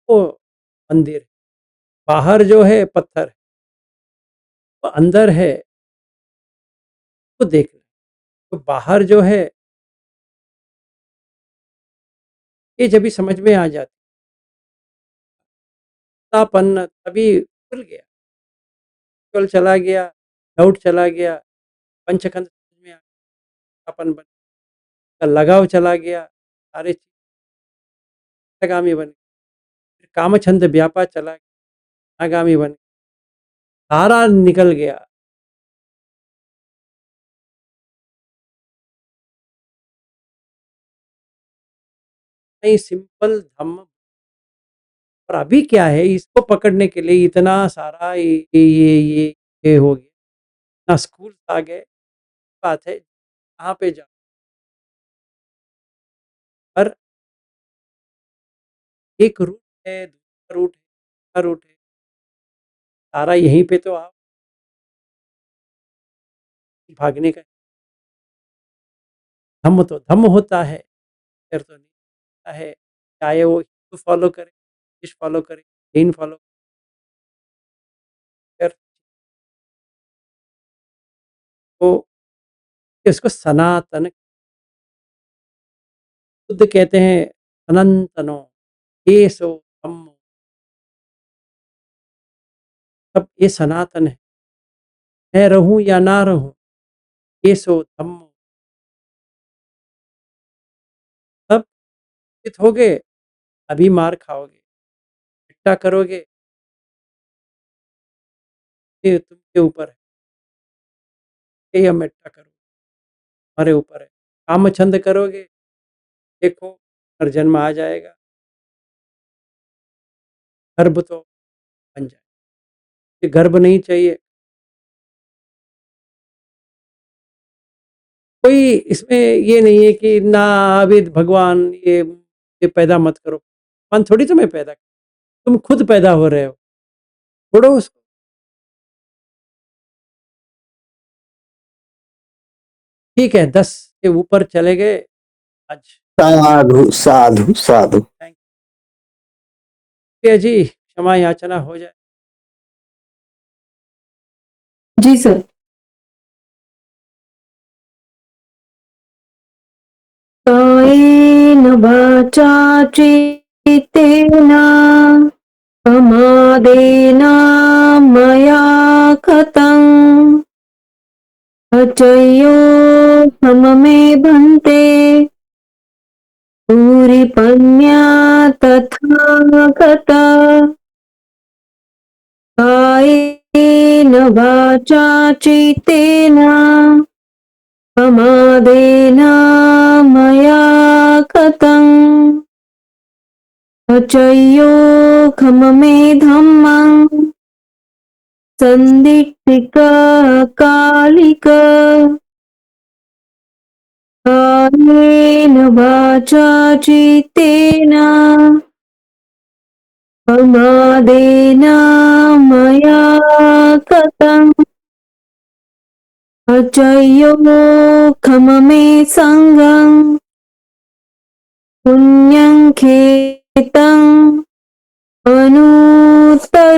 वो मंदिर है, बाहर जो है पत्थर है, वो अंदर है वो देखना। तो बाहर जो है ये जब भी समझ में आ जाती, तापन तभी खुल गया, केवल चला गया, डाउट चला गया, पंचखंड समझ में आ गया, अपन बन गया, लगाव चला गया, सारे आगामी बन गए, फिर कामछंद व्यापा चला गया, आगामी बन गया, सारा निकल गया। नहीं, सिंपल धम्म। और अभी क्या है, इसको पकड़ने के लिए इतना सारा ये हो गया ना, स्कूल आ गए। बात है कहाँ पे जा, पर एक रूट है, दूसरा रूट है, तीसरा रूट है, सारा यहीं पे तो आप भागने का धम्म तो धम्म होता है, फिर तो नहीं होता है। चाहे वो हिंदू फॉलो करे, इंग्लिश फॉलो करे, जैन फॉलो करे, तो इसको सनातन बुद्ध कहते हैं, सनातनो ये सो धम्मो, सब ये सनातन है। मैं रहूं या ना रहूं, ये सो धम्मो। सब चित हो गए, अभी मार खाओगे, इकट्ठा करोगे, ये तुमके ऊपर है, ये हम इकट्ठा करो, हमारे ऊपर है। काम छंद करोगे, देखो हर जन्म आ जाएगा, गर्भ तो बन जाए, ये गर्भ नहीं चाहिए। कोई इसमें ये नहीं है कि ना अभी भगवान ये पैदा मत करो, भगवान थोड़ी तुम्हें पैदा कर, तुम खुद पैदा हो रहे हो, छोड़ो उसको। ठीक है, 10 के ऊपर चले गए, आज साधु साधु साधु। प्रिया जी क्षमा याचना हो जाए। जी सर। कायेन वाचा चित्तेन प्रमादेन मया कृतम् अचयो मे भन्ते पूरिपन्या तथा गत कायेन वाचा चित्तेन प्रमादेन मया कृतम् अचयो मे धम्मं संदिट्ठिक कालिक कायेन वाचा चित्तेन प्रमादेन मया कृतम् अचयो मे संगं पुण्यं खेतम् अनुत्तरोति।